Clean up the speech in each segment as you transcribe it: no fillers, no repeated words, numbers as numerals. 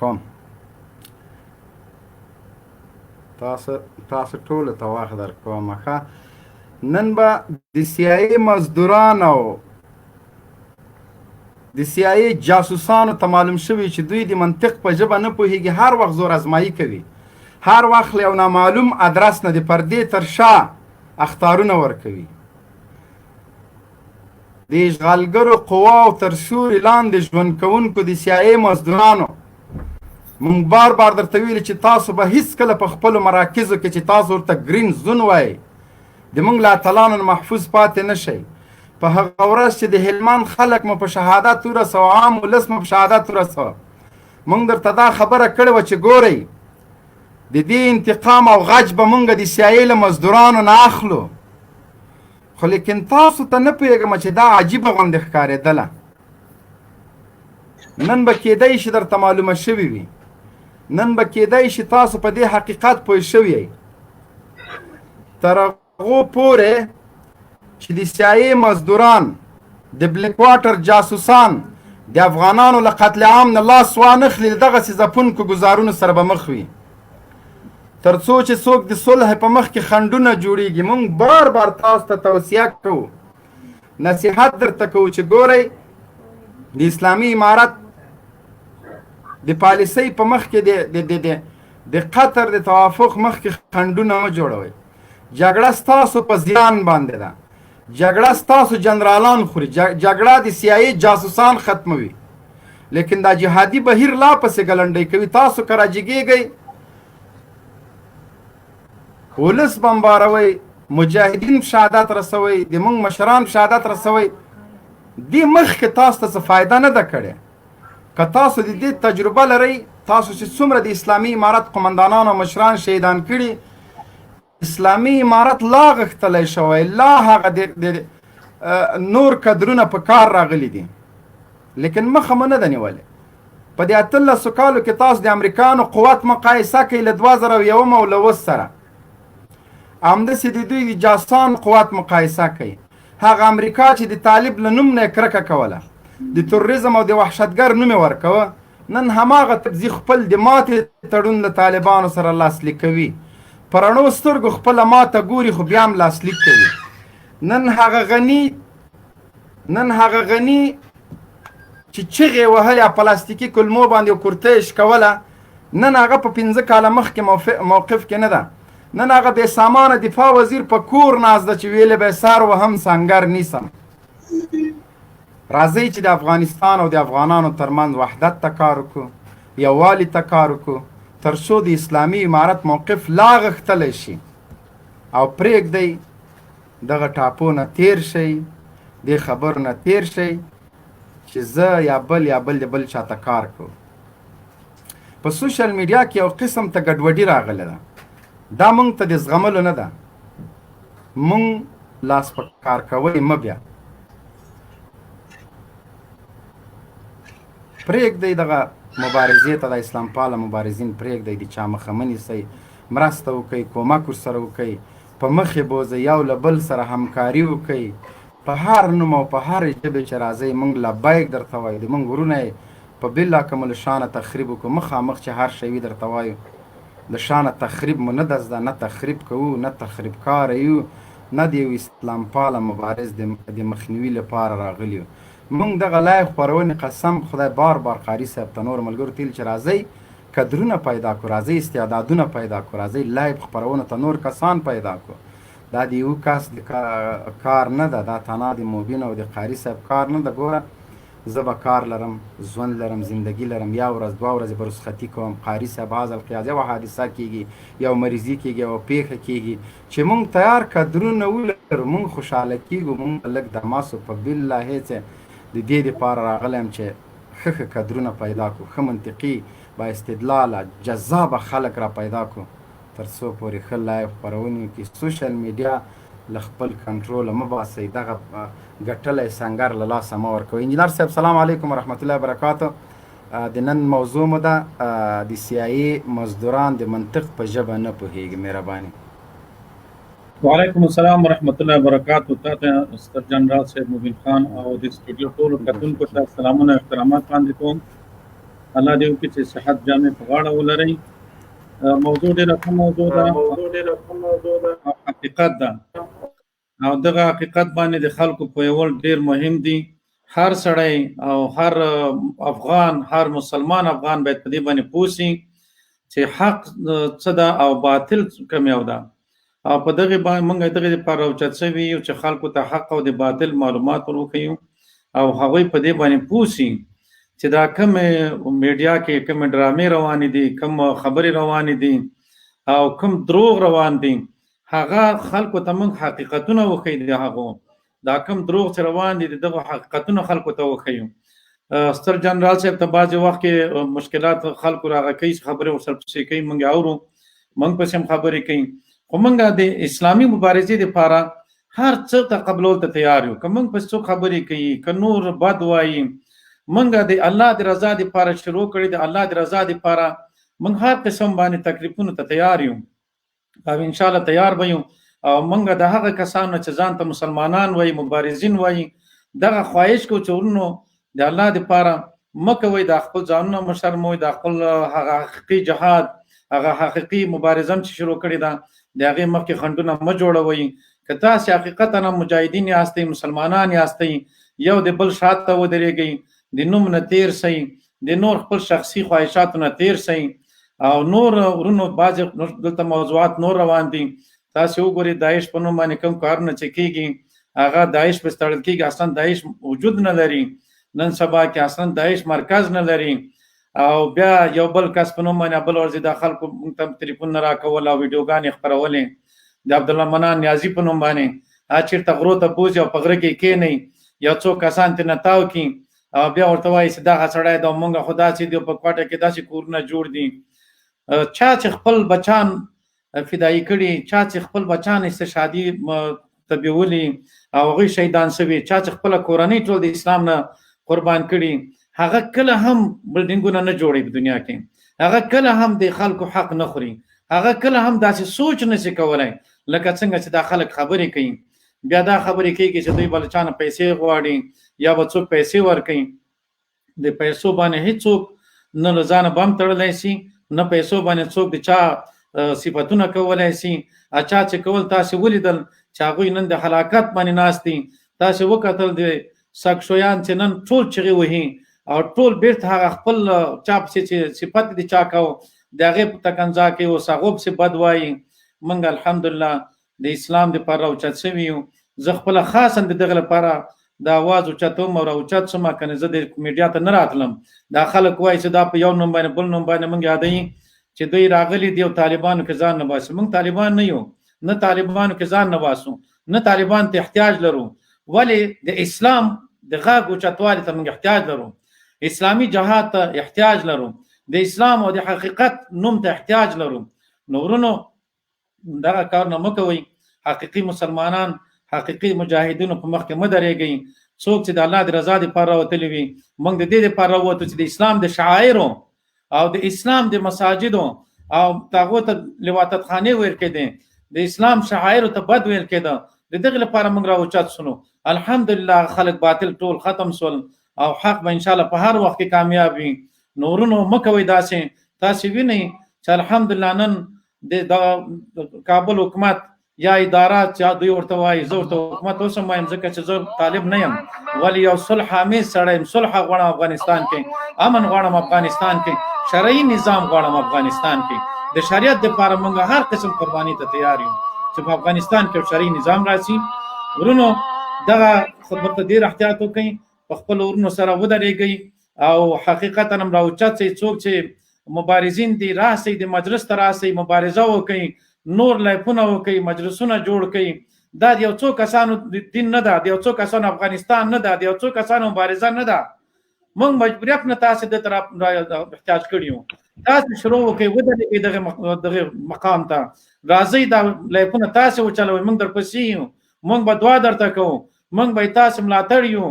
کوم تاسو ټولو ته وخت درکوم ښه نن به د CIA مزدوران او د CIA جاسوسانو ته معلوم شوي چې دوی د منطق په ژبه نه پوهېږي، هر وخت زور ازمایي کوي، هر وخت له یو نامعلوم ادرس نه د پردې تر شا اخطارونه ورکوي. د اشغالګرو قواو تر سیوري لاندې ژوند کوونکو د CIA مزدورانو مونږ بار بار درته ویلي چې تاسو به هیڅکله په خپلو مراکزو کې چې تاسو ورته ګرین زون وایئ د مونږ له اتلانو نه محفوظ پاتې نه شئ. په هغه ورځ چې د هلمند خلک مو په شهادت ورسوه، عام ولس مو په شهادت ورسوه، مونږ درته دا خبره کړې وه چې ګورئ د دې انتقام او غچ به مونږ د CIA له مزدورانو نه اخلو. خو لیکن تاسو ته نه پوهېږم چې دا عجیبه غوندې ښکارېدله. نن به کیدای شي درته معلومه شوي وي، نن به کیدای شي تاسو په دې حقیقت پوه شوي یئ. تر هغو پورې چې د CIA مزدوران د بلیک واټر جاسوسان د افغانانو له قتل عام نه لاس وانخلي، له دغسې ځپونکو ګزارونو سره به مخ وي. تر څو چې څوک د صلح په مخ کې خنډونه جوړېږي، موږ بار بار تاسو ته توصیه کوو، نصیحت درته کوو چې ګورئ د اسلامي امارت د پالیسۍ په مخ کې د قطر د توافق مخ کې خنډونه مه جوړوئ. جګړه ستاسو په زیان باندې ده، جګړه ستاسو جنرالان خوري، جګړه د CIA جاسوسان ختموي، لیکن دا جهادي بهیر لا پسې ګلنډۍ کوي. تاسو که راجګېږئ ولس بمباروئ، مجاهدین شهادت رسوئ، د موږ مشران شهادت رسوئ، دې مخکې تاسو ته څه فایده نه ده کړې. که تاسو د دې تجربه لرئ، تاسو چې څومره د اسلامي امارت قمندانان او مشران شهیدان کړي، اسلامي امارت لا غښتلی شوی، لا هغه د نور کدرونه په کار راغلي دي، لیکن مخه مو نه ده نیولې. په دې 18 کالو کې تاسو د امریکانو قوت مقایسه کوئ له 2001 او له 20 سره، همداسې د دوی د جاسوسان قوت مقایسه کوئ. هغه امریکا چې د طالب له نوم نه یې کرکه کوله، د تروریزم او د وحشتګر نوم یې ورکوه، نن هماغه تبذیخ خپل د ماتې تړون له طالبانو سره لاسلیک کوي. په رڼو سترګو خپله ماته ګوري خو بیا هم لاسلیک کوي. نن هغه غني چې چغې وهلې پلاستیکي کلمو باندې او کورته یې شکوله، نن هغه په 15 کاله مخکې موقف کې نه ده. نن هغه بې سامانه دفاع وزیر په کور ناست ده چې ویلې به سار وهم سنګر نیسم. راځئ چې د افغانستان او د افغانانو ترمنځ وحدت ته کار وکړو، یووالي ته کار وکړو، تر څو د اسلامي امارت موقف لا غښتلی شي او پرېږدئ دغه ټاپو نه تیر شئ، دې خبرو نه تیر شئ چې زه یا بل د بل چاته کار کوو. په سوشل میډیا کې یو قسم ته ګډوډي راغلی ده، دا موږ ته د زغملو نه ده. موږ لاس په کار کوئ مه بیا پرېږدئ دغه مبارزې ته، د اسلام پاله مبارزین پرېږدئ، د چا مخه مه نیسئ، مرسته وکئ، کومک ورسره وکئ، په مخې بوځئ، یو له بل سره همکاري وکئ، په هر نوم او په هر ژبې چې راځئ موږ لبیک درته وایو. د موږ ورونه یې په بلا کمل شانه تخریب وکړو، مخامخ چې هر شی وي درته وایو. د شانه تخریب مو نه ده زده، نه تخریب کوو، نه تخریب کاره یو، نه د یو اسلام پاله مبارز د مخنیوي لپاره راغلي یو. موږ دغه لایق خپرونې قسم خدای بار بار قاري صاحب ته نور ملګرو تیل چې راځئ کدرونه پیدا کړو، راځئ استعدادونه پیدا کړو، راځئ لایق خپرونو ته نور کسان پیدا کړو. دا د یو کس د کار نه ده، دا تنها د موبین او د قاري صاحب کار نه ده. ګوره زه به کار لرم، ژوند لرم، زندگی لرم، یا ورځ 2 ورځې به رخصتي کوم، قاري صاحب حاضر قیاض یو حادثه کېږي، یو مریضي کېږي، یو پیښه کېږي چې موږ تیار کدرونه ولرو، موږ خوشحاله کېږو. موږ لږ د ماسو په بالله هېڅ د دې دپاره راغلی یم چې ښه کدرونه پیدا کړو، ښه منطقي با استدلاله جذابه خلک را پیدا کړو، تر څو پورې ښه لایف خپرونې وکړي. سوشل میډیا له خپل کنټروله مه باسئ، دغه ګټلی سنګر له لاسه مه ورکوئ. انجینر صاحب سلام علیکم ورحمت الله وبرکاتو. د نن موضوع مو ده د CIA مزدوران د منطق په ژبه نه پوهېږي. مهرباني. وعلیکم السلام ورحمۃ اللہ وبرکاتہ. تاسو ستر جنرال صاحب مبین خان او د سټوډیو ټول کتونکو ته سلامونه احترامات وړاندې کوم. الله دې وکړي چې صحت جامع په غاړه ولرئ. موضوع ډېره ښه موضوع ده او حقیقت ده، او دغه حقیقت باندې د خلکو پوهول ډېر مهم دي. هر سړی او هر افغان، هر مسلمان افغان باید په دې باندې پوه شي چې حق څه ده او باطل کوم یو ده، او په دغه باندې موږ دغه لپاره راوچت شوي یو چې خلکو ته حق او د باطل معلومات ور وښیو او هغوی په دې باندې پوه شي چې دا کوم میډیا کې کوم ډرامې روانې دي، کوم خبرې روانې دي او کوم دروغ روان دي، هغه خلکو ته موږ حقیقتونه وښیو. د هغو دا کوم دروغ چې روان دي دغه حقیقتونه خلکو ته وښیو. ستر جنرال صاحب ته بعضې وخت کې مشکلات خلکو راغه کوي، خبرې ورسره پسې کوي، موږ اورو، موږ پسې هم خبرې کوي، خو موږ د اسلامي مبارزې دپاره هر څه ته قبلول ته تیار یو. که موږ پسې څوک خبرې کوي، که نور بد وایي، موږ د الله د رضا دپاره شروع کړي، د الله د رضا دپاره موږ هر قسم باندې تکلیفونو ته تیار یو او انشاءالله تیار به یو. او موږ د هغه کسانو چې ځان ته مسلمانان وایي، مبارزین وایي، دغه خواهش کو چې ورونو د الله دپاره مه کوئ، د خپل ځانونه مه شرموئ، د خپل هغه حقیقي جهاد، هغه حقیقي مبارزه چې شروع کړې ده د هغې مخکې خنډونه مه جوړوئ. که تاسې حقیقتا مجاهدین یاستئ، مسلمانان یاستئ، یو د بل شاته ودرېږئ، د نوم نه تیر سئ، د نور خپل شخصي خواهشاتو نه تیر سئ. او نور ورونو بعضې دلته موضوعات نور روان دي، تاسې وګورئ داعش په نوم باندې کوم کارونه چې کېږي، هغه داعش پسې تړل کېږي، اصلا داعش وجود نه لري، نن سبا کې اصلا داعش مرکز نه لري. او بیا یو بل کس په نوم باندې بل ورځې د خلکو موږ ته تلیفونونه راکول او ویډیوګانې خپرولې د عبدالله نیازي په نوم باندې. هغه چېرته غرو ته بوځي او په غره کې کېنئ، یو څو کسان ترې نه تاو کړي او بیا ورته وایي چې دغه سړی ده، موږ خو داسې دي، په کوټه کې داسې کورونه جوړ دي. چا چې خپل بچان فدایي کړي، چا چې خپل بچان استشهادي ته بیولي او هغوی شهیدان شوي، چا چې خپله کورنۍ ټول د اسلام نه قربان کړي، هغه کله هم بلډینګونه نه جوړوي په دنیا کې، هغه کله هم د خلکو حق نه خوري، هغه کله هم داسې سوچ نشي کولی لکه څنګه چې دا خلک خبرې کوي. بیا دا خبرې کېږي چې دوی بل چا نه پیسې غواړي یا به څوک پیسې ورکوي. د پیسو باندې هېڅوک نه له ځانه بم تړلی شي، نه پیسو باندې څوک د چا صفتونه کولی شي. چا چې کول تاسې ولیدل چې هغوی نن د هلاکت باندې ناست دي، تاسې وکتل د ساکشویان چې نن ټول چغې وهي او ټول بیرته هغه خپل چا پسې چې صفت د چا کو د هغې په تکنځا کې اوس هغو پسې بد وایي. موږ الحمدلله د اسلام دپاره راوچت شوي یو. زه خپله خاصا د دغه لپاره د اواز اوچتوم او راوچت شم، کنه زه د میډیا ته نه راتلم. دا خلک وایي چې دا په یو نوم باندې بل نوم باندې موږ یادوي چې دوی راغلي دي او طالبانو کې ځان نه باسي. موږ طالبان نه یو، نه طالبانو کې ځان نه باسو، نه طالبان ته احتیاج لرو، ولې د اسلام د غاګ اوچتوالي ته موږ احتیاج لرو، اسلامي جهاد ته احتیاج لرو، د اسلام او د حقیقت نوم ته احتیاج لرو. نو ورونو دغه کارونه مه کوئ. حقیقي مسلمانان، حقیقي مجاهدینو په مخ کې مه درېږئ. څوک چې د الله د رضا دپاره راوتلي وي، موږ د دې دپاره راووتو چې د اسلام د شعایرو او د اسلام د مساجدو او هغو ته لواطت خانې ویل کېدې، د اسلام شعایرو ته بد ویل کېده، د دغې لپاره موږ راوچت شولو. الحمدلله خلک باطل ټول ختم شول او حق به انشاءالله په هر وخت کې کامیاب وي. نورونو مه کوئ داسې. تاسې وینئ چې الحمدلله نن د کابل حکومت یا ادارات یا دوی ورته وایي، زه ورته حکومت اوس هم وایم ځکه چې زه طالب نه یم، ولې یو صلح حامد سړی یم. صلح غواړم افغانستان کې، امن غواړم افغانستان کې، شرعي نظام غواړم افغانستان کې. د شریعت دپاره موږ هر قسم قرباني ته تیار یو چې په افغانستان کې شرعي نظام راشي. ورونو دغه خدمت ته ډېر احتیاط وکړئ، په خپلو ورونو سره ودرېږئ او حقیقتا هم راوچت شئ. څوک چې مبارزین دي راسئ، د مجلس ته راسئ، مبارزه وکړئ، نور لایفونه وکړئ، مجلسونه جوړ کړئ. دا د یو څو کسانو دین نه ده، د یو څو کسانو افغانستان نه ده، د یو څو کسانو مبارزه نه ده. موږ مجبوریت نه تاسې دته احتیاج کړي یو. تاسې شروع وکړئ، ودرېږئ دغه مقام ته، راځئ دا لایفونه تاسې وچلوئ، موږ درپسې یو، موږ به دعا درته کوو، موږ به تاسې ملاتړ یو.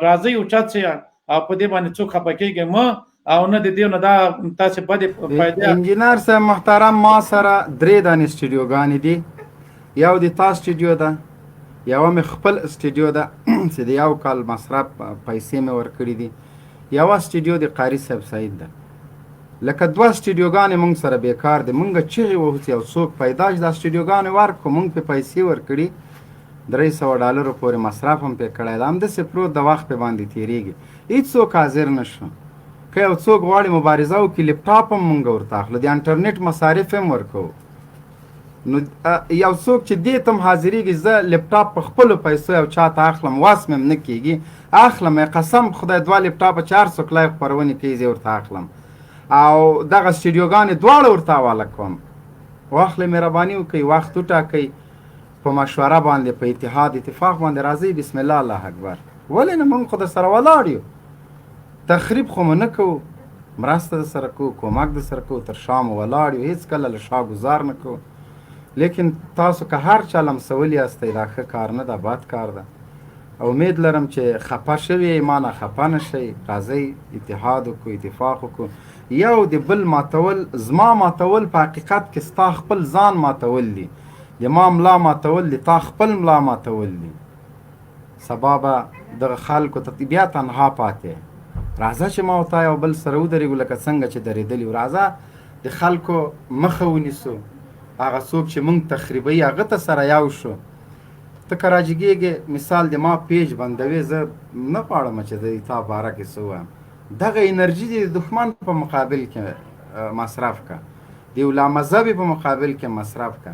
راځئ اوچت شئ او په دې باندې څوک خفه کېږئ مه، او نه د دې نه دا تاسې بدې فایدې. انجینر صاحب محترم، ما سره 3 دانې سټوډیوګانې دي. یو د تا سټوډیو ده، یوه مې خپل سټوډیو ده چې د 1 کال مصرف پیسې مې ورکړي دي، یوه سټډیو د قاري صاحب سعید ده، لکه 2 سټډیوګانې موږ سره بیکار دي. موږ چغې وهو چې یو څوک پیدا شي دا سټډیوګانې ورکړو. موږ پې پیسې ورکړي، $300 پورې مصرف هم پې کړی ده، همداسې پروت د وخت پې باندې تېرېږي. هېڅوک حاضر نه شو. که یو څوک غواړي مبارزه وکړي لپټاپ هم موږ ورته اخلو، د انټرنېټ مصارف هم ورکوو. نو یو څوک چې دې ته هم حاضرېږي زه لپټاپ په خپلو پیسو یو چا ته اخلم، وس مې هم نه کېږي، اخلم یې قسم خدای 2 لپټاپه چې هر څوک لایق خپرونې کوي زه ورته اخلم او دغه سټډیوګانې دواړه ورته حواله کوم. واخلئ مهرباني وکئ، وخت وټاکئ، په مشوره باندې په اتحاد اتفاق باندې راځئ. بسم الله الله اکبر. ولې نه موږ خو در سره ولاړ یو، تخریب خو مو نه کوو، مرسته در سره کوو، کومک در سره کوو، تر شا مو ولاړ یو، هېڅ کله له شا ګزار نه کوو. لیکن تاسو که هر چا لمسولی یاستئ دا ښه کار نه ده، بد کار ده. امید لرم چې خفه شوي ما نه خفه نه شئ. راځئ اتحاد وکړو، اتفاق وکړو. یو د بل ماتول، زما ماتول په حقیقت کې ستا خپل ځان ماتول دي، د ما ملا ماتول دي، تا خپل ملا ماتول دي. سبا به دغه خلکو ته بیا تنها پاتې. راځه چې ما او تا یو بل سره ودرېږو لکه څنګه چې درېدلي وو. راځه د خلکو مخه ونیسو، هغه څوک چې موږ تخریبوي هغه ته سره یو شو. ته که راجګېږې مثال د ما پیج بندوې، زه نه غواړم چې د تا باره کې څه ووایم. دغه انرژي د دښمن په مقابل کې مصرف که، د یو لامذهبي په مقابل کې مصرف که.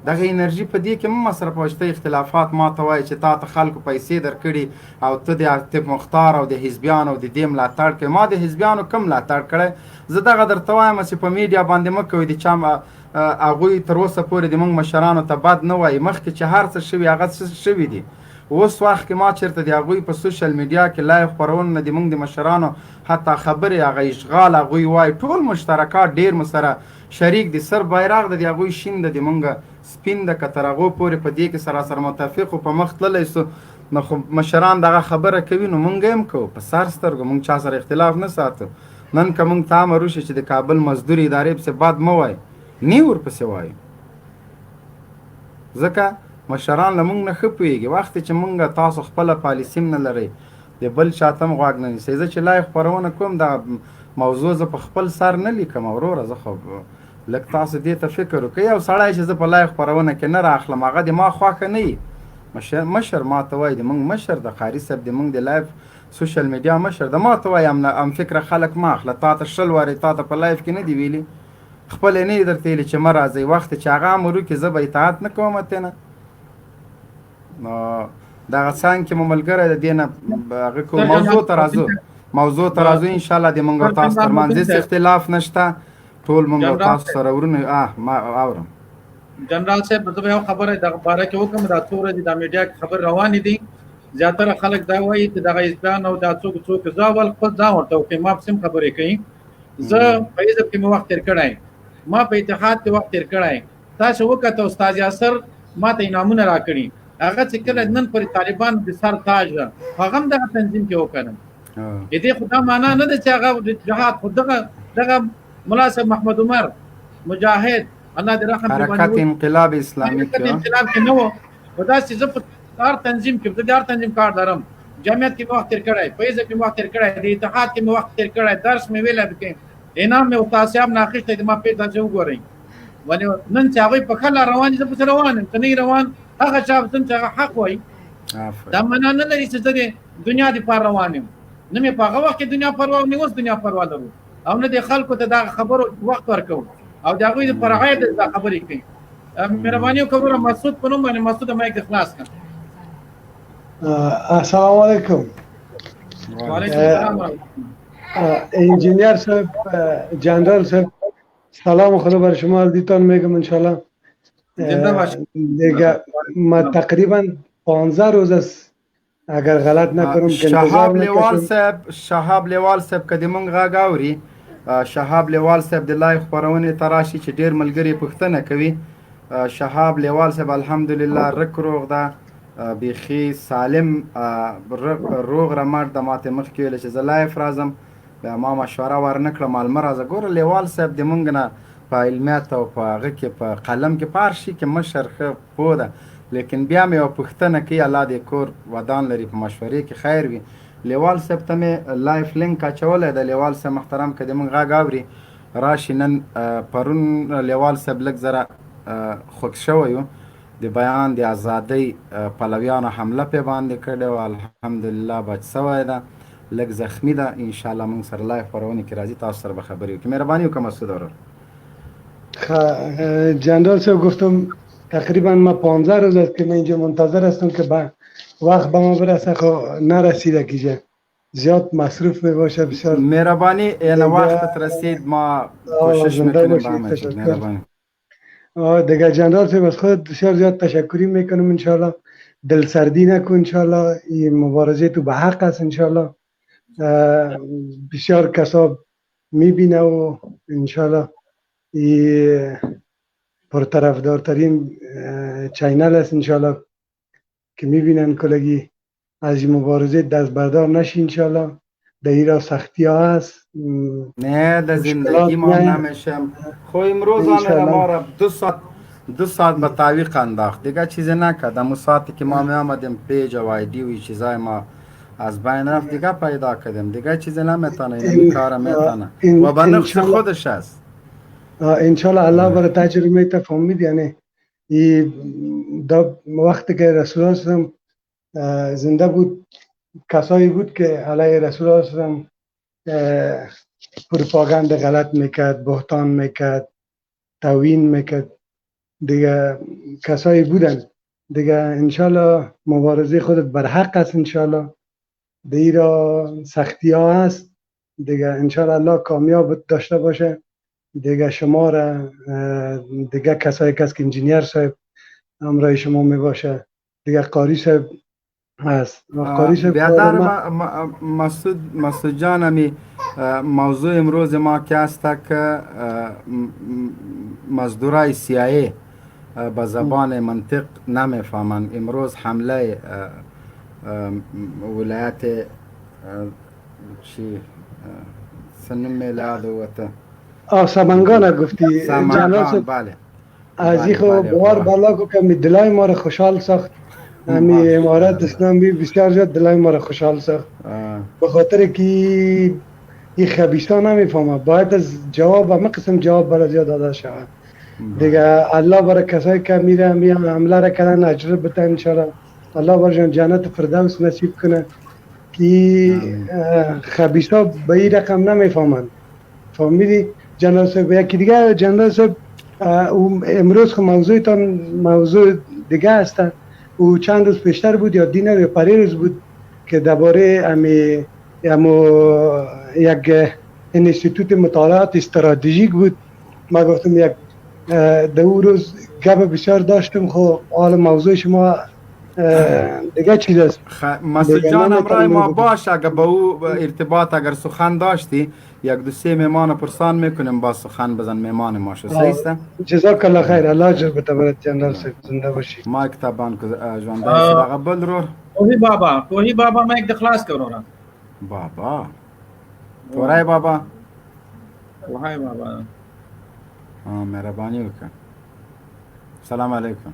دغه انرژي په دې کې مه مصرف وه چې ته اختلافات ما ته وایې چې تا ته خلکو پیسې درکړي او ته د عاطف مختار او د حزبیانو او د دې ملاتړ کوې. ما د حزبیانو کم ملاتړ کړی؟ زه دغه درته وایم چې په میډیا باندې مه کوئ د چا هغوی تر اوسه پورې د موږ مشرانو ته بد نه وایي. مخکې چې هر څه شوي هغه څه شوي دي. اوس وخت کې ما چېرته د هغوی په سوشل میډیا کې لایو خپرونه نه د موږ د مشرانو حتی خبرې هغه اشغال هغوی وایي، ټول مشترکات ډېر مو سره شریک دي. سر بیرغ د هغوی شین ده، د موږ سپین ده. که تر هغو پورې په دې کې سراسر متفق و په مخ تللی سو نو خو مشران دغه خبره کوي نو موږ هم کوو په سر سترګو. موږ چا سره اختلاف نه ساتو. نن که موږ ته امر وشي چې د کابل مزدور ادارې پسې بد مه وایي، نه ورپسې وایو، ځکه مشران له موږ نه ښه پوهېږي. وخت چې موږ تاسو خپله پالیسي هم نه لرئ، د بل چا ته هم غوږ نه نیسئ. زه چې لایو خپرونه کوم دغه موضوع زه په خپل سر نه لیکم وروره. زه خو لږ تاسو دې ته فکر وکړئ. یو سړی چې زه په لایو خپرونه کې نه راخلم هغه د ما خوښه نه وي. مشر ما ته وایي، د موږ مشر د قاري صاحب د موږ د لایف سوشل میډیا مشر د ما ته وایي ام فکره خلک ما اخله. تا ته 100 وارې تا ته په لایف کې نه دی ویلي، خپل یې نه دي درته ویلي چې مه راځئ. وخت چې هغه امر وکړي زه به اطاعت نه کوم ته نه. نو دغه څنګ کې مو ملګری د دې نه هغه کوو. موضوع ته راځو انشاءالله. د موږ او تاسو ترمنځ هېڅ اختلاف نشته، ټول موږ او تاسو سره ورونه. ما اورم جنرال صاحب، زه یو خبره دغه باره کې وکړم. دا څو ورځې د میډیا کې خبر روانې دي، زیاتره خلک دا وایي چې دغه حزبیان او دا څوک زه اول خپل ځان ورته وکړم. ما پسې هم خبرې کوي. زه په حزب کې مې وخت تېر کړی، ما په اتحاد کې وخت تېر کړی. تاسو وکته استاد یاسر ما ته انعامونه راکړي، هغه چې کله نن پر طالبان د سر تاج ده هغه هم دغه تنظیم کې وکړم. دې خو دا معنا نه ده چې هغه جهاد خو دغه ملا صاحب محمد عمر مجاهد الله دې رحم وکړي حرکت انقلاب اسلامي کې انقلاب کې نه و. خو داسې زه په هر تنظیم کې د هر تنظیم کار لرم. جامعیت کې وخت تېر کړی، په حزب کې وخت تېر کړی، د اتحاد کې وخت تېر کړی، درس مې ویلی پکې، انعام مې استاد صاحب نه اخیستی. ما پرېږده چې وګورئ ولې نن چې هغوی په ښه لار روان دي زه پسې روان یم. که نه روان هغه چا چې هغه حق وایي دا معنا نه لري چې زه د دنیا دپاره روان یم. نه مې په هغه وخت کې دنیا پروا نه اوس دنیا پروا لرو او نه د خلکو ته دغه خبرو وخت ورکوو او د هغوی دپاره غیر دا خبرې کوي. مهرباني وکړه وروره مسعود په نوم باندې. مسعود مایک دې خلاص کړه. السلام علیکم. وعلیکم السلام. انجینیر صاحب، جنرال صاحب، سلام و خدا بر شما. دیتان میگم انشالله دیگه ما تقریبا 15 روز است اگر غلط نکنم که شهاب لیوال صاحب که د مونږ غږ اوري، شهاب لیوال صاحب د لایو خپرونې ته راشي چې ډېر ملګري پوښتنه کوي. شهاب لیوال صاحب الحمدلله رک روغ ده، بیخي سالم روغ رمټ د ماته مخکې ویله چې زه لایف راځم، بیا ما مشوره ورنه کړه مال مه راځه. ګوره لیوال صاحب د مونږ نه په علمیت او په هغه کې په قلم کې په هر شي کې مشر ښه پوه ده، لیکن بیا مې یوه پوښتنه کوي. الله دې کور ودان لري، په مشورې کې خیر وي. لیوال صاحب ته مې لایف لینک اچولی د لیوال صاحب محترم که د موږ غږ اوري راشي نن پرون لیوال صاحب لږ زره خوږ شوی و د بیان د ازادۍ پلویانو حمله پې باندې کړې وه الحمدلله بچ سوی ده لږ زخمی ده انشاءالله موږ سره لایف خپرونې کې راځي تاسو سره به خبرې وکړي مهرباني وکړه مسعود ورور جنرال صاحب گفتم تقریبا ما 15 روز است که من اینجا منتظر هستم که وقت به ما برسه خب نرسیده کیجه زیاد مصروف می باشه بسیار مهربانی این وقت رسید ما کوشش میکنیم به همه مهربانی دیگه جنرال صاحب از خود بسیار زیاد تشکری میکنم انشالله دلسردی نکن انشالله این مبارزه تو به حق است انشالله بسیار کسا میبینه و انشالله این پرطرفدارترین چینل است انشالله که میبینن کلگی از این مبارزه دست بردار نشی انشالله در ایران سختی ها هست نه در زندگی ما نمیشم خو امروز ما را 2 ساعت به تعویق انداخت دیگه چیزی نکرد امو ساعتی که ما می آمدیم پیج و آیدی و چیزای ما از بین رفت دیگه پیدا کردیم دیگه چیزی نمیتونه این کار میتونه و به نقش خودش است انشالله الله برای تجربه تفهمید یعنی وقتی که رسول الله صلی زنده بود کسایی بود که علیه رسول الله صلی پروپاگاند غلط میکرد بهتان میکرد توهین میکرد دیگه کسایی بودن دیگه انشالله مبارزه خودت بر حق است انشالله دیگه سختی ها هست دیگه انشالله الله کامیاب داشته باشه دیگه شما را دیگه کسایی که انجینیر صاحب همراه شما می باشه دیگه قاری صاحب هست قاری صاحب بیادر مسعود جان همی موضوع امروز ما که است که مزدورای CIA به زبان منطق نمیفهمند امروز حمله ولایت چی سنم میلاد و سمنگان گفتی سمنگان بله از این خب بوار بالا که می دلای ما را خوشحال ساخت همی امارت اسلامی بسیار زیاد دلای ما را خوشحال ساخت به خاطر که این خبیثا نمیفهمه باید از جواب همه قسم جواب برای زیاد داده شود دیگه الله برای کسایی که میره میان حمله را کردن اجر بده انشاءالله الله برای جنت فردوس نصیب کنه که خبیثا به این رقم نمیفهمند فهمیدی جنرال صاحب یکی دیگه جنرال صاحب امروز موضوع دیگه است او چند روز پیشتر بود یا دینر یا پریروز بود که درباره یک انستیتوت مطالعات استراتژیک بود ما گفتم یک دو روز گپ بسیار داشتم خب حال موضوع شما دیگه چیز است مسعود جان امرای ما باش اگر با او ارتباط اگر سخن داشتی یک دو سه میمان پرسان میکنیم با سخن بزن میمان ما شو صحیح است جزاک الله خیر الله اجر بده برات جنرال صاحب زنده باشی ما کتابان کو ژوندای صدقه بل رو کوهی بابا ما یک دخلاص کرو را بابا تورای بابا کوهی بابا مهربانی وکړه سلام علیکم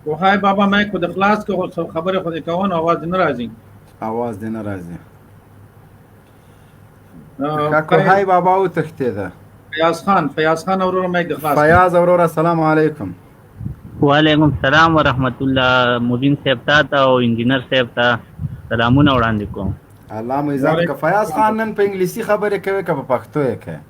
کوهی بابا ما کو دخلاص کو خبر خود کوون आवाज نه راځي आवाज دې نه راځي کوهی بابا او تختیده فیاض خان اورور ما یک دخلاص فیاض اورور السلام علیکم وعلیکم السلام ورحمت الله مبین صاحب ته او انجینر صاحب ته سلامونه وړاندې کوم الله مو عزت که فیاض خان نن په انګلیسي خبرې کوي که په پښتو یې کوي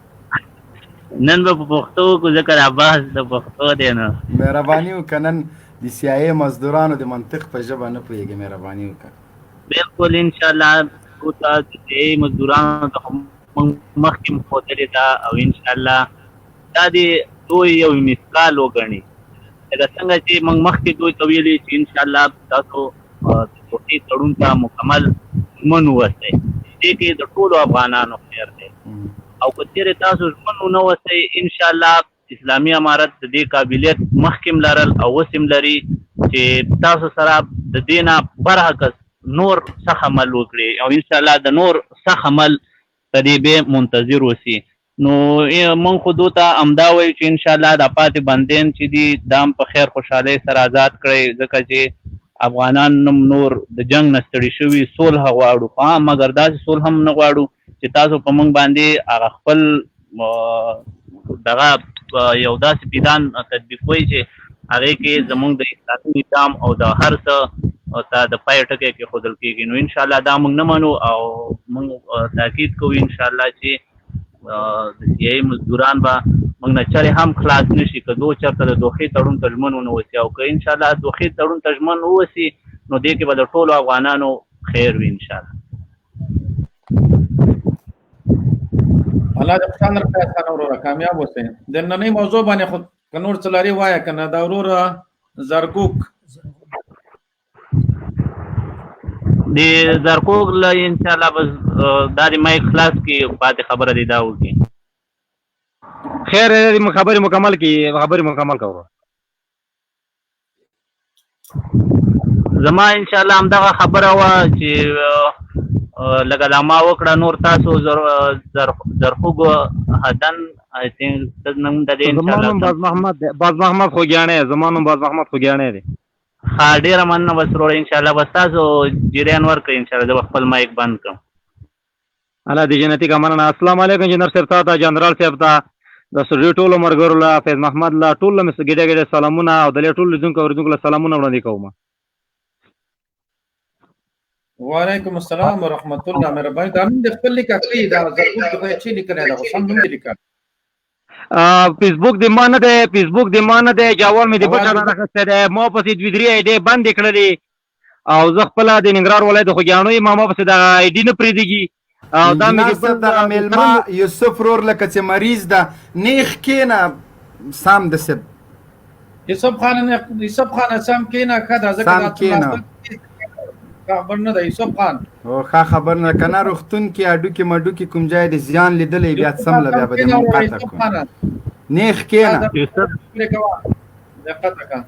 نن به په پښتو کو ذکر عباس د پښتو دی نه مهرباني وکړه نن د CIA مزدورانو د منطق په ژبه نه پوهېږي مهرباني وکړه بالکل انشاءالله ټول د CIA مزدورانو ته مخکې ښودلې ده او انشاءالله دا د دوی یو مثقال وګڼي لکه څنګه چې موږ مخکې دوی ته ویلي چې انشاءالله تاسو د کوټې تړون ته مکمل ژمن واوسئ دې کې د ټولو افغانانو خیر دی او که چېرې تاسو ژمن ونه اوسئ انشاءالله اسلامي امارت د دې قابلیت مخکې لرل او اوس هم لري چې تاسو سره د دې نه برعکس نور سخت عمل وکړي او انشاءالله د نور سخت عمل ته دې به منتظر اوسي نو مونږ خو دوی ته همدا وایو چې انشاءالله دا پاتې بندیان چې دي دا هم په خیر خوشحالۍ سره آزاد کړئ ځکه چې افغانان نور د جنگ نه ستړي شوي صلح غواړو، مګر داسې صلح هم نه غواړو چې تاسو په موږ باندې هغه خپل دغه یو داسې پیدان تطبیق کوئ چې هغې کې زموږ د اسلامي نظام او د هر څه ته د پای ټکی کېښودل کېږي. نو انشاءالله دا موږ نه منو او موږ تاکید کوو انشاءالله چې د سیاسي مزدوران به موږ نه چرې هم خلاص نه شي، که دو چېرته د دوخې تړون ته ژمن ونه اوسي، او که انشاءالله دوخې تړون ته ژمن واوسي نو دې کې به د ټولو افغانانو خیر وي انشاءالله. الله دې خوشحاله کړي احسان وروره، کامیاب اوسئ. د نننۍ موضوع باندې خو که نور څه لرې وایه که نه. دا وروره زرګوک د زرکوک له انشاءالله بس دا د مایک خلاص کې پاتې خبره دی دا وکړي. خیر خبرې مکمل کړي، خبرې مکمل کوو. زما انشاءالله همدغه خبره وه چې لکه دا ما وکړه. نور تاسو زرخوږ هدن آی تھنک نوم د دې زما نوم باز محمد خوږیاڼی، زما نوم باز محمد خوږیاڼی دی. ښه ډېره مننه بس وروره، انشاءالله بس تاسو جریان ورکړئ انشاءالله. زه به خپل مایک بند کړم. الله دې جنتي کا مننه. السلام علیکم انجینر صاحب ته، جنرال صاحب ته، د سټوډیو ټولو ملګرو له، فیض محمد له، ټول له مې ګډه ګډه سلامونه او د ټولو لیدونکو اورېدونکو له سلامونه وړاندې کوم. وعلیکم السلام ورحمت الله. مهرباني دا نوم دې خپل لیکه کړي، دا زرګوک ته چې لیکلی دا خو سم نوم دې لیکه. فیسبوک دې ما نه دی، فیسبوک دې ما نه دی، جوال مې د بچا نه راخستی دی. ما پسې دوې درې آیډۍ بندې کړلې او زه خپله د ننګرهار ولایت د خوږیاڼو یم، ما پسې دغه آیډي نه پرېږدي. او دا مې دغه مېلمه یوسف رور لکه چې مریض ده نیخ کېنه سام د سب یوسف خان سم کېنه ښه ده ځکه خبر نه ده یوسف خان او ښه خبر نه که نه روغتون کې هډوکي مډوکي کوم ځای د زیان لیدلی بیا سمله بیا به دې موقته کړو نیخ کېنه دقت وکړه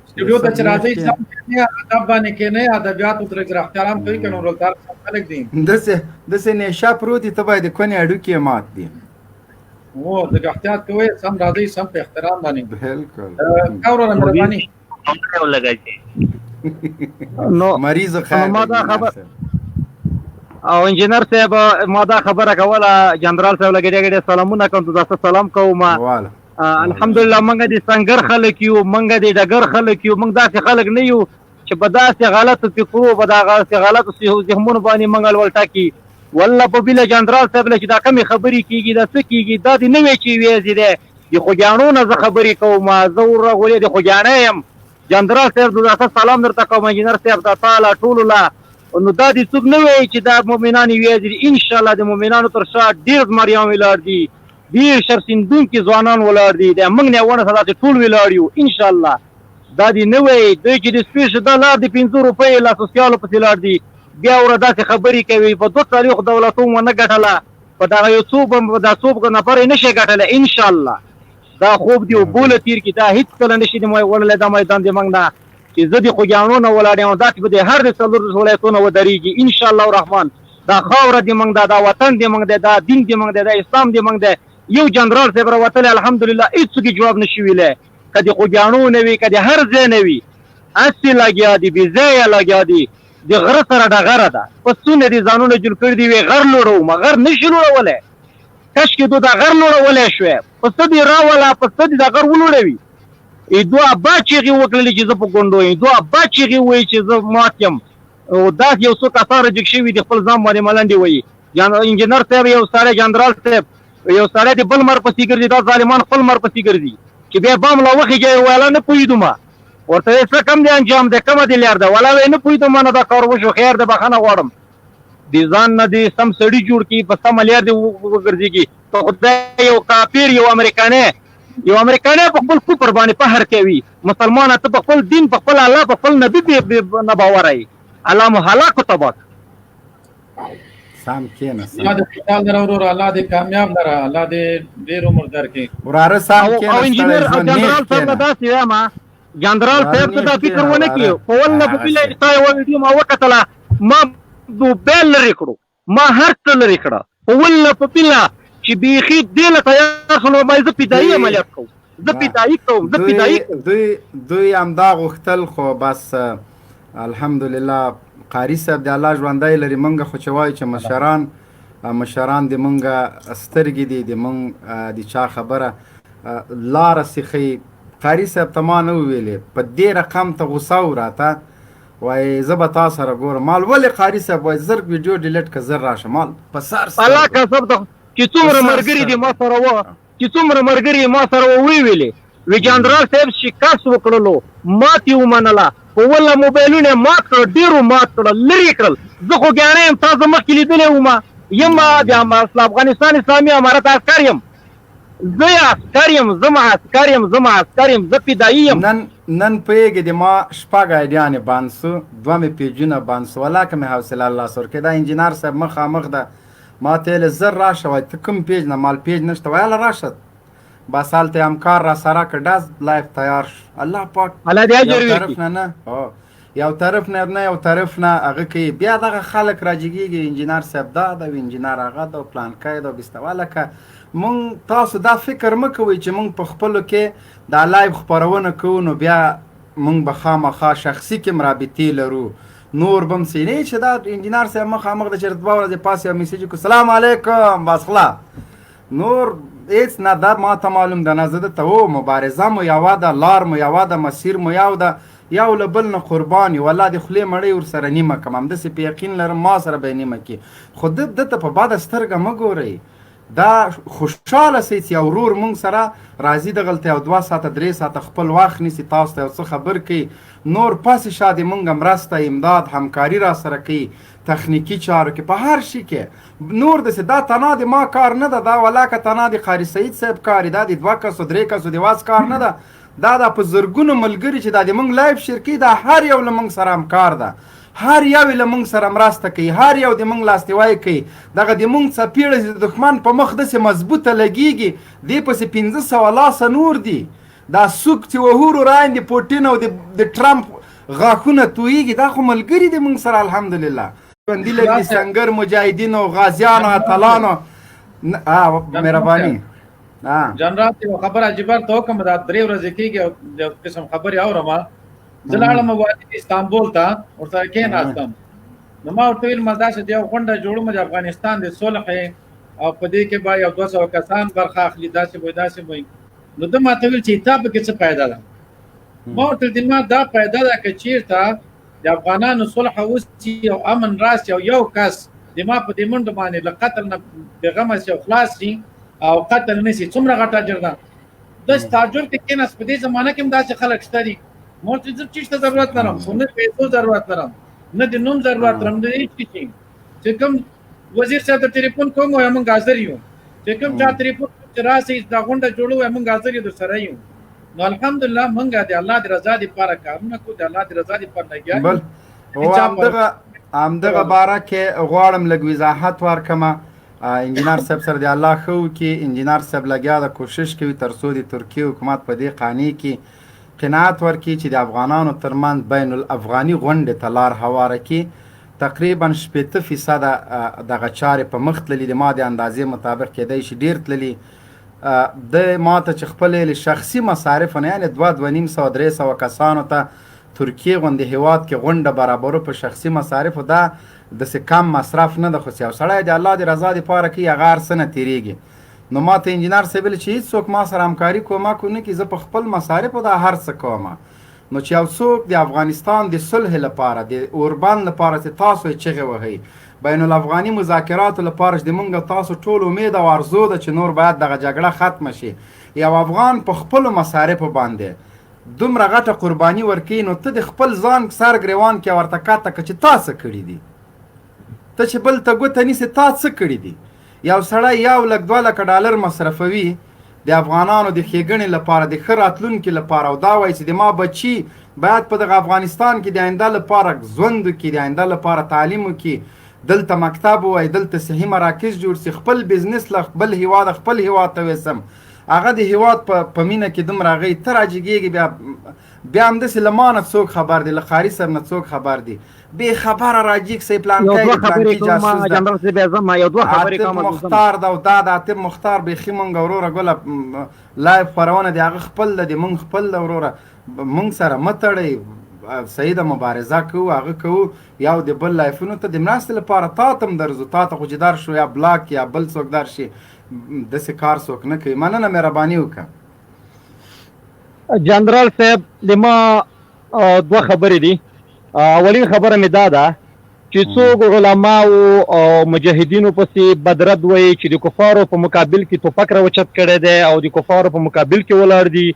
سټوډیو ته چې راځئ سم کېنئ ادب باندې کېنئ ادبیاتو ترې سره احترام کوئ که نو رولدار خلک دي داسې نیشه پروت دي ته باید د کونې هډوکي یې مات دي هو لږ احتیاط کوئ سم راځئ سم په احترام باندې بالکل ښه وروره مهرباني نو مریض خیر او انجینر صاحب ما دا خبره کوله جنرال صاحب له ګډې ګډې سلامونه کوم، تاسو سلام کوم. الحمدلله موږ د سنګر خلک یو، موږ د ډګر خلک یو، موږ داسې خلک نه یو چې په داسې غلطو فکرو په داسې غلطو ذهنونو باندې موږ ولټاکي. والله په بله جنرال صاحب له چې دا کمې خبرې کېږي دا څه کېږي دا دې نه وی چې ویځي دی د خوږیاڼو نه زه خبرې کوم، زه ورغولې د خوږیاڼی یم. جنرال صاحب دا سلام درته کوم انجینر صاحب دا تعالی ټولو له. نو دا دې څوک نه وایي چې دا مؤمنان یې ویځي دي. انشاءالله د مؤمنانو تر شا ډېر زمریان ولاړ دي، ډېر شرسیندونکي ځوانان ولاړ دي، د موږ نه ونه څه داسې ټول ولاړ یو انشاءالله. دا دې نه وایي دوی چې د سپېش دا لار د 500 روپۍ له سوسیالو پسې لاړ دي، بیا وره داسې خبرې کوي په 2 څلوېښت دولتو ونه ګټله، په دغه یو څو دا څو نفر یې نه شي ګټلی. انشاءالله دا خوب دی اوبوله تیر کړي، دا هېڅکله نه شي وړلی دا میدان د موږ نه چې زه د خوږیاڼو نه ولاړ یم، داسې به د هر د 4 ولایتونو ودرېږي انشاءالله الرحمن. دا خاوره د موږ ده، دا وطن د موږ دی، دا دین د موږ دی، دا اسلام د موږ دی. یو جنرال صاحب راوتلی الحمدلله هېڅوک یې جواب نه شي ویلی، که د خوږیاڼو نه وي که د هر ځای نه وي، هسې لګیا دي بې ځایه لګیا دي. د غره سره ډغره ده، پسونه دې ځانونه جوړ کړي دي، وی غر لوړوم، غر نه شي لوړولی. کشکې دو دا غر لوړولی شوی، پسه دې راوله، پسه دې دا غر ولوړوي. دوه ابا چیغې وکړلې چې زه په ګونډو یم، دوه ابا چیغې ووایي چې زه مات یم. داسې یو څو کسان رجګ شوي دي خپل ځان باندې ملنډې وایي. انجینر صاحب یو سړی جنرال صاحب یو سړی د بل مر پسې ګرځي، دا ظالمان خپل مر پسې ګرځي چې بیا بام لا وخېږي ویله نه پوهېدومه ورته یې څه کم دی انجام دی کومه دې لار ده ولا وی نه پوهېدومه نه دا کار وشو خیر ده بخښنه غواړم. د ځان نه دې سم سړي جوړ کړي په سمه لار دې وګرځېږي. په خدای یو کافر یو امریکانی په خپل کفر باندې فخر کوي. مسلمانه ته په خپل دین په خپل الله په خپل نبي نه باوره یې، الله مو هلاک و تباه. سام کېنه الله دې خوشحال لره وروره، الله دې کامیاب لره، الله دې ډېر عمر درکړي. وراره سام کېنه او انجینر جنرال صاحب داسې وایم جنرال صاحب ته دا فکر ونه کړي په ولنه په بله ستا یوه ویډیو ما وکتله، ما موبایل لرې کړو، ما هر څه لرې کړه په ولنه په بله چې بیخي دې له تیار شولو ما زه فدایي عملیات کوم. زه فدایي کوم زه فدایي کوم. دوی همدا غوښتل خو بس الحمدلله قاري صاحب د الله ژوندی لري. موږ خو چې وایو چې مشران د موږ سترګې دي، د موږ د چا خبره لاره سیخي. قاري صاحب ته ما نه وویلې په دې رقم ته غوسه و راته، وایي زه به تا سره ګورم. مال ولې قاري صاحب وایي زر ویډیو ډیلیټ که زر راشه. مال په سر الله قسم ته چې څومره ملګري دي ما سره وه، چې څومره ملګري ما سره وویلې وی جنرال صاحب شکست وکړلو، ماتې ومنله، په اوله موبایلونه یې مات کړل، ډېرو مات کړل، لرې کړل. زه خو ګیاڼی یم، تاسو مخکې لیدلی وم، یم د افغانستان اسلامي امارت عسکر یم، زه عسکر یم، زه فدایي یم. نن پوهېږې د ما شپږ ایډیانې بند سو، دوه مې پیجونه بند سو، ولاکه مې حوصله الله سر کې. دا انجینر صاحب مخامخ ده، ما ته ویلې زر راشه. وایي ته کوم پیج نه؟ مال پیج نشته. ویله راشه بس هلته یې همکار را سره کړ، ډز لایف تیار شو. الله پاک الله دې اجر یو طرف نه یو طرف نه یو طرف نه هغه کوي. بیا دغه خلک راجګېږي انجینر صاحب دا ده، انجینر هغه ده، پلانکی ده، بستوه. لکه مونږ تاسو دا فکر مه کوئ چې مونږ په خپلو کې دا لایف خپرونه کوو نو بیا مونږ به خامخا شخصي کې رابطې لرو. نور به هم سینې چې دا انجینر صاحب مخامخ د چېرته 2 ورځې پاس یو میسیج وکړو سلام علیکم بس خلا نور هېڅ نه. دا ما ته معلوم ده نه. زه درته و مبارزه مو یوه ده، لار مو یوه ده، مسیر مو یو ده، یو له بل نه قربان یو. والله د خولې مړۍ ورسره نیمه کړم، همداسې په یقین لرم ما سره به یې نیمه کړي. خو ده ته په بده سترګه مه ګورئ. دا خوشحاله سئ چې یو ورور مونږ سره راځي دغلته یو 2 ساعته 3 ساعته خپل وخت نیسي، تاسو ته یو څه خبر کوي، نور پسې شا د مونږ مرسته امداد همکاري را سره کوي تخنیکي چارو کې، په هر شي کې. نور داسې دا تنها د ما کار نه ده، دا ولاکه تنها د قاري سعید صاحب کار دا د 2 کسو 3 کسو د واز کار نه ده. دا په زرګونو ملګري چې دا د مونږ لایف شیر کوي، دا هر یو له مونږ سره همکار ده، هر یو له مونږ سره مرسته کوي، هر یو د مونږ لاستیوای کوي. دغه د مونږ څپېړه چې د دښمن په مخ داسې مضبوطه لګېږي، دې پسې 500 لاسه نور دي. دا څوک چې وهورو راین د پوټین او د ټرمپ غاښونه تویېږي، دا خو ملګري دي مونږ سره الحمدلله. ژوندي لري سنګر مجاهدینو غازیانو اتلانو. مهرباني جنرال یو خبره عجیبه ته وکړم، دا 3 ورځې کېږي او یو قسم خبرې اورم. زه لاړم والي استانبول ته، ورسره کېناستم. نو ما ورته ویل ما داسې د یو غونډه جوړوم د افغانستان د صلح او په دې کې به یو 200 کسان برخه اخلي، داسې وایي. نو ده ما ته ویل چې تا پکې څه فایده ده؟ ما ورته ویل ما دا فایده ده که چېرته د افغانانو صلح وسي او امن راسي او یو کس د ما په دې منډه باندې له قتل نه بېغمه سي او خلاص سي او قتل نه سي، څومره غټه اجر ده. داسې تعجب کې کېناست. په دې زمانه کې هم داسې خلک شته دي. ما ورته زه هېڅ ته ضرورت لرم، خو نه د پیسو ضرورت لرم، نه د نوم ضرورت لرم، د هېڅ شي. چې کوم وزیر صاحب ته ټلیفون کوم وایي موږ حاضر یو، چې کوم چا ټلیفون چې راسئ دا غونډه جوړو وایي موږ حاضر یو درسره یو. نو الحمدلله موږ د الله د رضا دپاره کارونه کوو، د الله د رضا دپاره لګیا یو. همدغه باره کې غواړم لږ وضاحت ورکړم. انجینر صاحب سره د الله ښه وکړي. انجینر صاحب لګیا د کوشش کوي تر څو د ترکیې حکومت په دې قانع کې قناعت ورکړي چې د افغانانو ترمنځ بین الافغاني غونډې ته لار هواره کړي. تقریبا 80% دغه چارې په مخ تللي، د ما د اندازې مطابق کېدی شي ډېر تللي. د ما ته چې خپل شخصي مصارف نه یعنې 200-250-300 کسانو ته ترکیې غوندې هیواد کې غونډه برابرو په شخصي مصارفو، دا داسې کم مصرف نه ده. خو چې یو سړی د الله د رضا دپاره کوي هغه هر څه نه تېرېږي. نو ما ته انجینر صاحب ویل چې هېڅوک ما سره همکاري کومک ونه کړي، زه په خپل مصارفو دا هر څه کوم. نو چې یو څوک د افغانستان د صلح لپاره د اوربند لپاره چې تاسو یې چغې وهئ، بین الافغاني مذاکراتو لپاره چې د موږ تاسو ټول امید او ارزو ده چې نور باید دغه جګړه ختمه شي، یو افغان په خپلو مصارفو باندې دومره غټه قرباني ورکوي، نو ته د خپل ځان سر ګریوان کې ورته کته که چې تا څه کړي دي، ته چې بل ته ګوته نیسې تا څه کړي دي. یو سړی 1-2 لک $2 مصرفوي د افغانانو د ښېګڼې لپاره، د ښه راتلونکي لپاره، او دا وایي چې د ما بچي باید په دغه افغانستان کې د آینده لپاره ژوند وکړي، د آینده لپاره تعلیم وکړي، دلته مکتب ووایي، دلته صحي مراکز جوړ شي، خپل بزنس له بل هېواده خپل هېواد ته ویسم. هغه د هیواد په مینه کې دومره هغوی ته راجګېږي بیا همداسې له ما نه څوک خبر دی، له قاري صاحب نه څوک خبر دی، بې خبره راجګ صحیح پلانکی جاسوس ده، عاطف مختار ده او دا د عاطف مختار بیخي مونږ وروره ګله لایف خپرونه د هغه خپل ده، د مونږ خپل ده وروره، مونږ سره مه تړئ، صحیح ده مبارزه کوو هغه کوو، یو د بل لایفونو ته د مرستې لپاره تا ته هم درځو، تا ته خو چې در شو یا بلاک یا بل څوک در شي داسې کار څوک نه کوي. مننه مهرباني وکړه. جنرال صاحب د ما دوه خبرې دي. اولین خبره مې دا ده چې څوک علماو او مجاهدینو پسې بدرد وایي چې د کفارو په مقابل کې توپک راوچت کړی دی او د کفارو په مقابل کې ولاړ دي،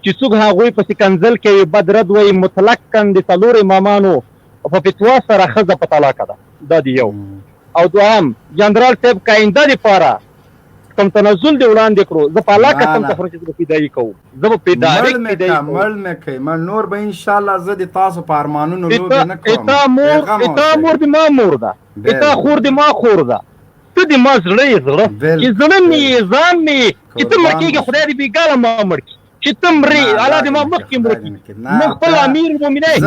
چې څوک هغوی پسې کنځل کوي بدرد وایي مطلقاً د څلورو امامانو په فتوا سره ښځه په طلاقه ده. دا دی یو. او دوهم جنرال صاحب که آینده دپاره کوم تنزل دی وړاندې کړو زه په الله قسم ته خورم چې زه به فدایي کوم، زه به په ډایرکټ فدایي کوم. مړ مې کوي نور به انشاءالله زه د تاسو په ارمانونو لوبې نه کوم. اتا مور د ما مور ده، اتا خور د ما خور ده، ته د ما زړه یې زړه چې زړه مې یې ځان مې چې ته مړ کېږې خدای دې بېګاله ما مړ کړي چې ته مرې الله دې ما مخکې مړ کړي. موږ خپل امیر المؤمنین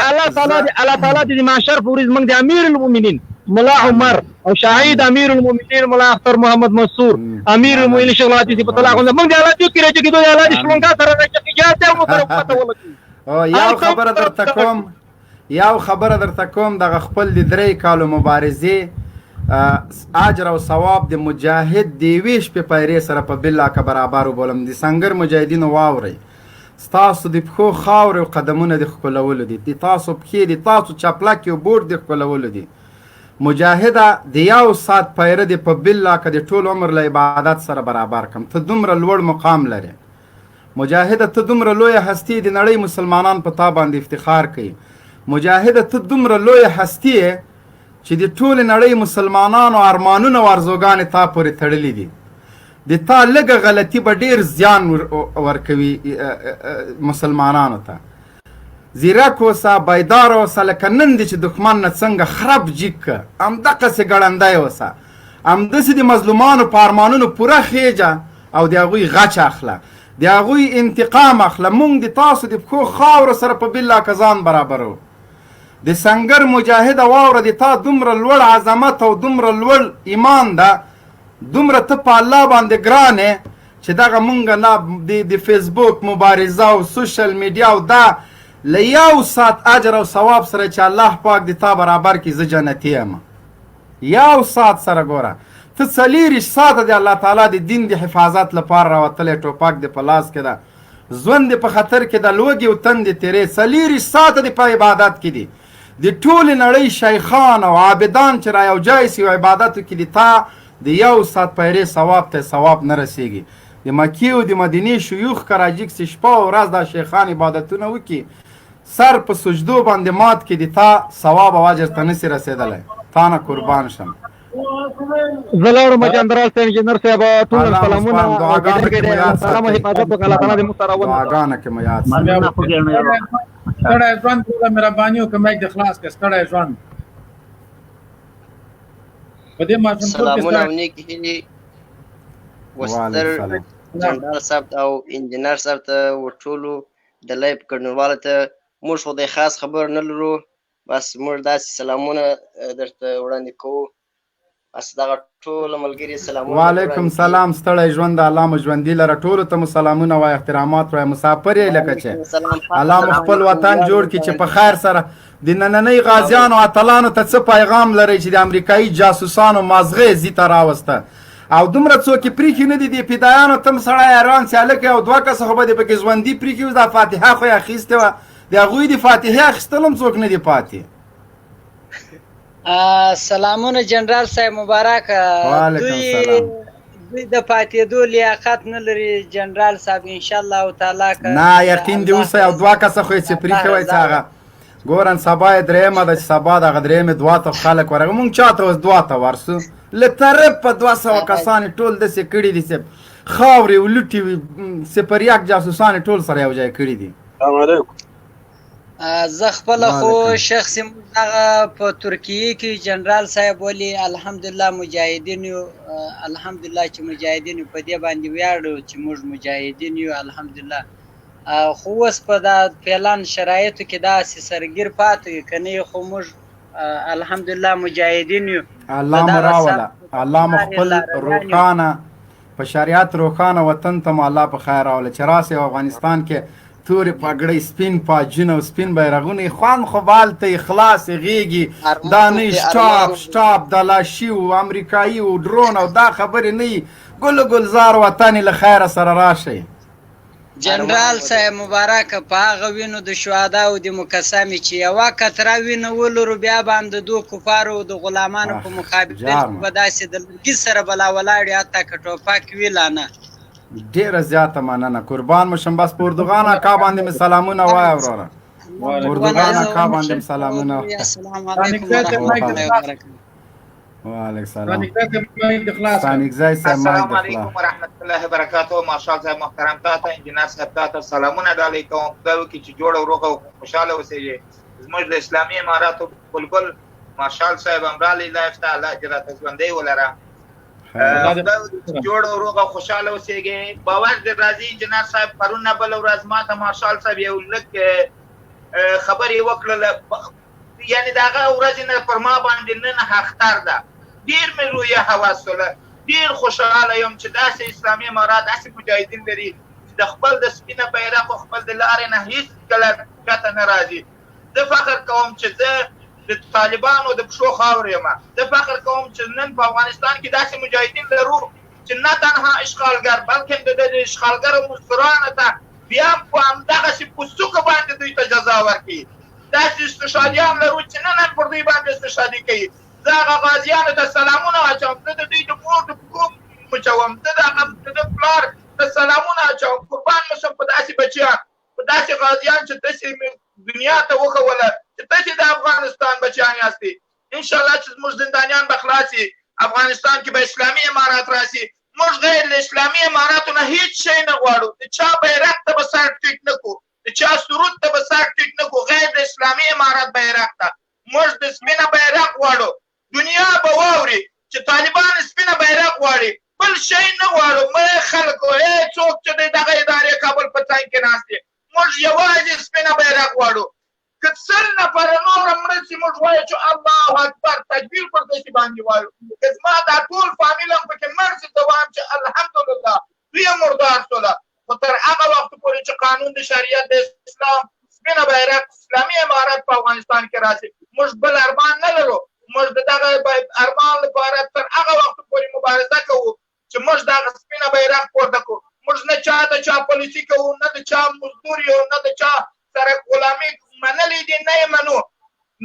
الله تعالی دې د محشر په ورځ موږ د امیر المؤمنین ملا عمر او شهید امیر المؤمنین ملا اختر محمد منصور امیر المؤمنین شیخ الحدیث په طلاق موږ د الله دې کې راځي کېدو د الله دې شلونګا سره راځي اجازه مو سره پته ولګي. یو خبره درته کوم دغه خپل د 3 کالو مبارزې اجر او ثواب د مجاهد د یوې شپې پیرې سره په بالله که برابر وبولم. د سنګر مجاهدینو واورئ، ستاسو د پښو خاورې او قدمونه د ښکلولو دي، د تاسو پښې د تاسو چپلکې او بوټ د ښکلولو دي. مجاهده د 1 ساعت پیره دی په بالله که د ټول عمر له عبادت سره برابر کم. ته دومره لوړ مقام لرې مجاهده، ته دومره لویه هستی د نړۍ مسلمانان په تا باندې افتخار کوي. مجاهده ته دومره لویه هستی چې د ټول نړۍ مسلمانانو ارمانونه او ارزوګانې تا پورې تړلي دي. د تا لږه غلطي به ډېر زیان ورکوي مسلمانانو ته. زیرک اوسه، بیدار اوسه، لکه نن دی چې دښمن نه څنګه خراب جیګ که همدقسې ګړندی اوسه، همداسې د مظلومانو په ارمانونو پوره خیجه او د هغوی غچ اخله، د هغوی انتقام اخله. موږ د تاسو د پښو خاورو سره په بالله که ځان برابرو. د سنګر مجاهده واوره د تا دومره لوړ عظمت او دومره لوړ ایمان ده، دومره ته په الله باندې ګرانې چې دغه مونږ نه د فیسبوک مبارزه او سوشل میډیا او دا له 1 ساعت اجر او ثواب سره چې الله پاک د تا برابر کړي زه جنتي یم. 1 ساعت سره ګوره ته 40 ساعته د الله تعالی د دین د حفاظت لپاره راوتلی، ټوپک د په لاس کې ده، ژوند د په خطر کې ده، لوږې او تندې تیرې 40 ساعته د په عبادت کې دي. د ټولې نړۍ شیخان او عابدان چې را یو ځای سي او عبادتو کې دي، تا د 1 ساعت پیرې ثواب ته ثواب نه رسیږي. د مکې او د مدینې شیوخ که راجګ سي شپه او ورځ دا شیخان عبادتونه وکړي، سر په سجدو باندې مات کې د تا ثواب او اجر ته نسي رسېدلی. تا نه قربان شم. زه لاړم جنرال صاحب، انجینر صاحب ټول سلامونه، دعاګانې کې مو یاد سلام حفاظت وکړه الله تعالی دې موږ سره ونه. دعاګانې کې مو یاد ستړی ژوند ټوله مهرباني وکړه مایک د خلاص کړه. ستړی ژوند په دې ماشومتوب کې سلامونه او نیکې هیلې وستر جنرال صاحب او انجینر صاحب ته ټولو د لایف کډنوالو ته موږ خو د خاص خبر نه لرو، بس موږ داسې سلامونه درته وړاندې کوو. بس دغه ټول ملګري سلامونه. وعلیکم سلام. ستړی ژوند الله مو ژوندي لره. ټولو ته مو سلامونه وایه، احترامات وایه. مسافر یې لکه چې الله مو خپل وطن جوړ کړي چې په خیر سره د نننۍ غازیانو اتلانو ته څه پیغام لرئ چې د امریکایي جاسوسانو مازغه زی ته راوسته او دومره څوک یې پرېښي نه دي د فدایانو. تم سړی حیران سي هلکه یو 2 کسه خو به دې پکې ژوندي پرېښي اوس دا فاتحه خو یې اخیستې وه، د هغوی د فاتحې اخیستل هم څوک نه دي پاتې. سلامونه جنرال صاحب مبارک. دوی د پاتېدو لیاقت نه لري جنرال صاحب ان شاء الله تعالی. نه یقین دې اوسه یو 2 کسه خو یې چې پرېښي وای څه هغه ګورن سبا یې درېیمه ده چې سبا دغه درېیمې 2 ته خلک ورغه. مونږ چاته اوس 2 ته ورسو له طرف په 200 کسان ټول داسې کړي دي چې خاورې ولوټي سپریاک جاسوسان ټول سره یو ځای کړي دي. السلام علیکم. زه خپله خو شخصي دغه په ترکیې کې جنرال صاحب ولي الحمدلله مجاهدین یو الحمدلله چې مجاهدین یو په دې باندې ویاړو چې موږ مجاهدین یو الحمدلله خو اوس په دا فعلان شرایطو کې داسې سرګیر پاتې که نه خو موږ الحمدلله مجاهدین یو الله مو راوله الله مو خپل روښانه په شریعت روښانه وطن ته مو الله په خیر راوله چې راسئ افغانستان کې تورې پګړۍ سپین پاجونه او سپین بیرغونه خوند خو بالته خلاص غیږي دا نه شټاپ د لاشي او امریکایي او ډرون او دا خبرې نه ګل ګلزار وطن له خیره سره راشئ جنرال صاحب مبارک په هغه وینو د شهدا او د مقسمې چې یوه کتره وینه ولرو بیا باندې دو کفارو او د غلامانو په مقابل کې به داسې د لرګي سره بلا ولاړې حتی که ټوپک وي لا نه ډېره زیاته مننه قربان مو شم بس اردوغان اکا باندې مې سلامونه وایه وروره اردوغان اکا باندې مې سلامونه السلام علیکم ورحمة الله وبرکاته وعلیکم السلام ثانیګزی صاحب السلام علیکم ورحمت الله وبرکاته مارشال صاحب محترم تاسو انجینر صاحب تاسو سلامونه ډالۍ کوم خدای وکړي چې جوړ او روغ او خوشاله اوسئ زموږ د اسلامي اماراتو بلبل مارشال صاحب امرالی الله یفتح الله اجرات ژوندۍ ولره جوړ او روغ او خوشاله اوسئ باور دې راځي انجینر صاحب پرون نه بل ورځ ماته مارشال صاحب یو لږ خبرې وکړله یعنی دغه ورځ نه پر ما باندې نن اختر ده ډیر مې رویه هوس وله ډیر خوشحاله یم چې داسې اسلامي امارات داسې مجاهدین لري چې د خپل د سپینه بیرغ او خپل د لارې نه هیڅ کله ښکته نه راځي زه فخر کوم چې زه د طالبانو د پښو خاورې یم زه فخر کوم چې نن په افغانستان کې داسې مجاهدین لرو چې نه تنها اشغالګر بلکې د اشغالګرو مزدورانو ته بیا په همدغسې پوستوکو باندې دوی ته جزا ورکوي داسې استشهادیان لرو چې نن پر دوی باندې استشهادي کوي زه هغه غازیانو ته سلامونه اچوم زه د دوی د مور د پښو مچوم زه د هغه د پلار ته سلامونه اچوم قربان مو شم په داسې بچیان په داسې غازیان چې تاسې دنیا ته وښوله چې تاسې د افغانستان بچیان یاستئ انشاءالله چې زموږ زندانیان به خلاص شي افغانستان کې به اسلامي امارات راشي موږ غیر له اسلامي اماراتو نه هیڅ شی نه غواړو د چا بیرغ ته به سر ټیټ نه کړو د چا سرود ته به سر ټیټ نه کړو غیر د اسلامي امارات بیرغ ته موږ د سپینه بیرغ غواړو دنیا به واوري چې طالبان سپینه بیرغ غواړي بل شی نه غواړو مړه خلکو څوک چې د دغه ادارې کابل په څنګ کې ناست دي موږ یوازې سپینه بیرغ غواړو که 100 نفره نور مړه شي موږ وایو چې الله اکبر تکبیر پر دې باندې وایو که زما دا ټول فامیل هم پکې مړ شي ته وایم چې الحمدلله دوی مردار شوله خو تر هغه وخت پورې چې قانون د شریعت د اسلام سپینه بیرغ اسلامي امارات په افغانستان کې راشي موږ بل ارمان نه لرو موږ د دغه ارمان لپاره تر هغه وخت پورې مبارزه کوو چې موږ دغه سپینه بیرغ پورته کړو موږ نه چا د چا پالیسي کوو نه د چا مزدور یو نه د چا سره غلامي منلې دي نه یې منو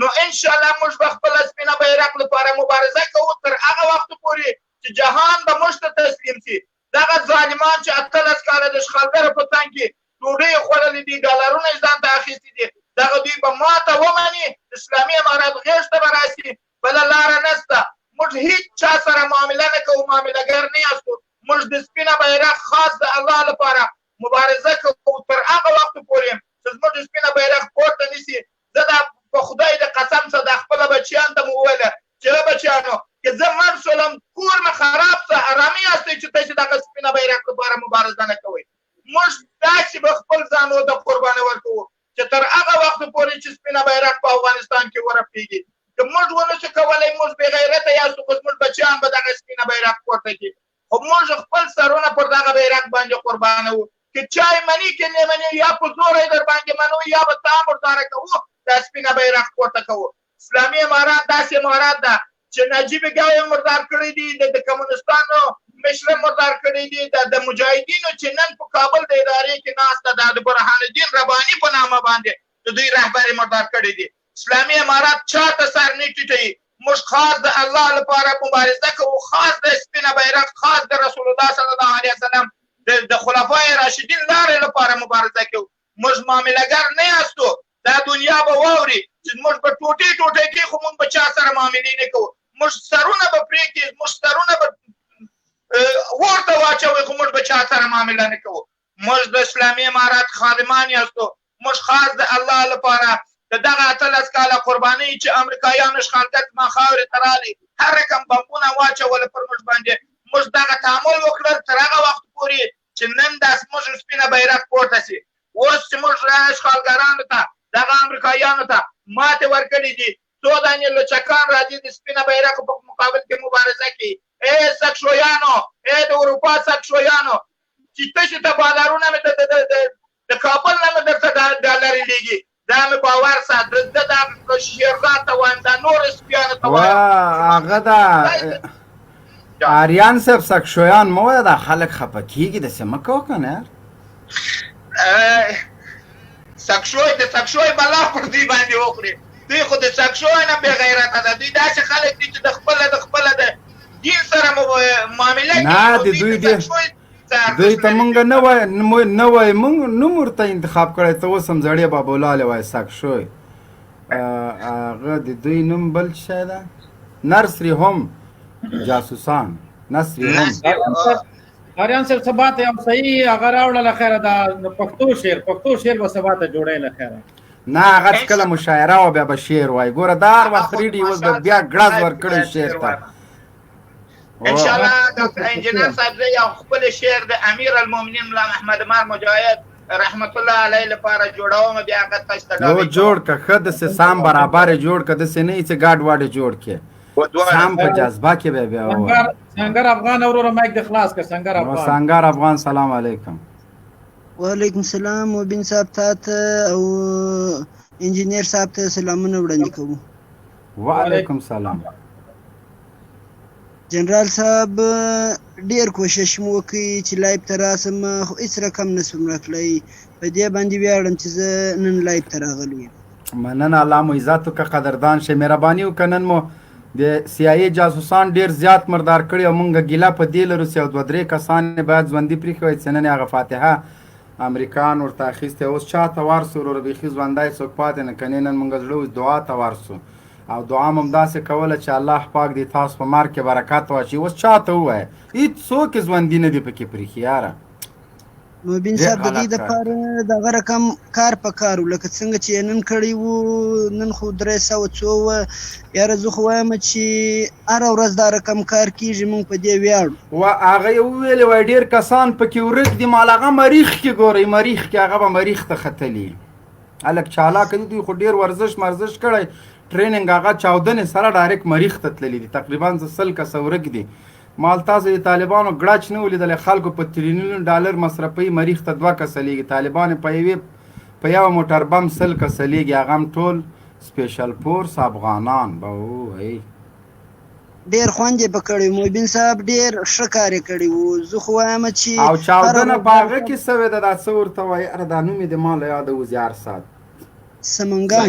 نو انشاءالله موږ به خپله سپینه بیرغ لپاره مبارزه کوو تر هغه وخت پورې چې جهان به موږ ته تسلیم شي دغه ظالمان چې 18 کاله د اشغالګرو په څنګ کې ډوډۍ خوړلې دي ډالرونه یې ځان ته اخیستي دي دغه دوی به ماته ومني اسلامي امارات غېږ ته به راشي بله لاره نشته موږ هیڅ چا سره معامله نه کوو معاملهګر نه یاستو موږ د سپینه بیرغ خاص د الله لپاره مبارزه کوو تر هغه وخت پورې چې زموږ سپینه بیرغ پورته نیسي زه دا په خدای د قسم څخه د خپله بچیانو ته مو وویله چې بچیانو که زه مړ شولم کور مې خراب څه ارامي یاستئ چې تاسې دغه سپینه بیرغ لپاره مبارزه نه کوئ موږ داسې به خپل ځان ورته قرباني ورکوو چې تر هغه وخت پورې چې سپینه بیرغ په افغانستان کې ورپېږي که موږ ونشو کولی موږ بې غیرته یاستو خو زموږ بچیان به دغه سپینه بیرغ پورته کړي خو موږ خپل سرونه پر دغه بیرغ باندې قربانوو که چا یې مني که نه مني یا په زوره یې در باندې منو یا به تا مرداره کوو دا سپینه بیرغ پورته کوو اسلامي امارات داسې امارات ده چې نجیب ګاو یې مردار کړی دي د کمونستانو مشر مردار کړی دي د مجاهدینو چې نن په کابل د ادارې کې ناسته ده د برهان الدین رباني په نامه باندې د دوی رهبر یې مردار کړی دي اسلامي امارات چاته سر نه ټیټوي موږ خاص د الله لپاره مبارزه کوو خاص د سپینه بیرغ خاص د رسول الله صلی الله علیه وسلم د خلفای راشدین لارې لپاره مبارزه کوو موږ معاملهګر نه یاستو دا دنیا به واوري چې موږ به ټوټې ټوټې کې خو موږ به چا سره معاملې نه کوو موږ سرونه به پرېږدي موږ سرونه به ورته واچوئ خو موږ به چا سره معامله نه کوو موږ د اسلامي امارات خادمان یاستو موږ خاص د الله لپاره د دغه 18 کاله قربانۍ چې امریکایانو اشغالګر ما خاورې ته راغلي هر رقم بمبونه واچول پر موږ باندې موږ دغه تعامل وکړل تر هغه وخت پورې چې نن دا زموږ سپینه بیرغ پورته شي. اوس چې موږ اشغالګرانو ته دغه امریکایانو ته ماتې ورکړې دي څو دانې لوچکان راځي د سپینه بیرغ په مقابل کې مبارزه کوي. ای سکشویانو ای د اروپا سکشویانو چې تاسو ته بازارونه مې د کابل نه مې درته ډالرې لیږي دا مې باور سات د شیرغار ته وایم دا نور سپیانو ته وایم هغه دا آریان صاحب سکشویان مو وایه دا خلک خفه کېږي داسې مه کوه که نه سکشوی د سکشوی بلا پر دوی باندې وخوري دوی خو د سکشوی نه بې غیرته ده دوی داسې خلک دي چې د خپله د دین سره معامله کوي نه د دوی ته مونږ نه وایو مونږ نوم ورته انتخاب کړی ته اوس هم زړې بابولاله وایي سکشوی هغه د دوی نوم بل څه شی ده نرسري هم جاسوسان نسري هم آریان صاحب سبا ته هم صحیح هغه راوړله خیره دا پښتو شعر به سبا ته جوړی خیره نه هغه چې کله مشاعره وه بیا به شعر وایي ګوره دا هر وخت ریډي اوس به بیا ګړز ورکړی شعر ته انشاءالله ډاکټر انجینر صاحب زه یو خپل شعر د امیر المؤمنین ملا محمد مار مجاهد رحمت الله علیه لپاره جوړوم بیا هغه تاسو ته جوړ که ښه داسې سام برابر یې جوړ که داسې نه یې چې ګاډ واډ جوړ کړې سام په جذبه کې به بیا سنگر افغان وروره مایک د خلاص کړه سنگر افغان سلام علیکم وعلیکم السلام مبین صاحب ته او انجینیر صاحب ته سلامونه وړاندې کوو وعلیکم سلام جنرال صاحب ډیر کوشش مو وکړی چې لایب ته راسم خو هیڅ رقم نشم راتلی په دې باندې ویاړم چې زه نن لایب ته راغلی یم مننه الله مو عزت وکړه قدردان شئ مهرباني وکړه نن مو د CIA جاسوسان ډیر زیات مردار کړي او مونږ ګیله په دې لرو چې 2-3 کسان باید ژوندي پرېښي وای چې نن هغه فاتحه امریکایان ورته اخیستې اوس چا ته ورسو وروره بیخي ژوندی څوک پاتې نه کنې نن مونږ زړه اوس دعا ته ورسو او دعا مو همداسې کوله چې الله پاک دې تاسو په مار کې برکت واچوي اوس چا ته ووایه هېڅ څوک یې ژوندي نه دي پکې پرېښي یاره مبین صاحب د دې دپاره دغه رقم کار په کار و لکه څنګه چې یې نن کړی و نن خو 300 یاره زه خو وایم چې هره ورځ دا رقم کار کېږي موږ په دې ویاړو هغه یې وویلې وایي ډېر کسان پکې ورک دي مال هغه مریخ کې ګورئ مریخ کې هغه به مریخ ته ختلي هلک چالاکه دي دوی خو ډېر ورزش کړی ټریننګ هغه چاودنې سره ډایرکټ مریخ ته تللي دي تقریبا 100 کسه ورک دي مال تاسو د طالبانو ګړچ نه ولیدلی خلکو په تریلیونونو ډالر مصرفوي مریخ ته 2 کسه لیږي طالبان په یوه موټر بم 100 کسه لیږي هغه هم ټول سپیشل فورس افغانان به ووایي ډېر خوند یې په کړی و مبین صاحب ډېر ښه کار یې کړی و زه خو وایم چې او چاودنه په هغه کې سوې ده دا څه ورته وایي اره دا نوم یې د ما له یاده وځي هر ساعت سمنګان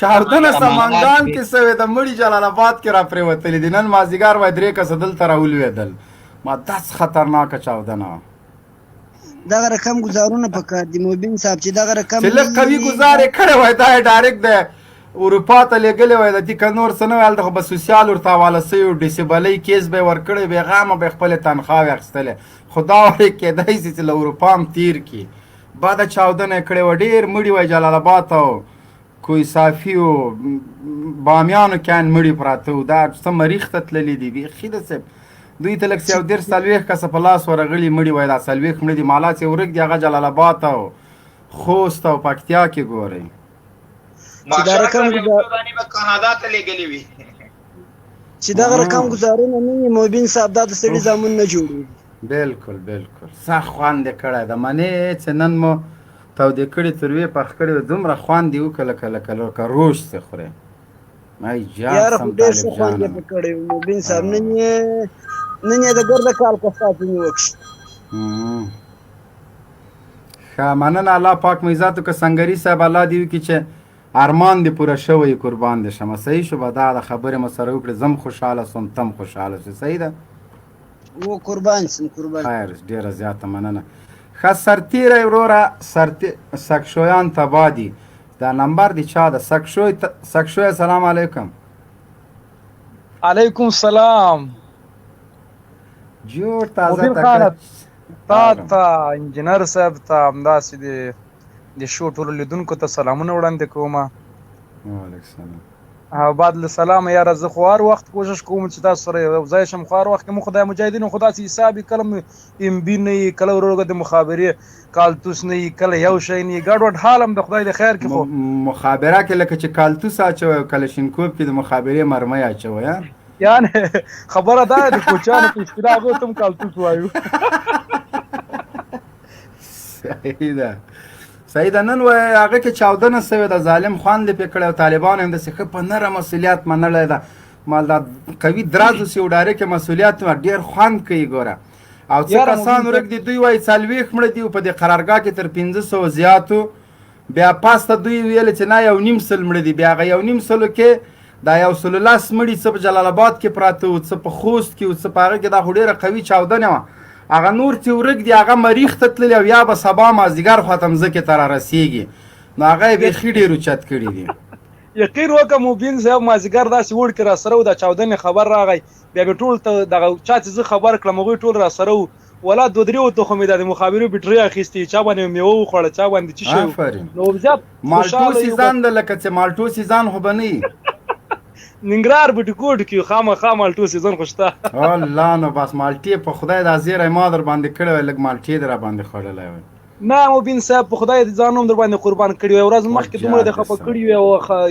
چاودنه سمنګان کې سوې ده مړي جلال آباد کې را پرېوتلي دي نن مازدیګر وایي 3 کسه دلته راولوېدل ما داسې خطرناکه چاودنه وه دغه رقم ګزارونه پکار دي مبین صاحب چې دغه رقم چې لږ قوي ګزار یې کړی وای دا یې ډایرکټ د اروپا ته لېږلی وای د دې که نور څه نه وای هلته خو به سوسیال ورته حواله سوي و ډسیبلۍ کیس به یې ورکړی بېغامه به یې خپلې تنخواوې اخیستلې خو دا وایي کېدی شي چې له اروپا هم تیر کړي بده چاودنه یې کړې وه ډېر مړي وای جلال آباد ته کوی صافي و بامیانو کې ان مړي پراته و دا څه مریخ ته تللي دي بیخي داسې دوی ته لږ 140 کسه په لاس ورغلي مړي وای دا 40 مړي دي مالا چې ورک دي هغه جلال آباد ته و خوست او پکتیا کې ګورئ چې دغه رقم ګزارونه نه وي مبین صاحب دا د سړي زامن نه جوړېږي بالکل سخت خوند یې کړی د منې چې نن مو تودې کړي تروې پخ کړي دومره خوند یې وکړه لکه روش څه خورې مای جان یاره خو ډېر ښه خوند یې په کړی و مبین صاحب نن یې د ګرده کال کسات ونیوک شو ښه مننه الله پاک مو عزت وکړه سنګري صاحب الله دې وکړي چې ارمان دې پوره شوی قربان دې شمه صحیح شو به دا د خبرې مو سره وکړې زم خوشحاله سوم تم خوشحاله شو صحیح ده و قربان سم قربان خیر ډېره زیاته مننه ښه سرتیری وروره سکشویان تباه دي دا نمبر دی چا ده سکشوی سلام علیکم علیکم سلام جوړ تازه تکړه تا ته انجینر صاحب ته همداسې د شو ټولو لیدونکو ته سلامونه وړاندې کوم. وعلیکم السلام. بعد له سلامه یاره زه خو هر وخت کوشش کوم چې تاسو سره یو ځای شم، خو هر وخت کې مو خدای مجاهدینو خو داسې حساب یې کله ام بي نه وي، کله ورو د مخابرې کالتوس نه وي، کله یو شی نه وي، ګډوډ حال هم د خدای د خیر کې. خو مخابره کې لکه چې کالتوس اچوي او کلشینکوف کې د مخابرې مرمۍ اچوي یعنې خبره دا د کوچانو په اصطلاح هغو ته هم کالتوس وایو. صحیح ده. نن وایي هغه کې چاودنه سوې ده، ظالم خوند یې پرې کړی او طالبانو هم داسې ښه په نره مسؤلیت منلی ده. مال دا قوي دراز اوسي وډارې کې مسؤلیت ډېر خوند کوي. ګوره او څه کسان ورک دي، دوی وایي 40 مړه دي په دې قرارګاه کې تر 500 زیاتو، بیا پاسته دوی ویل چې نه 1.5 مړه دي، بیا هغه 1.5 کې دا 110 مړي څه په جلال آباد کې پراته وو، څه په خوست کې وو، څه په هغه کې. دا خو ډېره قوي چاودنه وه. هغه نور چې ورک دي هغه مریخ ته تللي او یا به سبا مازدیګر خواته مځکې ته رارسېږي، نو هغه یې بیخي ډېر اوچت کړي دي. یقین وکړه مبین صاحب مازدیګر داسې وړ کې را سره و، د چاودنې خبر راغی، بیا به ټول ته دغه چا چې زه خبر کړم هغوی ټول را سره وو. ولا 2-3 تخم یې د مخابرو بیټرۍ اخیستې، چا باندې میوه وخوړه، چا باندې څه شی. نو زیات مالټو سیزان ده، لکه چې مالټو سیزان خو به نه وي. ننګرهار بټکوټ کې خامخا مالټو سیزن خو شته. الله نو بس مالټې په خدای دا زیری ما در باندې کړی وی، لږ مالټې در باندې خوړلی وی. نه مبین صاحب په خدای دې ځان هم در باندې قربان کړی وی. ورځ مخکې دومره دې خفه کړي وی او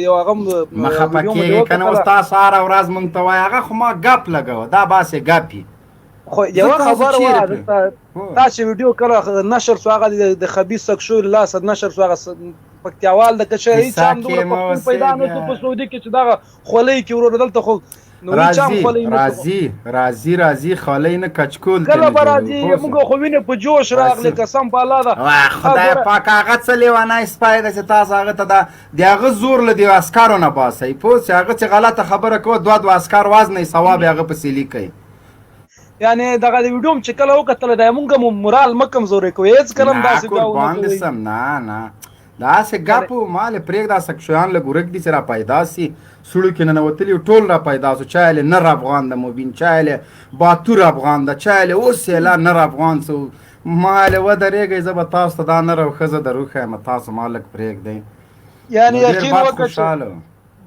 یو هغه مه خفه کېږې که نه اوس تاسو هره ورځ مونږ ته وایي، هغه خو ما ګپ لګوه، دا باسې ګپ یي. خو یوه خبره وه تا چې ویډیو کله نشر سو هغه د خبیث سکشو لاسه نشر سو هغه پکتیاوال د کشه هیڅ هم دومره پښتون پیدا نه شو په سعودي کې چې دغه خولۍ کې ورور دلته خو راځي خولۍ نه کچکول کله به راځي. موږ خو وینې په جوش راغلی قسم په الله ده. خدای پاک هغه څه لیونی سپی ده چې تاسو هغه ته د هغه زور له دې عسکرو نه باسئ، پوه چې هغه چې غلطه خبره کوه 2 عسکر وازنئ ثواب یې هغه پسې لیکئ. یعنی دغه د ویډیو چې کله وکتله دا موږ مورال مه کمزوری کوو، هېڅ کله هم داسې قربان دې سم نه داسې ګپ و مالې پرېږده. سکشیان لږ ورک دي چې را پیدا سي، سړو کې ننوتلي ټول را پیدا سو. چا یې نر افغان ده مبین، چا یې باتور افغان ده، چا یې اوس یې لا نر افغان سو. مالې ودرېږئ زه به تاسو ته دا نر او ښځه در وښیم، تاسو ما لږ پرېږدئ. یعنې یقین وکړه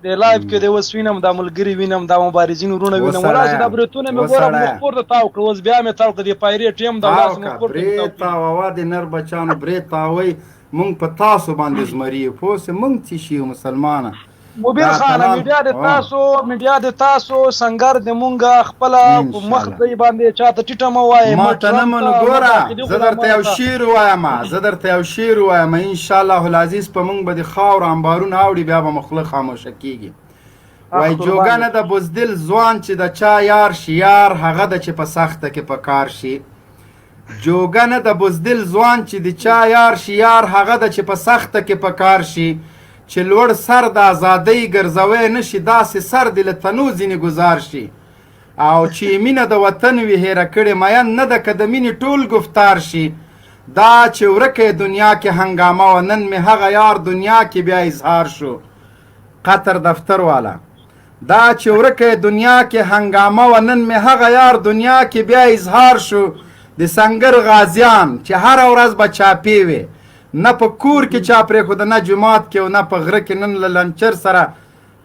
د لایف کې د اوس وینم دا ملګري وینم دا مبارزین ورونه وینم، ولاسې دا بریتونه مې ګورم مخ پورته تاو کړه، اوس بیا مې تاو کړه د پایرې ټیم دا ولاسې مخ پورته برې تاوه د نر بچانو برې تاوئ. مونږ په تاسو باندې زمري یو، پوه سې مونږ څه شي یو مسلمانه. مبین خانه میډیا د تاسو سنګر د مونږه خپله په مخ دی باندې چاته ټیټه مه وایې. ما ته نه منو ګوره زه درته یو شعر وایم انشاءالله العزیز په مونږ به د خاورو انبارونه اوړي، بیا به مو خوله خاموشه کېږي. وایي جوګه نه د بزدل ځوان چې د چا یار شي، یار هغه ده چې په سخته کې په کار شي. جوګه نه د بزدل ځوان چې د چا یار شي، یار هغه ده چې په سخته کې په کار شي. چې لوړ سر د ازادۍ ګرځوی نه شي، داسې سر دې له تنو ځینې ګزار شي. او چې مینه د وطن وي هیره کړې مین نه ده که د مینې ټول گفتار شي. دا چې ورکه دنیا کې هنګامه و، نن مې هغه یار دنیا کې بیا اظهار شو. قطر دفتر والا دا چې ورکه دنیا کې هنګامه و، نن مې هغه یار دنیا کې بیا اظهار شو. د سنګر غازیان چې هره ورځ به چاپې وي، نه په کور کې چا پرېښوده، نه جومات کې او نه په غره کې، نن له لنچر سره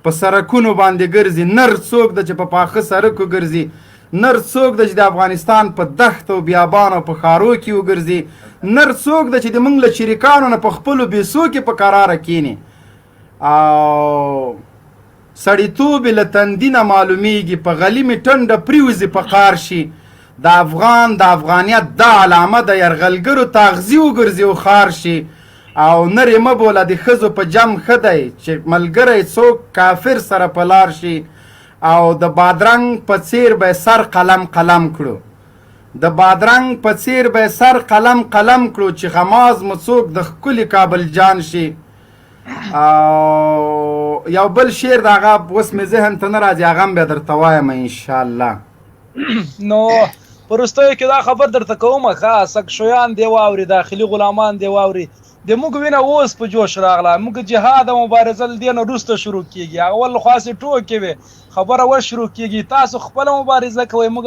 په سرکونو باندې ګرځي. نر څوک ده چې په پاخه سرکو ګرځي، نر څوک ده چې د افغانستان په دښتو او بیابانو په ښارو کې وګرځي، نر څوک ده چې د موږ له شریکانو نه په خپلو بیسو کې په قراره کښېني. او سړیتوب یې له تندي نه معلومیږي، په غلیمې ټنډه پریوځي په قار شي. د افغان د افغانیت دا علامه د یرغلګرو تاغزي وګرځي او خار شي. او نر یې مه بوله د ښځو په جم ښه دی چې ملګری څوک کافر سره په لار شي. او د بادرنګ په څیر به سر قلم قلم کړو، د بادرنګ په څیر به سر قلم قلم کړو، چې غماز مو څوک د ښکلي کابل جان شي. او یو بل شعر د هغه اوس مې ذهن ته نه راځي، هغه هم بیا درته وایم انشاءالله. نو په وروستیو کې دا خبر درته کوم ښه سکشویان دې واوري، داخلي غلامان دې واوري، د موږ وینه اوس په جوش راغله. موږ جهاد او مبارزه له دې نه وروسته شروع کېږي، اول خاصې ټوکې وې خبره شروع کېږي. تاسو خپله مبارزه کوئ، موږ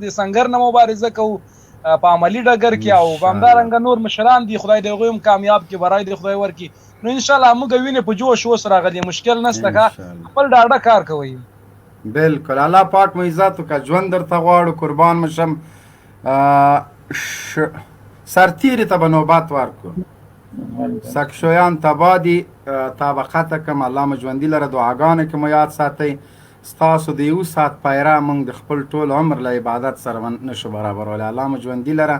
د سنګر نه مبارزه کوو. په عملی ډګر کې او همدارنګه نور مشران دي خدای دې هغوی هم کامیاب کړي برای دې خدای ورکړي نو انشاءالله موږ وینې په جوش اوس راغلي مشکل نشته که خپل ډاډه کار کوئ بالکل الله پاک مو عزت وکړه ژوند درته غواړو قربان مشم سرتیري ته به نوبت ورکړو سکشویان تبا دي تا به قطع کړم الله مو ژوندي لره دعاګانې کې مو یاد ساتئ ستاسو د یو ساعت پیره موږ د خپل ټول عمر له عبادت سره نشو برابرولی الله مو ژوندي لره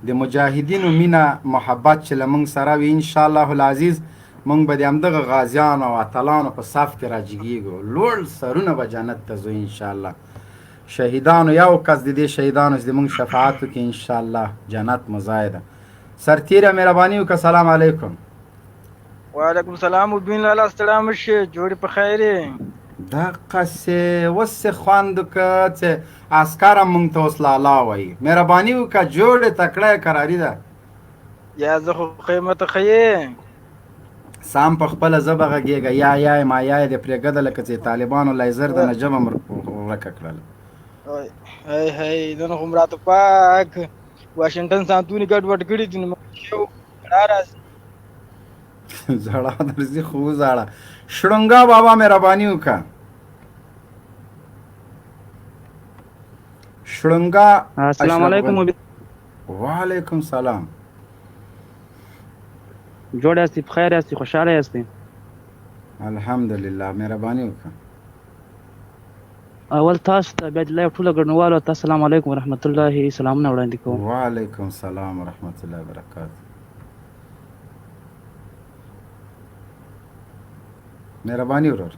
د مجاهدینو مینه محبت چې له موږ سره وي انشاءالله العزیز موږ به د همدغه غازیانو او اتلانو په صف کې راجګېږو لوړ سرونه به جنت ته ځو انشاءالله شهیدانو یو کس د دې شهیدانو چې زموږ شفاعت وکړي انشاءالله جنت مو ځای ده سرتیره مهرباني وکړه سلام علیکم وعلیکم السلام مبین لالا ستړی مه شې جوړې په خیر یې دقسې اوس یې خوند وکړه چې عسکر هم موږ ته اوس لالا وایي مهرباني وکړه جوړې تکړه یې کراري ده یا زه خو قیمته ښه یې سام په خپله ژبه غږېږه یا یا ما یا یې دې پرېږده لکه چې طالبانو لیزر د نه ژبه ورکه کړله هی هی نن خو راته پاک واشنګټن سانتوني ګډوډ کړي دي نو یو ژړا راځي ژړا درځي خو وژاړه شړنګا بابا مهرباني وکړه شړنګا السلام علیکم وعلیکم سلام جوړ یاستئ په خیر یاستئ خوشحاله یاستئ الحمدلله مهرباني وکړه اول تاسو ته بیا د لایو ټولو ګډونوالو ته السلام علیکم ورحمت الله سلامونه وړاندې کوم وعلیکم السلام ورحمت الله وبرکاته مهرباني ورور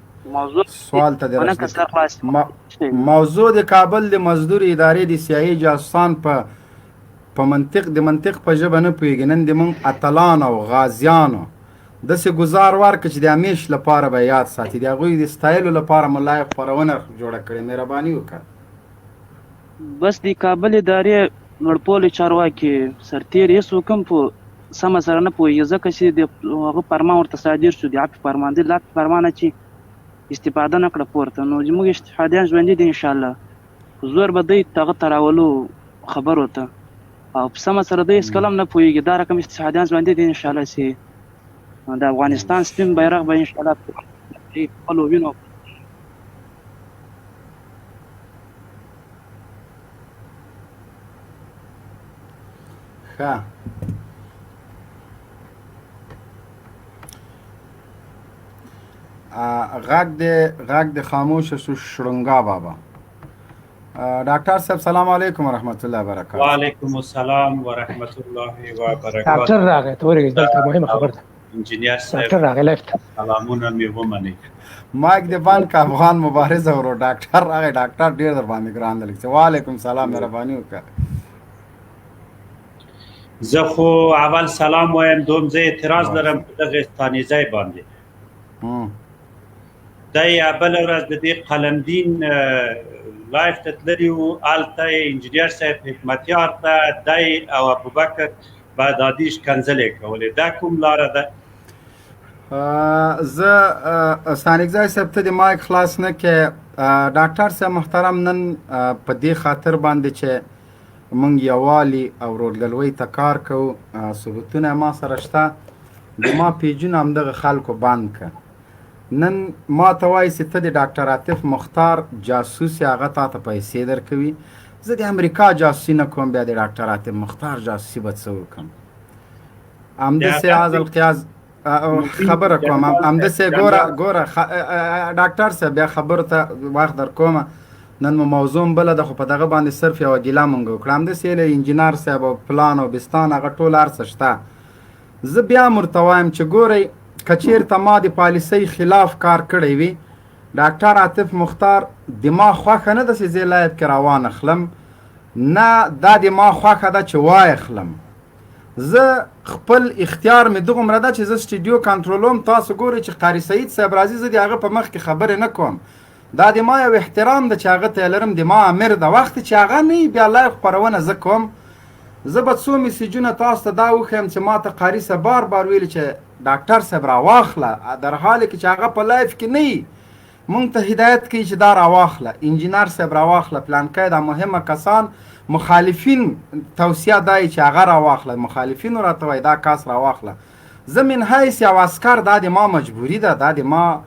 سوال ته درسته موضوع د کابل د مزدور ادارې د سیاهي جاسوسان په منطق په ژبه نه پوهېږي نن د موږ اتلانو او غازیانو داسې ګزار ورکړه چې د همیش لپاره به یاد ساتي د هغوی د ستایلو لپاره مو لایق خپرونه جوړه کړې مهرباني وکړه بس د کابل ادارې لوړپوړي چارواکي سرتېري هېڅ حکم په سمه سره نه پوهېږي ځکه چې د هغه فرمان ورته صادر شو د عفو فرمان د عفو فرمان چې استفاده نه کړه پورته نو زموږ اشتهادیان ژوندي دي انشاءالله په زور به دوی هغه ته راولو خبرو ته او په سمه سره دوی هېڅکله هم نه پوهېږي دا رقم اشتهادیان ژوندي دي انشاءالله چې د افغانستان سپین بیرغ به انشاءالله خپلو وینو ښه غږ د خاموشه شو شړنګا بابا ډاکټر صاحب سلام علیکم ورحمت الله وبرکاته وعلیکم السلام ورحمت الله وبرکاته ډاکټر راغی ته ورګه دلته مهمه خبره ده انجینیر صاحب ډاکټر راغی لفت سلامونه مې ومنئ مایک د بانک افغان مبارز ورو ډاکټر راغی ډاکټر ډیر در باندې ګران دلک وعلیکم سلام مهرباني وکړه زه خو اول سلام وایم دوم زه اعتراض لرم په دغه ستانیزی باندې دی بله ورځ د دې قلمدین لایف ته تللي وو هلته انجینیر صاحب حکمتیار ته دی او ابوبکر بغدادي ښکنځلې کولې دا کوم لاره ده زه ثانیکزی صاحب ته د مایک خلاص نه کې ډاکټر صاحب محترم نن په دې خاطر باندې چې موږ یووالي او ورورګلوۍ ته کار کوو ثبوتونه ما سره شته د ما پیجونه همدغه خلکو بند که نن ما ته وایي چې ته د ډاکټر عاطف مختار جاسوس یې هغه تا ته پیسې درکوي زه د امریکا جاسوسي نه کوم بیا د ډاکټر عاطف مختار جاسوسي به څه وکړم همداسې عاز القیاس خبره کوم همداسې ګوره ډاکټر صاحب بیا خبرو ته وخت در کومه نن مو موضوع بله ده خو په دغه باندې صرف یوه ګیله مونږ وکړه همداسې له انجینر صاحب او پلان او بستان هغه ټول هر څه شته زه بیا هم ورته وایم چې ګورئ که چېرته ما د پالیسۍ خلاف کار کړی وي ډاکټر عاطف مختار د ما خوښه نه ده چې زه لایب کې روان اخلم نه دا د ما خوښه ده چې وای اخلم زه خپل اختیار مې دغومره ده چې زه سټډیو کنټرولوم تاسو ګورئ چې قاري سعید صاحب راځي زه د هغه په مخ کې خبرې نه کوم دا د ما یو احترام ده چې هغه ته یې لرم د ما امر ده وخت چې هغه نه وي بیا لایف خپرونه زه کوم زه به څو میسیجونه تاسو ته دا وښیم چې ما ته قاري صاحب بار بار ویلي چې ډاکټر صاحب راواخله در حال کې چې هغه په لایف کې نه وي مونږ ته هدایت کوي چې دا راواخله انجینر صاحب راواخله پلانکی دا مهمه کسان مخالفین توصیه دای چې هغه راواخله، مخالفینو راته وایي دا کاس راواخله. زه من حیث یو عسکر دا د ما مجبوري ده، دا د ما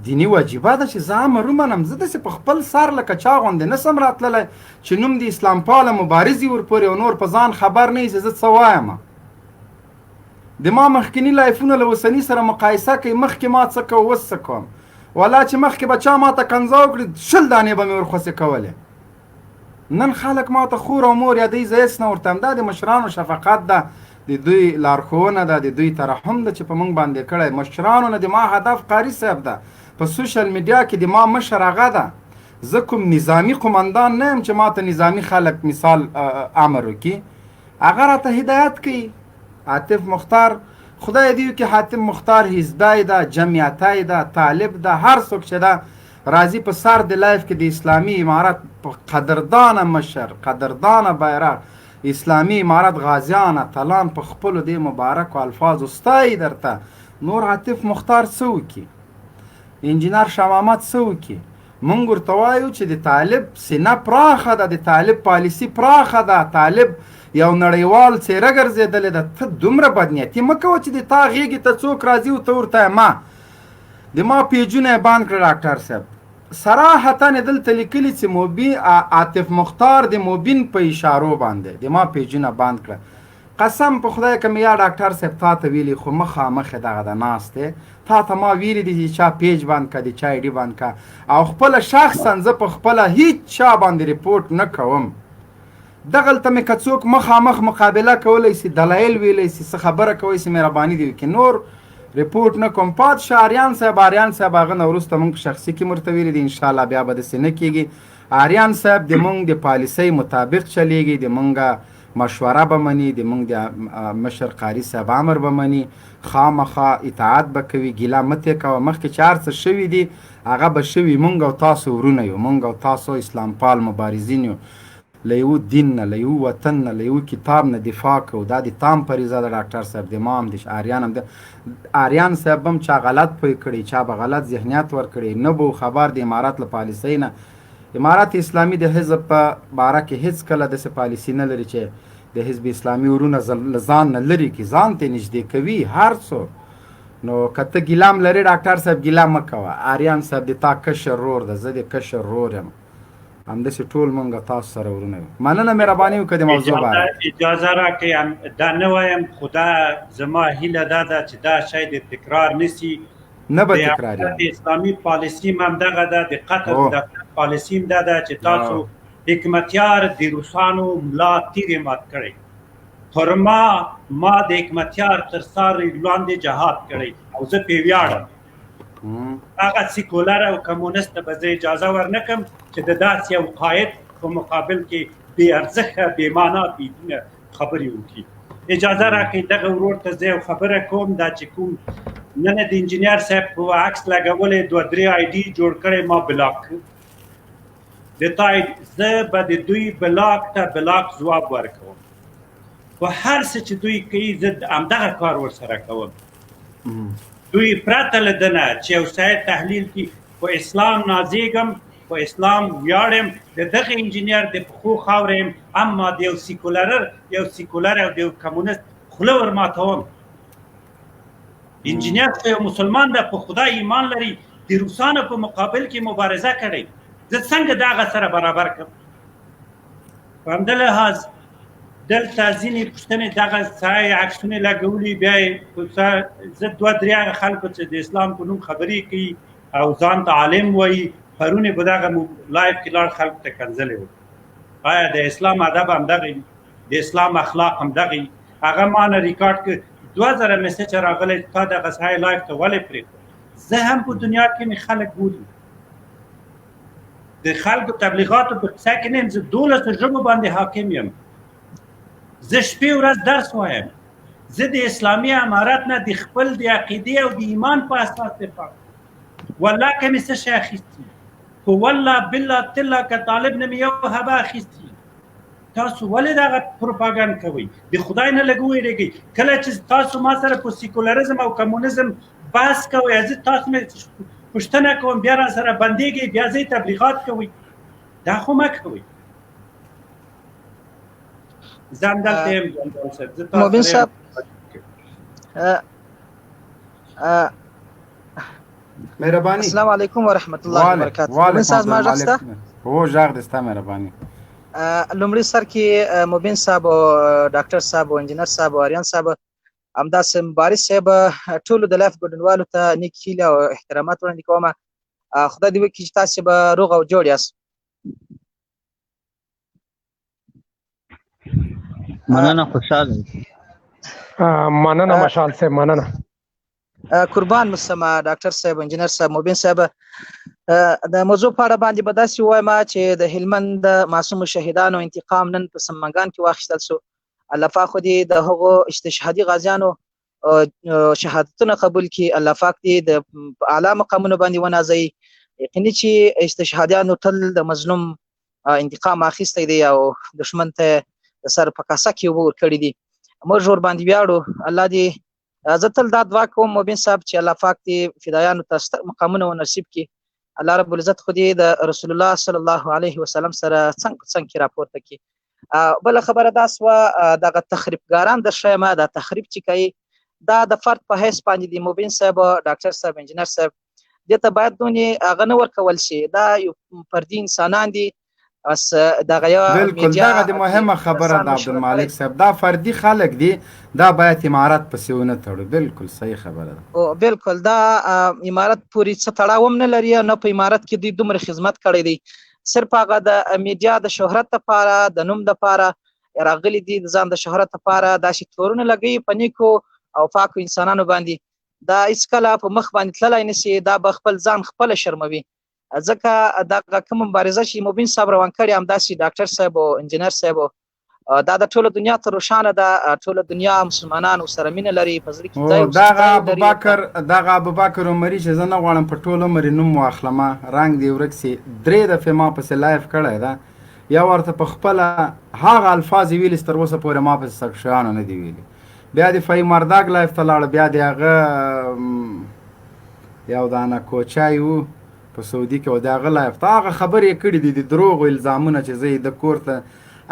دینی واجبه ده چې زه امر ومنم. زه داسې په خپل سر لکه چا غوندې نسم راتللی چې نوم د اسلام پاله مبارز یې ورپورې او نور په ځان خبر نه یي چې زه څه وایم. د ما مخکیني لایفونه له اوسني سره مقایسه کوي، مخکې ما څه کوم اوس څه کوم. والله چې مخکې به چا ما ته کنځا وکړي 20 دانې به مې ورخوسې کولې. نن خلک ما ته خور او مور یادوي، زه هېڅ نه ورته یم. دا د مشرانو شفقت ده، د دوی لارښوونه ده، د دوی ترحم ده چې په موږ باندې کړی. مشرانو نه د ما هدف قاري صاحب ده، په سوشل میډیا کې د ما مشر هغه ده. زه کوم نظامي قمندان نه یم چې ما ته نظامي خلک مثال امر وکړي، هغه راته هدایت کوي. عاطف مختار خدای دې وکړي، حاتم مختار حزبی ده، جمعیتی ده، طالب ده، هر څوک چې ده راځي په سر د لایف کې د اسلامي امارت قدردانه مشر، قدردانه بیرغ، اسلامي امارت غازیان اتلان په خپلو دې مبارکو الفاظو ستایي درته. نور عاطف مختار څه وکړي، انجینر شاه محمد څه وکړي؟ موږ ورته وایو چې د طالب سینه پراخه ده، د طالب پالیسي پراخه ده، طالب یو نړیوال څیره ګرځېدلې ده. ته دومره بدنیتي مه کوه چې د تا غېږې ته څوک راځي او ته ورته ما د ما پیجونه یې بند کړه. ډاکټر صاحب صراحتا یې دلته لیکلي چې موبین عاطف مختار د موبین په اشارو باندې د ما پیجونه بند کړه. قسم په خدای که مې یا ډاکټر صاحب تا ته ویلي، خو مخامخ یې دغه د ناست دی، تا ته ما ویلي دي چې چا پیج بند کړه، د چا آی ډي بند کړه. او خپله شخصا زه په خپله هیڅ چا باندې ریپورټ نه کوم. دغلته مې که څوک مخامخ مقابله کولی سي، دلایل ویلی سي، څه خبره کوی سي، مهرباني دې وکړي. نور ریپورټ نه کوم. پات شه آریان صاحب، آریان صاحب هغه نه وروسته موږ په شخصي کې ورته ویلي دي انشاءالله بیا به داسې نه کېږي. آریان صاحب د موږ د پالیسۍ مطابق چلیږي، د موږ مشوره به مني، د موږ د مشر قاري صاحب امر به مني، خامخا اطاعت به کوي. ګیله مه ترې کوه، مخکې چې هر څه شوي دي هغه به شوي. موږ او تاسو ورونه یو، موږ او تاسو اسلام پال مبارزین یو، له یو دین نه، له یو وطن نه، له یو کتاب نه دفاع کوو. دا د تام فریضه ده ډاکټر صاحب، د ما هم د آریان هم د آریان صاحب هم چا غلط پوه کړي، چا به غلط ذهنیت ورکړي، نه به خبر د امارت له پالیسۍ نه. امارت اسلامي د حزب په باره کې هیڅ کله داسې پالیسي نه لري چې د حزب اسلامي ورونه له ځان نه لرې کړي، ځان ته نږدې کوي هر څوک. نو که ته ګیلام لرې ډاکټر صاحب ګیله مه کوه. آریان صاحب د تا کشر رور ده، زه د کشر رور یم، همداسې ټول مونږ تاسو سره ورونه یو. مننه مهرباني وکړه د موضوع باره. اجازه راکړئ دا نه وایم، خو دا زما هیله دا ده چې دا شی د تکرار نسي. نه به تکراري. د اسلامي پالیسي هم همدغه ده، د قتل د پالیسي هم دا ده چې تاسو حکمتیار د روسانو ملا تیرې مات کړئ. پر ما د حکمتیار تر سارې لاندې جهاد کړی او زه پرې ویاړم. هغه سیکولر او کمونست ته به زه اجازه ورنکړم چې د داسې یو قاید په مقابل کې بې ارزښته بې معنا بېدینه خبرې وکړي. اجازه راکړئ دغه ورور ته زه یو خبره کوم، دا چې کوم نن د انجینر صاحب په عکس لګولی 2-3 آی ډي جوړ کړی ما بلاک د تا زه به د دوی بلاک ته بلاک ځواب ورکوم. په هر څه چې دوی کوي زه همدغه کار ورسره کوم. دوی پرته له ده نه چې یو شاید تحلیل کړي په اسلام نازېږم، په اسلام ویاړم، د دغه انجینر د پښو خاوره یم، اما د یو سیکولر او د یو کمونست خوله ورماتوم. انجینر خو یو مسلمان ده، په خدای ایمان لري، د روسانو په مقابل کې مبارزه کړی. زه څنګه د هغه سره برابر کړم؟ په همده لحاظ دلته ځینې پوښتنې دغه ځای عکسونه لګولي، بیا یې زه 2-3 هغه خلکو چې د اسلام په نوم خبرې کوي او ځان ته عالم وایي، پرون یې په دغه لایف کې لاړ خلکو ته کنځلې وکړي. آیا د اسلام ادب همدغه وي؟ د اسلام اخلاق همدغه وي؟ هغه ما نه ریکارډ کړ 2000 میسج راغلی، تا دغه ځای لایف ته ولې پرېښود؟ زه هم په دنیا کې مې خلک بولي، د خلکو تبلیغاتو په قصه کې نه یم، زه 12 ژبو باندې حاکم یم. زه شپې ورځ درس وایم. زه د اسلامي امارت نه د خپل د عقیدې او د ایمان په اساس دفاع کوم. والله که مې څه شی اخیستي، خو والله بالله تله که طالب نه مې یو هبه اخیستي. تاسو ولې دغه پروپاګاندا کوئ؟ د خدای نه لږ وویرېږئ. کله چې تاسو ما سره په سیکولرزم او کمونیزم بحث کوئ، زه تاسو مې پوښتنه کوم، بیا را سره بندېږئ، بیا ځئ تبلیغات کوئ. دا خو مه کوئ. زه همدلته یم جنرال صاحب، زه تاسو مبین صاحب مهرباني. السلام علیکم ورحمت الله وبرکاته. مبین صاحب ما غږ شته؟ هو غږ دې ستا مهرباني. لومړي سر کې مبین صاحب او ډاکټر صاحب او انجینر صاحب او اریان صاحب همداسې مبارز صاحب ټولو د لایف ګډونوالو ته نیک هیلې او احترامات وړاندې کوم. خدای دې وکړي چې تاسې به روغ او جوړ یاست. مننه، خوشحاله مننه مشال صاحب، مننه. قربان مسما ډاکټر صاحب، انجینر صاحب، مبین صاحب، د موضوع په اړه باندې به داسې ووایم چې د هلمند د معصومو شهیدانو انتقام نن په سمنګان کې واخیستل شو. الله پاک خو دې د هغو استشهادي غازیانو شهادتونه قبول کړي. الله پاک دې د اعلی مقامونو باندې ونازوي. یقیني چې استشهادیانو تل د مظلوم انتقام اخیستی دی او دښمن ته د سر په کاسه کې اوبه ورکړي دي. موږ ورباندې ویاړو. الله دې زه تل دا دعا کوم مبین صاحب چې الله پاک دې فدایانو ته ستر مقامونه ونصیب کړي. الله رب العزت خو دې د رسول الله صلی الله علیه وسلم سره څنګ په څنګ کې راپورته کړي. بله خبره دا سوه دغه تخریبګاران د شیمه دا تخریب چې کوي دا د فرد په حیث باندې د مبین صاحب، ډاکټر صاحب، انجینر صاحب دې ته باید دونې هغه نه ورکول شي. دا یو فردي انسانان دي. بس دغه یو بالکل دغه د مهمه خبره ده عبدالمالک صاحب، دا فردي خلک دي، دا باید امارات پسې ونه تړو. بالکل صحیح خبره ده. بالکل دا امارات پورې څه تړاو هم نه لري، نه په امارات کې دوی دومره خدمت کړی دی. صرف هغه د میډیا د شهرت لپاره، د نوم لپاره راغلي دي، د ځان د شهرت لپاره داسې تورونه لګوي په نیکو او پاکو انسانانو باندې. دا هېڅکله په مخ باندې تللی نشي. دا به خپل ځان خپله شرموي. ځکه دغه کوم مبارزه چې مبین صاحب روان کړي همداسې ډاکټر صاحب او انجینر صاحب دا د ټوله دنیا ته روښانه ده. ټوله دنیا مسلمانانو سره مینه لري. په زړه کې دغه ابوبکر عمري چې زه نه غواړم په ټول عمر نوم واخلمه، رنګ دې ورک سي، 3 دفعې ما پسې لایف کړی ده. یا ورته په خپله هغه الفاظ یې ویلي چې تر اوسه پورې ما پسې څه شیانو نه دي ویلي. بیا د فهیم وردګ لایف ته لاړه، بیا د هغه یو دانه کوچای و په سعودي کې و، د هغه لایف ته هغه خبرې یې کړي دي د دروغو الزامونه چې زه یې د کور ته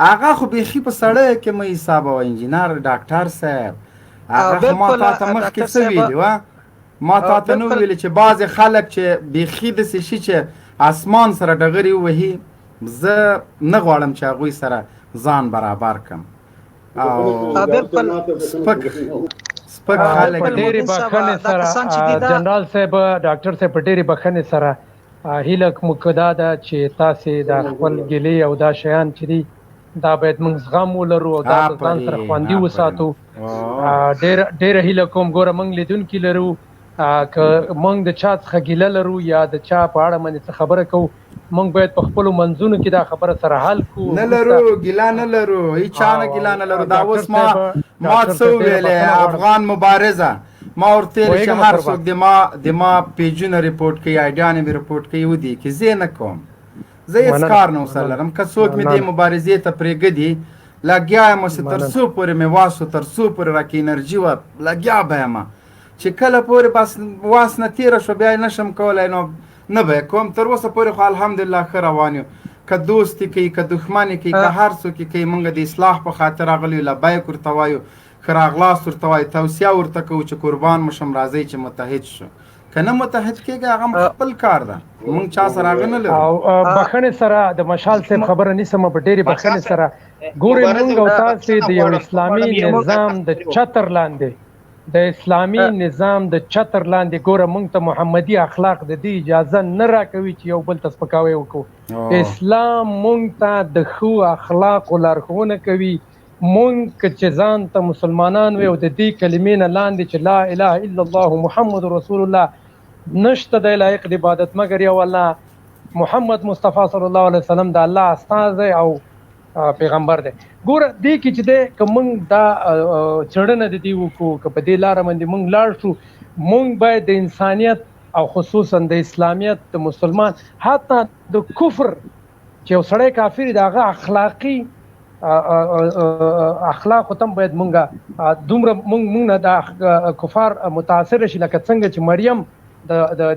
هغه خو بیخي په سړی کې مې حساب و. انجینر ډاکټر صاحب هغه خو ما تا ته مخکې څه ویلي وه، ما تا ته نه ویلي چې بعضې خلک چې بیخي داسې شي چې اسمان سره ډغرې ووهي، زه نه غواړم چې هغوی سره ځان برابر کړم. او سپک خلک په ډېرې بخښنې سره جنرال صاحب، ډاکټر صاحب، په ډېرې بخښنې سره هیله مو دا ده چې تاسې دا خپل ګیلې او دا شیان چې دي دا باید موږ زغم ولرو او دا د ځان سره خوندي وساتو. ډېره هیله کوم. ګوره موږ لیدونکي لرو، که موږ د چا څخه ګیله لرو یا د چا په اړه باندې څه خبره کوو، موږ باید په خپلو منځونو کې دا خبره سره حل کړو. نه لرو ګیله، نه لرو، هیچا نه ګیله نه لرو. دا اوس ما څه وویلې افغان مبارزه، ما ورته ویلې چې هر څوک د ما پیجونه ریپورټ کوي، آیډیانې مې ریپورټ کوي ودي کې زه نه کوم. زه هېڅ کار نه ورسره لرم. که څوک مې دې مبارزې ته پرېږدي لګیا یم اوس، تر څو پورې مې واس و، تر څو پورې راکې انرژي وه، لګیا به یم. چې کله پورې بس واس نه تېره شوه بیا یې نشم کولی نو نه به یې کوم. تر اوسه پورې خو الحمدلله ښه روان یو. که دوستي کوي، که دښمني کوي، که هر څوک یې کوي، موږ د اصلاح په خاطر راغلي یو. لبیک ورته وایو، ښه راغلاست ورته وایو، توصیه ورته کوو چې قربان مو شم راځئ چې متحد شو. که نه متحد کېږي هغه خپل کار ده، موږ چا سره هغه نه لرو. او بخښنې سره د مشال صاحب خبره نیسم، په ډېرې بخښنې سره ګورئ موږ او تاسې د یو اسلامي نظام د چتر لاندې، د اسلامي نظام د چتر لاندې ګوره موږ ته محمدي اخلاق د دې اجازه نه راکوي چې یو بل ته سپکاوی وکړو. اسلام موږ ته د ښو اخلاقو لارښوونه کوي. موږ چې ځان ته مسلمانان وي او د دې کلمې نه لاندې چې لا اله الا الله محمد رسول الله نشته د لایق د عبادت مګر یو الله، محمد مصطفی صلی الله علیه وسلم د الله استازی او پیغمبر دی. ګوره دې کې چې دی که موږ دا څېړنه د دې وکړو، که په دې لاره باندې موږ لاړ شو، موږ باید د انسانیت او خصوصا د اسلامیت د مسلمان حتی د کفر چې یو سړی کافر دی د هغه اخلاقي اخلاقو ته باید موږ دومره موږ نه د کفار متاثره شي لکه څنګه چې مریم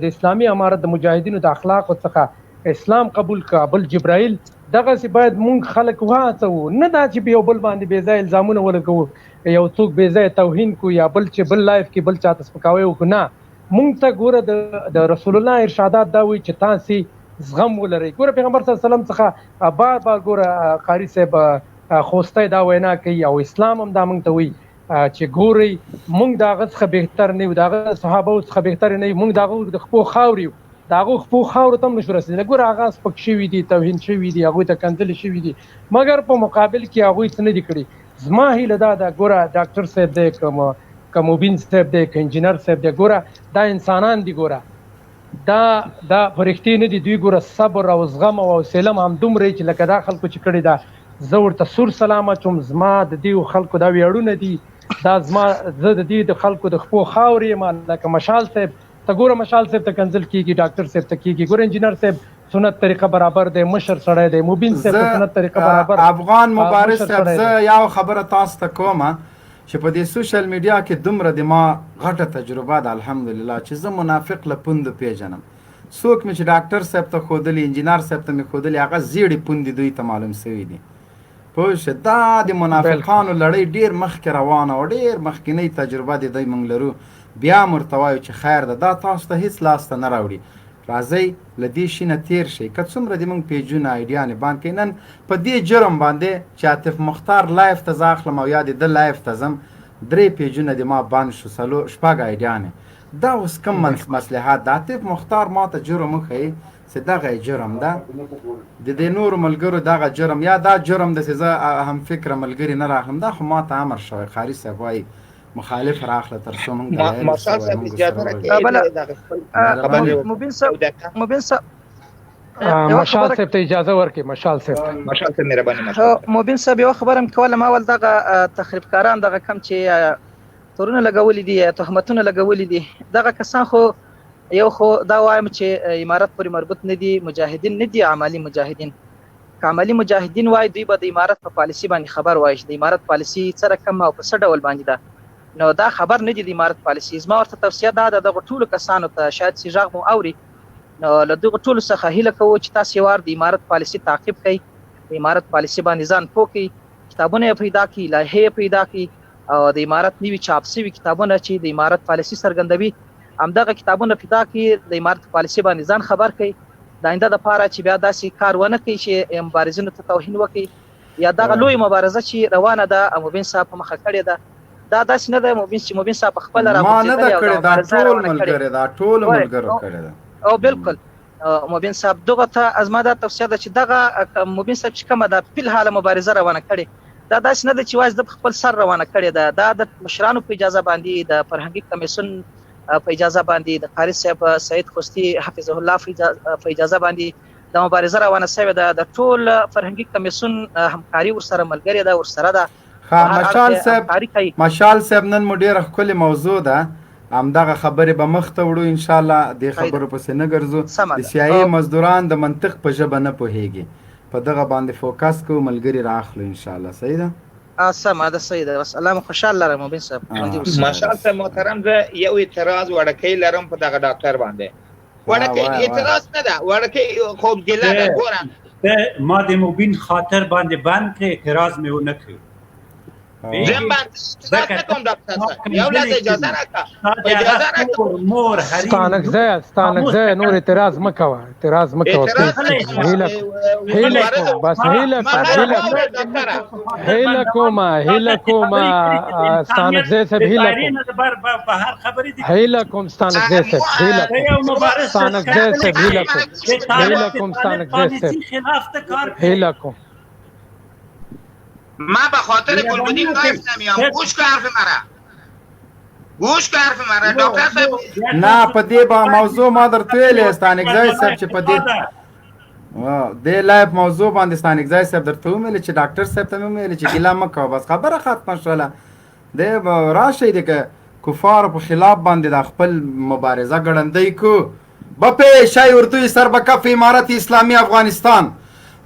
د اسلامي امارت د مجاهدینو د اخلاقو څخه اسلام قبول کړه. بل جبرائیل دغسې باید مونږ خلک وهڅوو، نه دا چې په یو بل باندې بې ځایه الزامونه ولګوو، یو څوک بې ځایه توهین کو یا بل چې بل لایف کې بل چاته سپکاوی وکړو. نه، مونږ ته ګوره د رسول الله ارشادات دا وایي چې تاسې زغم ولرئ. ګوره پیغمبر صلی الله علیه وسلم څخه بار بار ګوره قاري صاحب خوستی دا وینا کوي او اسلام هم دا مونږ ته وایي چې ګورئ مونږ د هغه څخه بهتر نه یو، د هغه صحابو څخه بهتر نه یو، مونږ د هغو د خپو خاورې یو، د هغو خپو خاورو ته هم نشو رسېدلی. ګوره هغه سپک شوي دي، توهین شوي دي، هغوی ته کنځلې شوي دي، مګر په مقابل کې هغوی څه نه دي کړي. زما هیله دا ده ګوره ډاکټر صاحب دی که مبین صاحب دی که انجینر صاحب دی، ګوره دا انسانان دي، ګوره دا فرښتې نه دي. دوی ګوره صبر او زغم او حوصله هم همدومره چې لکه دا خلکو چې کړې ده. زه ورته سور سلام اچوم، زما د دې خلکو دا ویاړونه دي، دا زما زه د دې د خلکو د خپو خاورې یم. لکه مشال صاحب ته ګوره، مشال صاحب ته کنځل کېږي، ډاکټر صاحب ته کېږي، ګوره انجینر صاحب سنت طریقه برابر دی، مشر سړی دی، مبین صاحب ته سنت طریقه برابر. افغان مبارز صاحب زه یو خبره تاسو ته کومه چې په دې سوشل میډیا کې دومره د ما غټه تجربه ده الحمدلله چې زه منافق له پوندو پیژنم. څوک مې چې ډاکټر صاحب ته ښودلي، انجینر صاحب ته مې ښودلي، هغه زیړې پوندې دوی ته معلوم سوي دي. پوه شوې؟ دا د منافقانو لړۍ ډېر مخکې روانه او ډېر مخکینۍ تجربه د دوی موږ لرو. بیا هم ورته وایو چې خیر ده، دا تاسو ته هېڅ لاسته نه راوړي. راځئ له دې شي نه تېر شئ. که څومره د موږ پیجونه ایډیانې بند کوي، نن په دې جرم باندې چې عاطف مختار لایف ته زه اخلم او یا د ده لایف ته ځم، 3 پیجونه د ما بند شو، 6 ایډیانې. دا اوس کوم مصلحت ده؟ عاطف مختار ما ته جرم وښیي چې دغه جرم ده، د دې نورو ملګرو دغه جرم، یا دا جرم ده چې زه هم فکره ملګري نه راخلم. دا خو ما ته امر شوی، قاري صاحب وایي مخالف راخله تر څو موږ مشال صاحب اجازه راکړئ. مبین صاحب مشال صاحب ته اجازه ورکړئ. مشال صاحب مهرباني. مبین صاحب یو خبره هم کوله، ما ول دغه تخریبکاران دغه کم چې تورونه لګولي دي، تهمتونه لګولي دي، دغه کسان خو یو خو دا وایم چې امارت پورې مربوط نه دي، مجاهدین نه دي، عملی مجاهدین. که عملی مجاهدین وای دوی به د امارت په پالیسي باندې خبر وای چې د امارت پالیسي څه رقم او په څه ډول باندې ده. نو دا خبر نه دي د امارت پالیسي. زما ورته توصیه دا ده دغه ټولو کسانو ته، شاید چې غږ مو اوري، نو له دغه ټولو څخه هیله کوو چې تاسو یو وار د امارت پالیسي تعقیب کړئ، د امارت پالیسي باندې ځان پوه کړئ، کتابونه یې پیدا کړئ، لایحې یې پیدا کړئ، او د امارت نوي چاپ شوي کتابونه چې د امارت پالیسي څرګندوي همدغه کتابونه پیدا کړئ، د امارت پالیسي باندې ځان خبر کړئ، د آینده دپاره چې بیا داسې کار ونه کړئ چې مبارزینو ته توهین وکړي. یا دغه لوی مبارزه چې روانه ده مبین صاحب په مخه کړې ده، دا داسې نه ده چې مبین صاحب خپله راغورځېدلی او دا مبارزه روانه کړې ده. ټولو ملګرو کړې ده. او بالکل مبین صاحب دغه ته زما دا توصیه ده چې دغه مبین صاحب چې کومه ده فی الحال مبارزه روانه کړې، دا داسې نه ده چې یوازې د خپل سر روانه کړې ده، دا د مشرانو په اجازه باندې، د فرهنګي کمیسیون په اجازه باندې، د قاري صاحب سعید خوستی حفظه الله په اجازه باندې د مبارزه روانه شوې ده. د ټول فرهنګي کمیسیون همکاري ورسره ملګرې ده، ورسره ده. مشال صاحب نن مو ډېره ښکلې موضوع ده، همدغه خبرې به مخ ته وړو انشاءالله، دې خبرو پسې نه ګرځو. د سیاحي مزدوران د منطق په ژبه نه پوهېږي، په دغه باندې فوکس کوو، ملګري راخلو انشاءالله. صحیح ده؟ سمه ده، صحیح ده. بس الله مو خوشحال لرم مبین صاحب. مشال صاحب محترم، زه یو اعتراض وړکۍ لرم په دغه ډاکټر باندې. وړکۍ اعتراض نه ده، وړکۍ خوب ګیله ده. ګوره ما د مبین خاطر باندې بند کړې، اعتراض مې ونه کړ. زم باندې اعتراض نه کوم ډاکټر صاحب، یو لاس اجازه راکړه، اجازه راکړه. مور ستانکزی نور اعتراض مه کوه، اعتراض مه کوه، هیله کوم، بس هیله کوم ستانکزی صاحب، هیله کوم ستانکزی صاحب، هیله کوم. ما به خاطر گلبدین نایف نمیام. گوش کن حرف مرا دکتر صاحب. نه په دې با موضوع ما درته ویلې استانکزی صاحب چې په دې لایف موضوع باندې استانکزی صاحب درته ویلې چې ډاکټر صاحب ته مې ویلې چې ګیله مه کوه، بس خبره ختمه شوله. دی راشئ د کفارو په خلاف باندې د خپل مبارزه ګړندۍ کو. بپیش ای اردوی سر به کف امارت اسلامی افغانستان،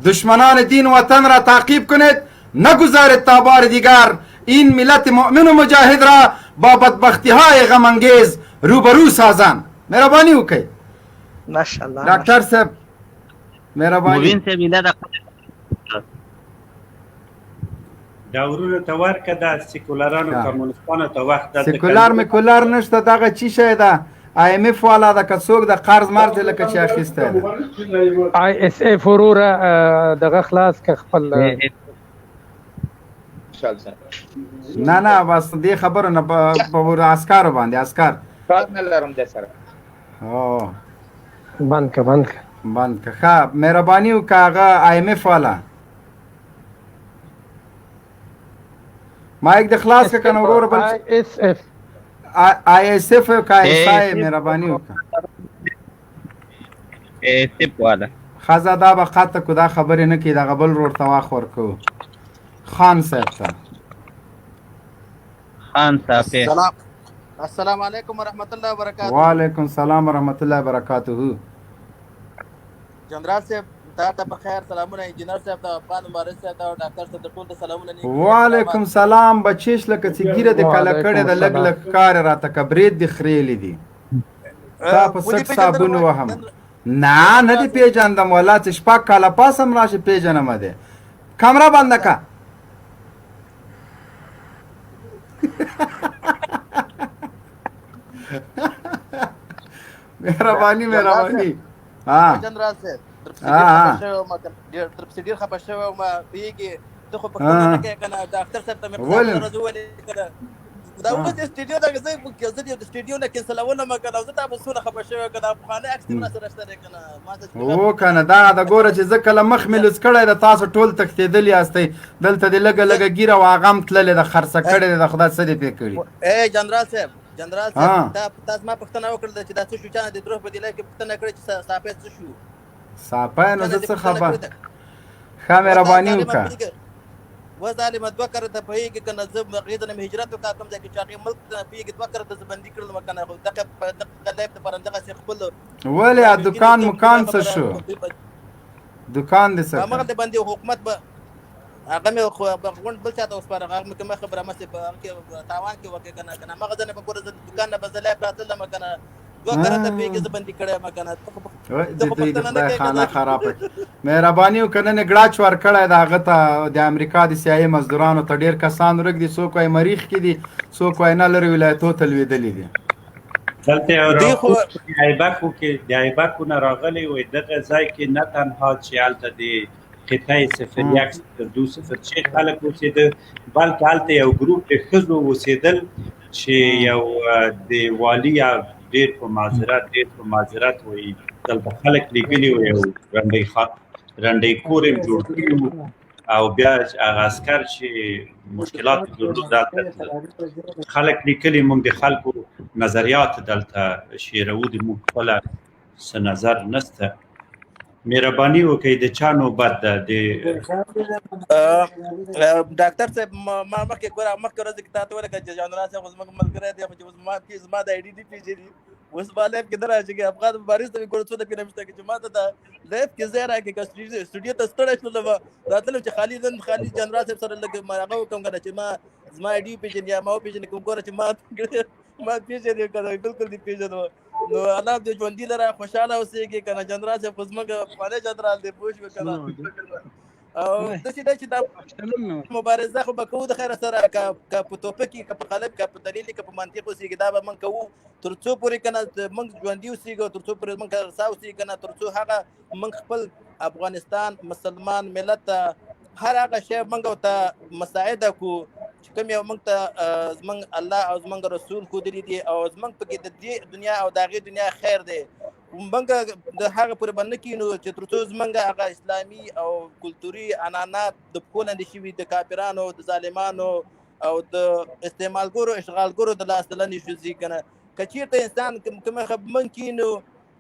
دشمنان دین وطن را تعقیب کنید، نگذارید تا بار دیگر این ملت مؤمن و مجاهد را با بدبختی های غم انگیز روبرو سازند. مهربانی وکړئ. ماشاءالله ډاکټر صاحب مهربانی. مبین صاحب دا ورونو ته ورکړه دا سیکولرانو کمونستانو ته وخت سیکولر میکولر نشته دغه چی شی ده IMF والا د کڅوک د قرض مرز لکه چې اخیسته ده ISF وروره دغه خلاص که خپل نه بس دې خبره نه په عسکرو باندې عسکر کار نه لرم د سره بند که ښه مهرباني وکړه هغه IMF والا مایک د خلاص که کنه ورور بل ISF که ISI مهرباني وکړه ISF والا ښځه دا به قطع کو دا خبرې نه کوي دغه بل ورور ته واخ ورکوو خان صاحب ته خان صاحب السلام علیکم ورحمت الله وبرکاته وعلیکم السلام ورحمت الله وبرکاته جنرال صاحب تا ته بخیر سلامونه انجینر صاحب ته افغان مبارز صاحب ته ډاکټر صاحب ته ټول ته سلامونه وعلیکم سلام بچیش لکه چې ګیره د کله کړې د لګ لګ کار راته کبرید د خریلې دي تا په سک صابون وهم نه دی پیژندم ولا چې شپږ کاله پاسم راشي پیژنم ده کامره بند کا مهرباني جنرال صاحب درپسې ډېر خفه شوی وم پوهېږې ته خو پښتو نه کوې که نه ډاکټر صاحب ته مې ورځ وویلې که نه دا اوس د سټډیو نه زه د سټډیو نه کینسلولم که نه زه تا به څونه خفه شوی که نه پخوانی عکس دې راسره شته دی که نه هو که نه دا د ګوره چې زه کله مخ مې لوڅ کړی د تاسو ټول تښتېدلي یاستئ دلته دې لږه لږه ګیره او هغه هم تللې ده خرڅه کړې ده د خدای څه دې پرې کړي جنرال صاحب تا زما پوښتنه وکړله چې دا څه شو چا نه د دروغ په دلای کې پوښتنه کړې چې صافی څه شو صافی نو زه څه خبر ښه مهرباني وکړه و ظالمه دوه کره ته پوهېږي که نه زه هغې ته نه مې هجرت وکړه کوم ځای کې چې هغې ملک ته پوهېږي دوه کره ته زه بندي کړلم که نه دغه لایف دپاره همدغسې خپل ولې دوکان مکان څه شو دوکان دې څه همغلته باندې حکومت به هغه مې غونډ بل چا ته وسپاره هغه مې کومه خبره مستې په هغه کې تاوان کې وکړې که نه همغه ځای نه به ګوره زه دوکان نه به زه لایف راتللم که نه دوه کره ته پوهېږي زه بندي کړی یم که نه دوی د خدای خانه خراب کړي مهرباني وکړه نن یې ګړاچ ورکړی د هغه ته د امریکا د سیاهي مزدورانو ته ډېر کسان ورک دي څوک وایي مریخ کې دي څوک وایي نه لرې ولایتو ته لوېدلي دي دلته یو د ایبکو نه راغلی وایي دغه ځای کې نه تنها چې هلته د قطعې 01 0206 خلک اوسېده بلکې هلته یو ګروپ د ښځو اوسېدل چې یو د والي ډېر په معذرت وایي دلته خلک لیکلي وو یو رنډۍ کور یې جوړ کړي وو او بیا هغه عسکر چې مشکلات درلود دلته خلک لیکلي موږ د خلکو نظریات دلته شیرو د موږ خپله څه نظر نسته مهرباني وکړئ د چا نوبت ده د ډاکټر صاحب ما مخکې ګوره مخکې ورځې کې تا ته ولیکل چې جانرال صاحب خو زموږ ملګری دی خو چې زما د آی ډي نه پېژني اوس ما لایف کې نه راشي که افغان مبارز ته مې ګوره څونه پېنه مشته چې ما ته د لایف کې ځای راکړې که سټوډیو ته ستړی شولم راتلم چې خالي جنرال صاحب سره لږ هغه وکړم که نه چې زما آی ډي وپېژني یا ما وپېژني کوم ګوره چې ما پېژنې که نه بلکل دې پېژنم نو الله دې ژوندي لره خوشحاله اوسېږي که نه جنرال صاحب خو زموږ پخوانی جنرال دی پوه شوې که نه او داسې ده چې دا مبارزه خو به کوو د خیره سره که په توپه کې که په قالب که په دلیل که په منطق اوسېږي دا به موږ کوو تر څو پورې که نه موږ ژوندي اوسېږو تر څو پورې موږ رسا اوسېږي که نه تر څو هغه موږ خپل افغانستان مسلمان ملت ته هر هغه شی موږ ورته مساعده کړو چې کوم یو موږ ته زموږ الله او زموږ رسول ښودلي دي او زموږ پکې د دې دنیا او د هغې دنیا خیر دی موږ د هغه پورې به نه کینو چې تر څو زموږ هغه اسلامي او کلتوري عنعنات د پښو لاندې شوي د کافرانو د ظالمانو او د استعمالګرو اشغالګرو د لاس لاندې شوځي که نه که چېرته انسان کومه موږ کینو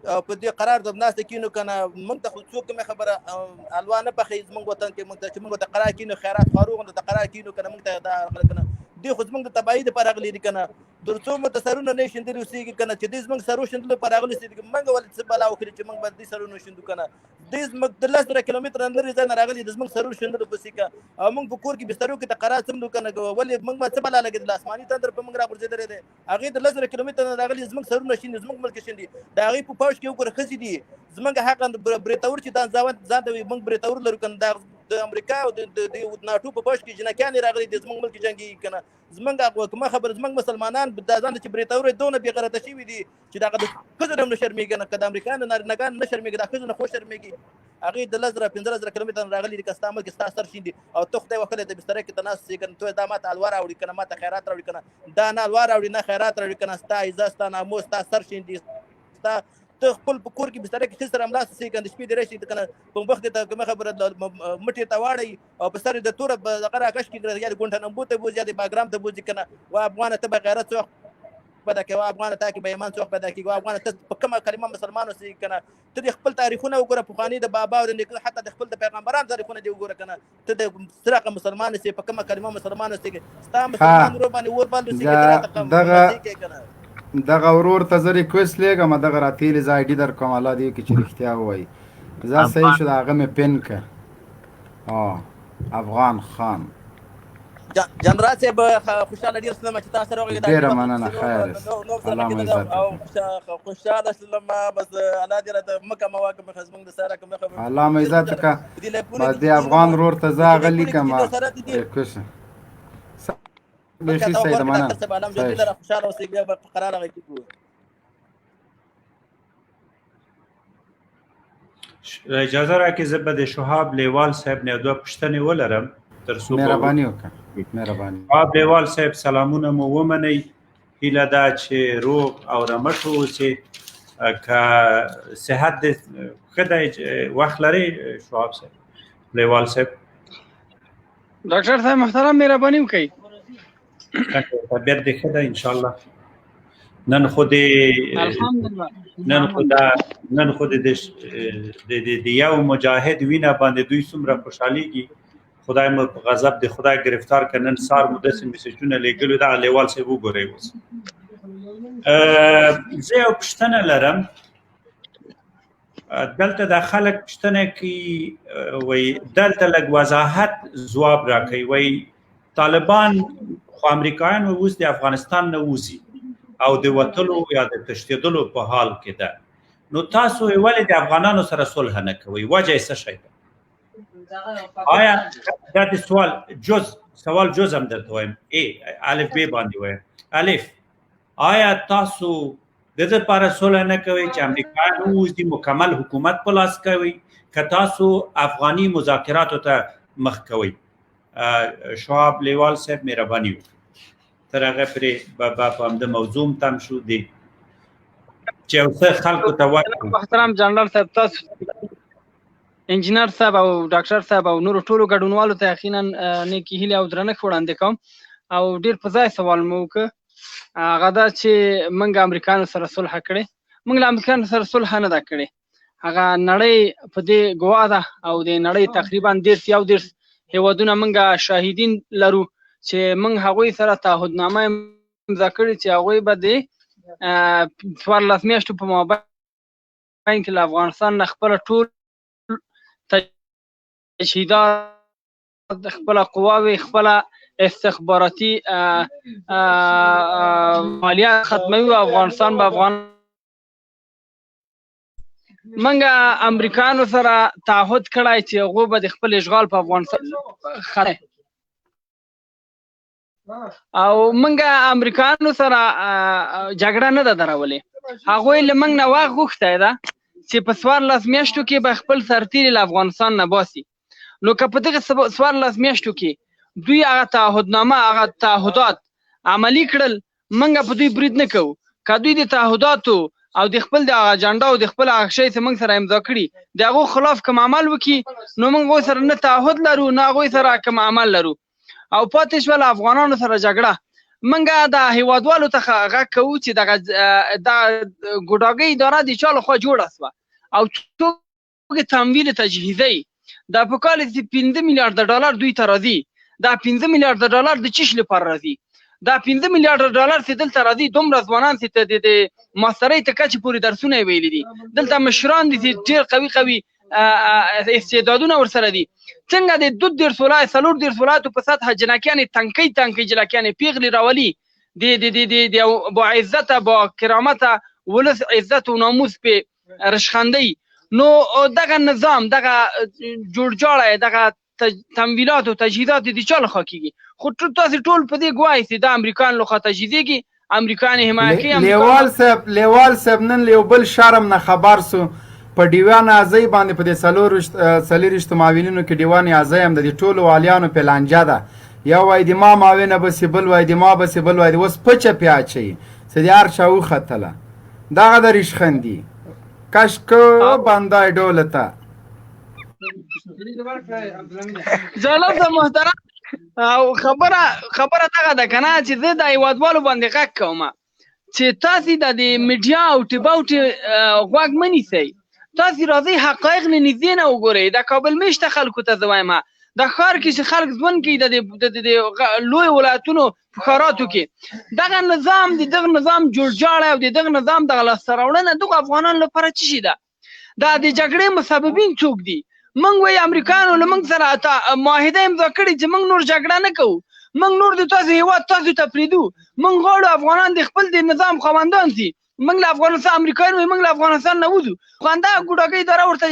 په دې قرار د ناسته کینو که نه موږ ته خو څوک کومه خبره الوا نه پخوي زموږ وطن کې موږ ته چې موږ ته قرار کینو خیرات فاروغ ته قرار کینو که نه موږ ته دا که نه دوی خو زموږ د تباهي دپاره راغلي دي که نه تر څو مو ته سرونه نه شیندلي اوسېږي که نه چې دوی زموږ سرو شیندلو لپاره راغلي اوسېږي موږ ولې څه بلا وکړي چې موږ به دوی سرونه وشیندو که نه دوی زموږ د 10 کیلومتره لرې ځای نه راغلي د زموږ سرو شیندلو پسې که او موږ په کور کې بسترو کې تقرار څملو که نه ولې موږ به څه بلا لګېدل آسماني تندر په موږ راغورځېدلی دی هغې د 10 کیلومتره نه راغلي زموږ سرونه شیندي زموږ ملک شیندي د هغې په پوځ کې وګوره ښځې دي زموږ حق برېتور چې دا ځان ته وایي موږ برېتور لرو که نه دا د امریکا او د ناټو په پوځ کې جنکیانې راغلي دي زموږ ملک جنګېږي که نه زموږ کومه خبره زموږ مسلمانان دا ځان چې برېتورې دونه بې غیرته شوي دي چې دغه د ښځو نه هم نه شرمېږي نه که د امریکا نه نارینهګان نه شرمېږي د ښځو نه خو شرمېږي هغې د 10,000 15,000 کیلومتره راغلي دي که ستا ملک ستا سر شیندي او ته خدای وکړی د بسترې کې ته ناست یې که نه ته دا ماته حلوا راوړي که نه ماته خیرات راوړي که نه دا نه حلوا راوړي نه خیرات راوړي که نه ستا عزت ستا ناموس ستا سر شیندي ستا ته خپل په کور کې بسترې کې ښځې سره همداسې سې که نه د شپې دې راشي که نه په مخ دې ته کومه خبره مټې ته واړوي او په سر یې د توره دغه راکش کړي یا د ګونټنمبو ته بوځي یا د باګرام ته بوځي که نه وا افغانه ته به غیرت څه وخت پیدا کوي وا افغانه تا کې به ایمان څه وخت پیدا کېږي وا افغانه ته په کومه کلمه مسلمان اوسېږي که نه ته د خپل تاریخونه وګوره پخواني د بابا او د نیکه حتی د خپل د پیغمبرانو تاریخونه دې وګوره که نه ته د سراقه مسلمان اوسې په کومه کلمه مسلمان اوسېږي ستا مسلمان ورور باندې اور بل اوسېږي دغه ورور ته زه ریکویسټ لیږم دغه راتېلې زه آی ډي در کوم الله دې وکړي چې رښتیا ووایي زه صحیح شو د هغه مې پین که افغان خان جنرال صاحب خوشحاله ډېر شلم چې تاسو سره وغږېدم ډېره مننه خیر الله مو عزت او خوشحاله شلم بس الله دې راته مکه مواکه مخه زموږ د سره کومه الله مو عزت وکړه د افغان ورور ته زه هغه لیکم ریکویسټ بشي سید مننه خوشحاله اوسئ بیا به قرار هغه کې اجازه راکړئ زه به د شهاب لیوال صاحب نه دوه پوښتنې ولرم تر څو مهرباني وکړه مهرباني شهاب لیوال صاحب سلامونه مو ومنئ هیله ده چې روغ او رمټ واوسئ که صحت دې ښه دی وخت لرئ شهاب صاحب لیوال صاحب ډاکټر صاحب محترم مهرباني وکړئ طبیعت دې ښه ده انشاءالله نن خو د یو مجاهد وینه باندې دوی څومره خوشحالیږي خدای مو په غضب د خدای گرفتار که نن سهار مو داسې میسیجونه لیږلي دغه لیوال صاحب وګورئ اوس زه یو پوښتنه لرم دلته د خلک پوښتنه کوي وایي دلته لږ وضاحت ځواب راکوي وایي طالبان خو امریکایان اوس د افغانستان نه وځي او د وتلو یا د تښتېدلو په حال کې ده نو تاسو ولې د افغانانو سره صلح نه کوئ وجه یې څه شی ده آیا دا د سوال جز هم درته وایم الف ب باندې وایم الف آیا تاسو د دې لپاره صلح نه کوئ چې امریکایان ووځي مکمل حکومت په لاس کوي که تاسو افغاني مذاکراتو ته مخ کوئ شهاب لیوال صاحب مهرباني وکړئ تر هغه پرې په همده موضوع تم شو دی چې یو څه خلکو ته وایي محترم جنرال صاحب تاسو انجینر صاحب او ډاکټر صاحب او نورو ټولو ګډونوالو ته یقینا نیکې هیلې او درنښت وړاندې کوم او ډېر په ځای سوال مو وکړ هغه دا چې موږ امریکایانو سره صلح کړې موږ له امریکایانو سره صلح نه ده کړې هغه نړۍ په دې ګواه ده او د نړۍ تقریبا 130 هېوادونه موږ شاهدین لرو چې موږ هغوی سره تعهدنامه امضا کړې چې هغوی به د 14 میاشتو په مابین کې له افغانستان نه خپله ټول تجهیزات خپله قواوې خپله استخباراتي مالیات ختموي او افغانستان به موږ امریکایانو سره تعهد کړی چې هغوی به د خپل اشغال په افغانستان او موږ امریکایانو سره جګړه نه ده درولې هغوی له موږ نه وغوښتی ده چې په 14 میاشتو کې به خپل سرتیري له افغانستان نه باسي نو که په دغه 14 میاشتو کې دوی هغه تعهدنامه هغه تعهدات عملي کړل موږ په دوی برید نه کوو که دوی د تعهداتو او د خپل د اجنډا او د خپل هغه شی چې موږ سره امضا کړي د هغو خلاف کوم عمل وکړي نو موږ هغوی سره نه تعهد لرو نه هغوی سره کوم عمل لرو او پاتې شول افغانانو سره جګړه موږ د هیوادوالو څخه غږ کوو چې دغه ګوډاګۍ اداره د چا لخوا جوړه شوه او څوک تمویل تجهیزی دا په کال کې 15 میلیارډ ډالر دوی ته راځي دا 15 میلیارډ ډالر د چیش لپاره راځي دا 15 میلیارډ ډالر چې دلته راځي دومره ځوانان چې د ماسترۍ ته کچې پورې درسونه یې ویلي دي دلته مشران دي چې ډېر قوي استعدادونه ورسره دي څنګه د 2 ولایت 4 ولایتو په سطحه جنکیانې تنکۍ جنکیانې پیغلې راولي د با عزته با کرامته ولس عزت و ناموس په رشخندی نو دغه نظام دغه جوړجاړی دغه تمویلات او تجهیزات د چا لخوا کیږي؟ خو تاسو ټول په دې ګواهی چې د امریکایانو لخوا تجهیزېږي، امریکایان حمایه کوي. لیوال صاحب نن له یو بل شرم نه خبر سو په دیوان اعضای باندې په دې څلوېښتو معاونینو کې دیوان اعضای هم د دې ټولو والیانو په لانجه ده. یو وایي د ما معاونه بسې بل وایي د ما بسې بل وایي اوس پچه پې اچوي چې د هر چا وختله. دغه د ریشخندي کشکو بندای ډوله ته جناب د محترم او خبره دغه ده که نه چې زه د هېوادوالو باندې غږ کوم چې تاسې د میډیا او ټباوټې غوږ مه نیسئ. تاسې راځئ حقایق نه نږدې نه وګورئ. د کابل میشته خلکو ته زه وایم د ښار کې چې خلک ژوند کوي د لوی ولایتونو په ښاراتو کې دغه نظام جوړجاړی او د دغه نظام دغه لاسته راوړنه دغو افغانانو لپاره څه شي ده؟ دا د جګړې مسببین څوک دي؟ موږ وایي امریکایانو له موږ سره معاهده امضا کړې چې موږ نور جګړه نه کوو، موږ نور د تاسو هېواد تاسو ته پرېږدو، موږ غواړو افغانان د خپل د نظام خاوندان سي. موږ له افغانستان امریکایان وایي موږ له افغانستان نه وځو، خو همدغه ګوډاګۍ اداره ورته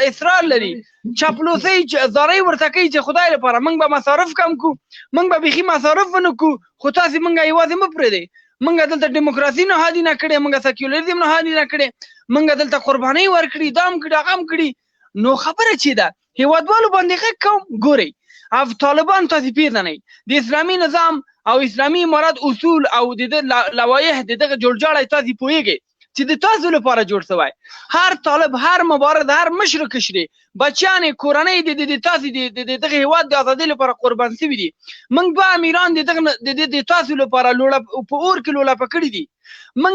اصرار لري، چاپلوسۍ زارۍ ورته کوي چې خدای لپاره موږ به مصارف کم کړو، موږ به بیخي مصارف ونه کړو، خو تاسې موږ یوازې مه پرېږدئ. موږ دلته ډیموکراسي نه هادي نه کړې، موږ سیکولریزم نه هادي نه کړې، موږ دلته قربانۍ ورکړي، دا هم کړي هغه هم کړي. نو خبره چې ده هېوادوالو باندې غږ کوم ګورئ او طالبان تاسې پېژنئ د اسلامي نظام او اسلامي امارت اصول او د ده لوایح د دغه جوړجاړی تاسې پوهېږئ چې د تاسو لپاره جوړ شوی. هر طالب هر مبارز هر مشر کشرې بچیان کورنۍ د تاسې د دغه هېواد د ازادۍ لپاره قربان شوي دي. موږ دوه امیران د تاسو لپاره په اور کې لوړپه کړي دي. موږ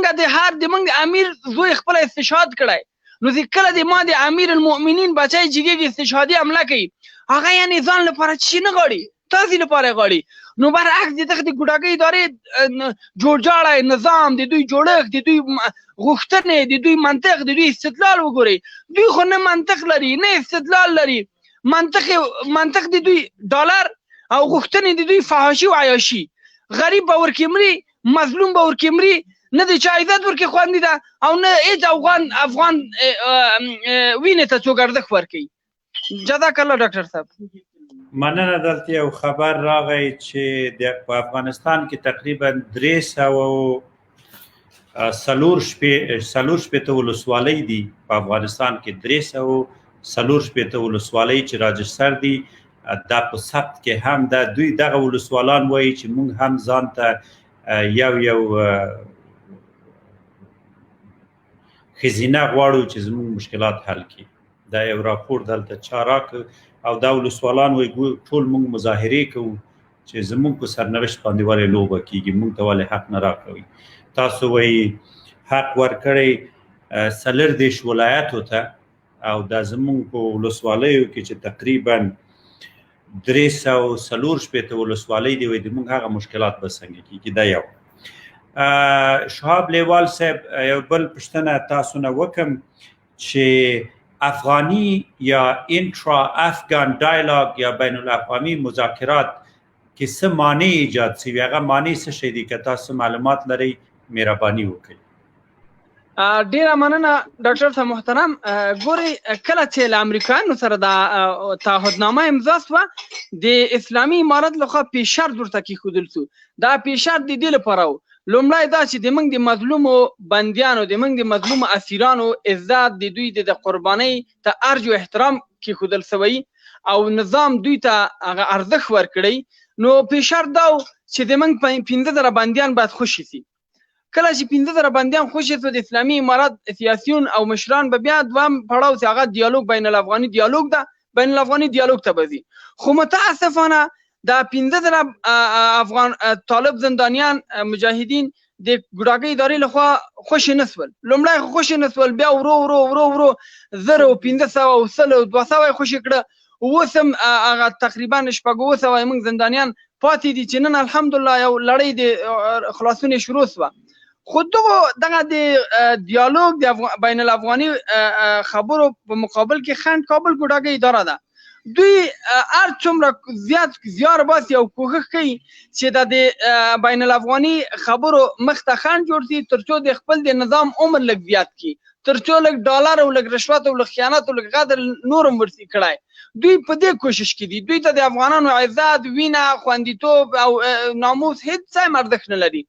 د امیر زوی خپله استشهاد کړی، نو چې کله د ما د امیر المؤمنین بچی جګېږي استشهادي حمله کوي هغه یعنې ځان لپاره څه شي نه غواړي، تاسې لپاره یې غواړي. نو برعکس د دغه د ګوډاګۍ ادارې جوړجاړی نظام د دوی جوړښت د دوی غوښتنې د دوی منطق د دوی استدلال وګورئ. دوی خو نه منطق لري نه استدلال لري. منطق د دوی ډالر او غوښتنې د دوی فحاشي و عیاشي. غریب به ورکې مري، مظلوم به ورکې مري، نه د چا عزت ورکې خوندي ده او نه هېڅ افغان وینې ته څوک ارزښت ورکوي. جزاک الله ډاکټر صاحب. مننه. دلته یو خبر راغی چې په افغانستان کې تقریبا 340 ولسوالۍ دي. په افغانستان کې 340 ولسوالۍ چې راجستر دي. دا په ثبت کې هم ده. دوی دغه ولسوالان وایي چې موږ هم ځان ته یو خزینه غواړو چې زموږ مشکلات حل کړي. دا یو راپور دلته چا راکړ او دا ولسوالان وایي ټول موږ مظاهرې کوو چې زموږ په سرنوشت باندې ولې لوبه کیږي، موږ ته ولې حق نه راکوي. تاسو وایي حق ورکړی 34 ولایتو ته او دا زموږ په ولسوالیو کې چې تقریبا 340 ولسوالۍ دي، وایي موږ هغه مشکلات به څنګه کیږي. دا یو. شهاب لیوال صاحب یو بل پوښتنه تاسو نه وکم چې افغاني یا انټرا افغان ډایلاګ یا بین الاقوامي مذاکرات کې څه معنی ایجاد شوي، هغه معنی څه شی دي؟ که تاسو معلومات لرئ مهرباني وکړئ. ډیره مننه ډاکټر صاحب محترم. ګورئ کله چې له امریکایانو سره دا تعهدنامه امضا شوه د اسلامي امارت لخوا پیشرط ورته کېښودل شو. دا پیشرط د دې لپاره و لومړی دا چې د موږ د مظلومو بندیانو د موږ د مظلومو اسیرانو عزت د دوی د قربانۍ ته ارج و احترام کېښودل شوی او نظام دوی ته هغه ارزښت ورکړی. نو پیشرط دا و چې د موږ 15,000 بندیان باید خوشي شي. کله چې 15,000 بندیان خوشي شو د اسلامي امارت سیاسیون او مشران به بیا دوام پړاو چې هغه دیالوګ بین الافغاني دیالوګ ده، بین الافغاني دیالوګ ته به ځي. خو متاسفانه دا 15,000 افغان طالب زندانیان مجاهدین د ګوډاګۍ ادارې لخوا خوشي نه شول. لومړی خوشي نه شول، بیا ورو ورو ورو ورو 1500 او 200 خوشي کړه. اوس هم هغه تقریبا 600 موږ زندانیان پاتې دي چې نن الحمدلله یو لړۍ د خلاصون شروع شوه. خو دغه د دیالوګ د بین الافغاني خبرو په مقابل کې خند کابل ګوډاګۍ اداره ده. دوی هر څومره زیات زیار باسي او کوښښ کوي چې د بین الافغاني خبرو مخ ته خنډ جوړ شي تر څو د خپل د نظام عمر لږ زیات کړي، تر څو لږ ډالر او لږ رشوت او لږ خیانت او لږ غدر نور هم ورسي کړی. دوی په دې کوشش کې دي، دوی ته د افغانانو عزت، وینه، خوندیتوب او ناموس هیڅ څه ارزښت نه لري.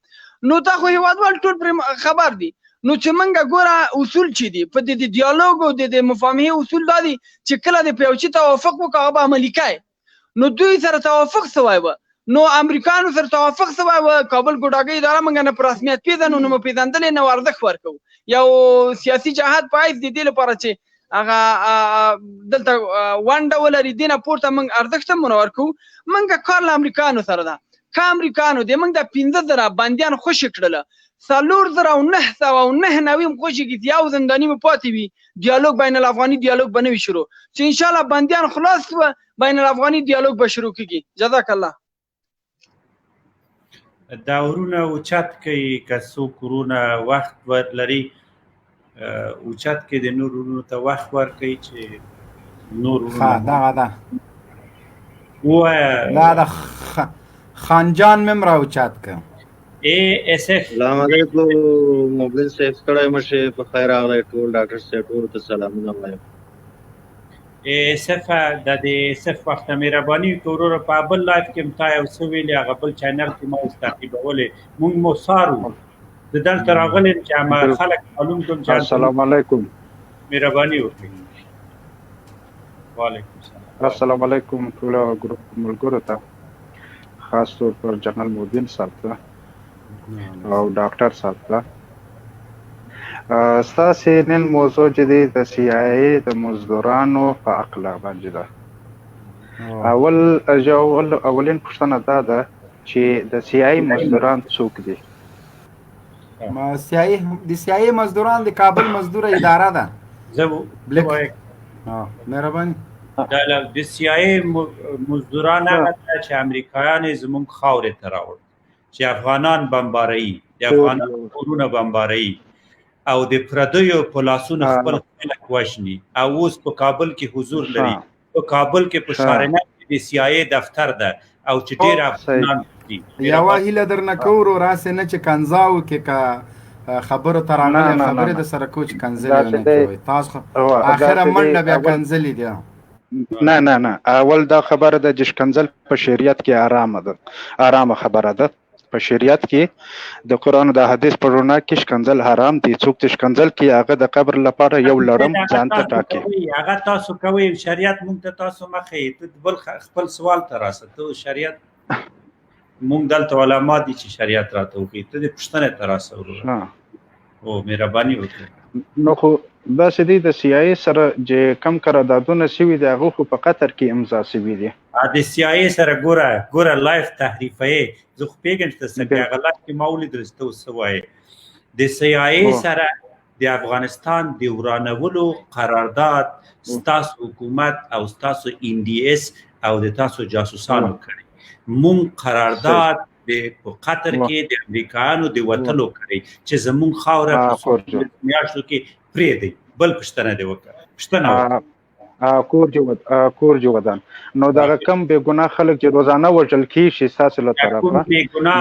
نو دا خو هیوادوال ټول پرې خبر دي. نو چې موږ ګوره اصول چې دي په د ډیالوګ او د مفاهمې اصول دا دي چې کله د په یو شي توافق وکړو هغه به عملي کوي. نو دوی سره توافق سوی و، نو امریکایانو سره توافق سوی و، کابل ګوډاګۍ اداره موږ نه په رسمیت پیژنو، نو مو پیژندلې نه ارزښت ورکوو. یو سیاسي جهاد په حیث د دې لپاره چې هغه دلته ونډه ولري، دې نه پورته موږ ارزښت هم ونه ورکوو. موږ کار له امریکایانو سره ده. که امریکایانو د موږ د 15,000 بندیان خوشي کړله، 4,999 خوشي کړي، یو زنداني به پاتې وي، ډیالوګ بین الافغاني ډیالوګ به نه وي شروع. چې انشاءالله بندیان خلاص شوه بین الافغاني ډیالوګ به شروع کېږي. جزاک الله. دا ورونه اوچت کوي که څوک ورونه وخت ورلري اوچت کې د نور ورونو ته وخت ورکوي چې نور دغه ده ووایه. دا د خانجان مې هم راوچت که السلام علیکم موبین صاحب، ستړی مشه، په خیر راغلی ټول ډاکټر صاحب ټولو ته سلامونه وایم. صفه د دې صف وخت مهرباني وروره په بل لایف کې متا یو څه ویلې هغه بل چینل کې ما اوس تعقیبولې موږ مو سارو د دلته راغلي چې ما خلک معلوم کوم چې السلام علیکم مهرباني وکړئ. وعلیکم السلام. السلام علیکم ټول ګروپ ملګرو ته، خاص طور پر جنرال موبین صاحب ته او ډاکټر صاحب ته. ستاسې نن موضوع چې دی د سی آی ای د مزدورانو په عقله باندې ده. اولین پوښتنه دا ده چې د سی آی ای مزدوران څوک دي؟ د سی آی ای مزدوران د کابل مزدوره اداره ده. مهرباني. د سی آی ای مزدوران هغه چې امریکایان یې زموږ خاورې ته راوړل، چې افغانان بمباروي، د افغانانو کورونه بمباروي او د پردیو په لاسونو خپل خلک وژني، او اوس په کابل کې حضور لري. په کابل کې په شارنه کې د سی آی ای دفتر ده او چې ډېر افغانان دي. یوه هیله درنه کوو راسې نه چې کنځاو کې که خبرو ته راغلی خبرې د سره کوو چې کنځلې ونه کوئ. تاسو اخره منډه بیا کنځلې دي. نه نه نه، اول دا خبره ده چې کنځل په شریعت کې ارامه خبره ده. په شریعت کې د قرآن او د حدیث په رڼا کې شکنځل حرام دي. څوک چې شکنځل کوي هغه د قبر لپاره یو لړم ځان ته ټاکي. هغه تاسو کوئ، شریعت مونږ ته تاسو مه ښیئ. ته بل خپل سوال ته راسه. ته شریعت مونږ دلته علما دي چې شریعت راته وښیي، ته د پوښتنې ته راسه وروره. او مهرباني وکړئ. نو خو داسې دی د سی آی ای سره چې کم قراردادونه سوي دي هغه خو په قطر کې امضا سوي دي. د سی آی ای سره ګوره لایف تحریفوي. زه خو پوهېږم چې ته څه کوې، هغه لایف کې ما ولیدل چې ته اوس څه وایې. د سی آی ای سره د افغانستان د ورانولو قرارداد ستاسو حکومت او ستاسو ان ډي اس او د تاسو جاسوسانو کړی. مونږ قرارداد په قطر کې د امریکایانو د وتلو کړی چې زمونږ خاوره په میاشتو کې پرېږدئ. بل پوښتنه دې وکړه. پوښتنه کور جوړدان. نو دغه کم بې ګناه خلک چې روزانه وژل کېږي ستاسو له طرفه، دا کوم بې ګناه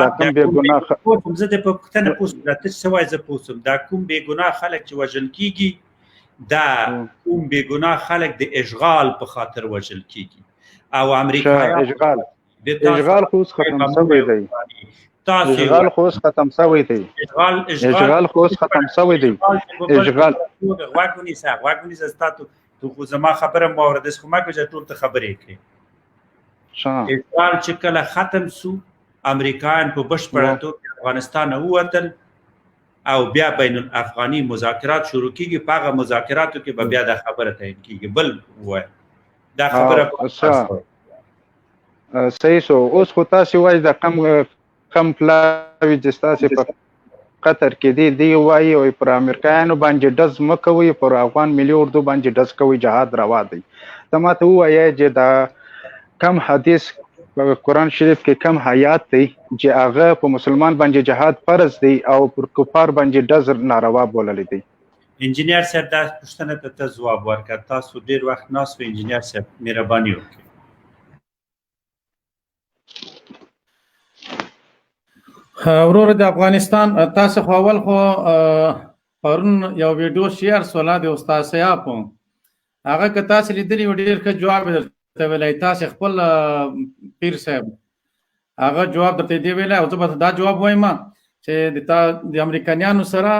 زه د په پوښتنه پوښتنه ته څه وایي، زه پوښتم دا کوم بې ګناه خلک چې وژل کېږي، دا کوم بې ګناه خلک د اشغال په خاطر وژل کېږي او امریکایان اشغال خو اوس ختم شوی دی. اشغال خو اوس ختم شوی دی. اشغال خو اوس ختم شوی دی. اشغال غوږ ونیسه ستاسو تو خو زما خبره مو اورېده، داسې خو مه کوه چې ټول ته خبرې کړې. اشغال چې کله ختم سو، امریکایان په بشپړه توګه افغانستان نه ووتل او بیا بین الافغاني مذاکرات شروع کېږي. په هغه مذاکراتو کې به بیا دا خبره تعیین کېږي. بل ووایه دا خبره صحیح شو. اوس خو تاسې وایي د کم پلاوي چې ستاسې په قطر کې دی وایي او پر امریکایانو باندې ډز مه کوئ، پر افغان ملي اردو باندې ډز کوئ، جهاد روا دی. ته ماته ووایه چې دا کم حدیث په قرآن شریف کې کم حیات دی چې هغه په مسلمان باندې جهاد فرض دی او پر کفار باندې ډز ناروا بوللی دی. انجینیر صاحب دا پوښتنه ته ځواب ورکړه. تاسو ډېر وخت ناست وئ. انجینیر صاحب مهرباني وکړئ. ورور د افغانستان تاسو خو اول خو پرون یو ویډیو شیر سولا د استاد صاحب هغه که تاسو لیدلی و ډېر ښه جواب یې درته ویلی. تاسو خپل پیر صاحب هغه جواب درته دی ویلی او زه به دا جواب وایم چې د امریکایانو سره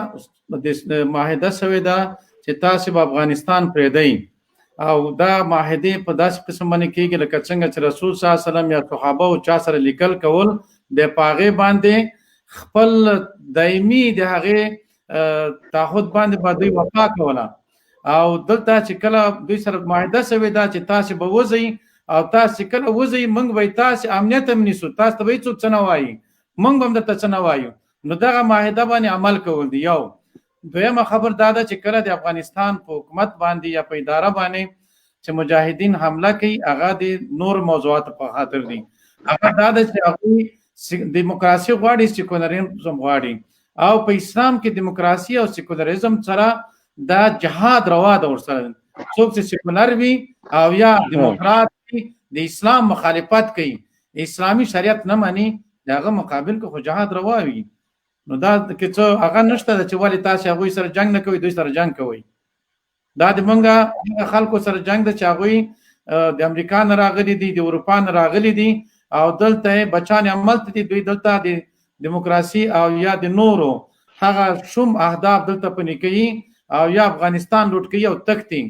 د معاهده سوې ده چې تاسو به افغانستان پرېږدئ او دا معاهدې په داسې قسم باندې کېږي لکه څنګه چې رسول صلی الله علیه وسلم یا صحابه او چا سره لیکل کول د په هغې باندې خپل دایمي د هغې تعهد باندې به دوی وفا کوله. او دلته چې کله دوی سره معاهده سوې ده چې تاسو به وځئ او تاسو چې کله وځئ موږ به تاسو امنیت هم نیسو، تاسو ته به هېڅوک څه نه وایي، موږ به هم درته څه نه وایو. نو دغه معاهده باندې عمل کول دی. یو دویمه خبر دا ده چې کله د افغانستان په حکومت باندې یا په اداره باندې چې مجاهدین حمله کوي هغه د نور موضوعاتو په خاطر دي. هغه دا ده چې هغوی دیموکراسي غواړي، سیکولریزم غواړي او په اسلام کې دیموکراسي او سیکولریزم سره دا جهاد روا ده. ورسره څوک چې سیکولر وي او یا دیموکرات وي د اسلام مخالفت کوي، اسلامي شریعت نه مني، د هغه مقابل کې خو جهاد روا وي. نو دا کې څه هغه نشته چې ولې تاسو هغوی سره جنګ نه کوئ، دوی سره جنګ کوئ. دا د موږ خلکو سره جنګ ده چې هغوی د امریکا نه راغلي دي، د اروپا نه راغلي دي او دلته بچان عملته دي. دوی دلته د دیموکراسي او یا د نورو هغه شوم اهداف دلته پنې کوي او یا افغانستان لوټ کوي او تښتي.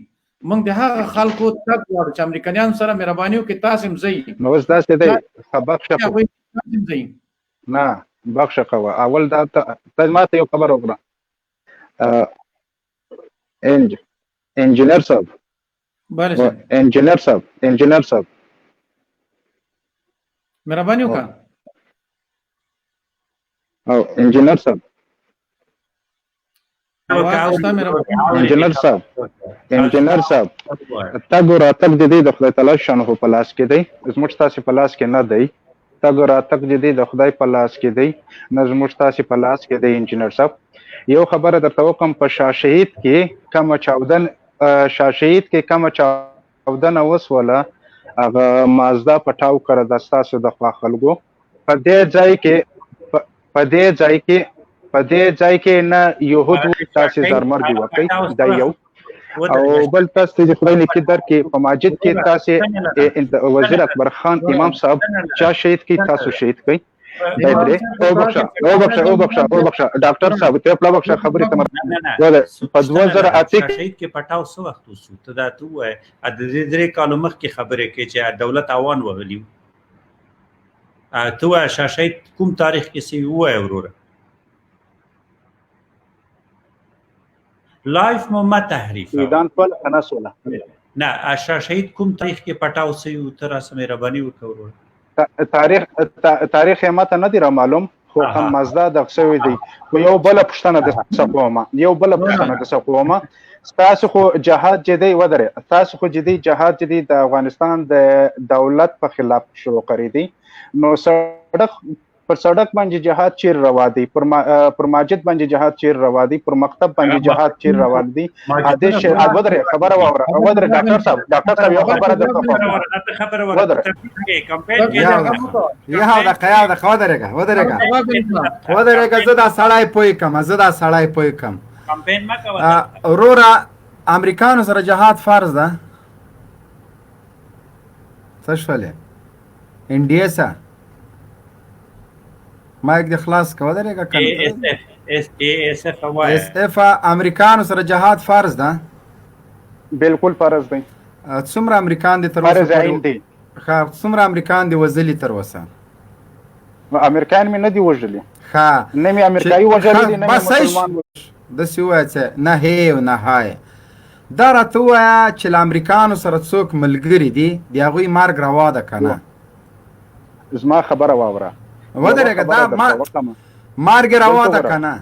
موږ د هغه خلکو تګ غواړو چې امریکایانو سره مهرباني وکړي تاسو هم ځئ. نو اوس داسې دی بخښه نه بخښه کوه. اول دا ته ماته یو خبر وکړه انجینر صاحب. انجینر صاحب مهرباني وکړه. او انجینر صاحب انجینر صاحب تګ راتګ د دې د خدای تعالی شانو په لاس کې دی، زموږ تاسو په لاس کې نه دی. تګ راتګ د دې د خدای په لاس کې دی، نه زموږ تاسو په لاس کې دی. انجینر صاحب یو خبره درته وکړم، په شاه شهید کې کومه چاودنه وسوله هغه مازدا پټاو کړه د ستاسو د خوا خلکو. په دې ځای کې نه یهود تاسو زرمرګي وکړئ، دا یو. او بل تاسو د خدای نیکي درکې په ماجد کې تاسو وزیر اکبر خان امام صاحب چا شهید کی تاسو شهید کړئ. او بخښه ډاکټر صاحب ته په بخښه خبرې تمر په 2008 کې پټاو څو وخت وسو ته دا تو د دې کالو مخ کې خبره کې چې دولت اوان وغلیو تو شاشید کوم تاریخ کې سی وای وروره لایف مو ما تحریف میدان پر اناسوله نه شاشید کوم تاریخ کې پټاو سی تر اسه مهرباني وکړو. تاریخ یې ماته نه دی را معلوم، خو هم مزدا د څه دی. یو بل پښتنه د سقومه تاسو خو جهاد جدي ودره، تاسو خو جدي جهاد جدي د افغانستان د دولت په خلاف شروع کړی دی. نو پر سړک باندې جهاد چیر روا دی، پر ماجد باندې جهاد چیر روا دی، پر مکتب باندې جهاد چیر روا دی. حدیث ودره خبره واوره ډاکټر صاحب یو خبره درته ودره کمپاین کې یا دا قیا دا ودرېګه زه دا سړای پوي کم کمپاین ما کوه. اورورا امریکانو سره جهاد فرض ده څه شولې انډیا سره مایک د خلاص کوه درېګه اس اف امریکانو سره جهاد فرض ده. بالکل فرض دی. څومره امریکان دي تر اوسه څومره امریکان دي وژلي تر اوسه؟ امریکان مې نه دي وژلي. ښه نه مې امریکایي وژلي دي نه مې مسلمان. داسې ووایه چې نه هی او نه های. دا راته ووایه چې له امریکانو سره څوک ملګري دي د هغوی مرګ روا ده که نه؟ زما خبره واوره ودرېږه دا مرګ روا ده که نه؟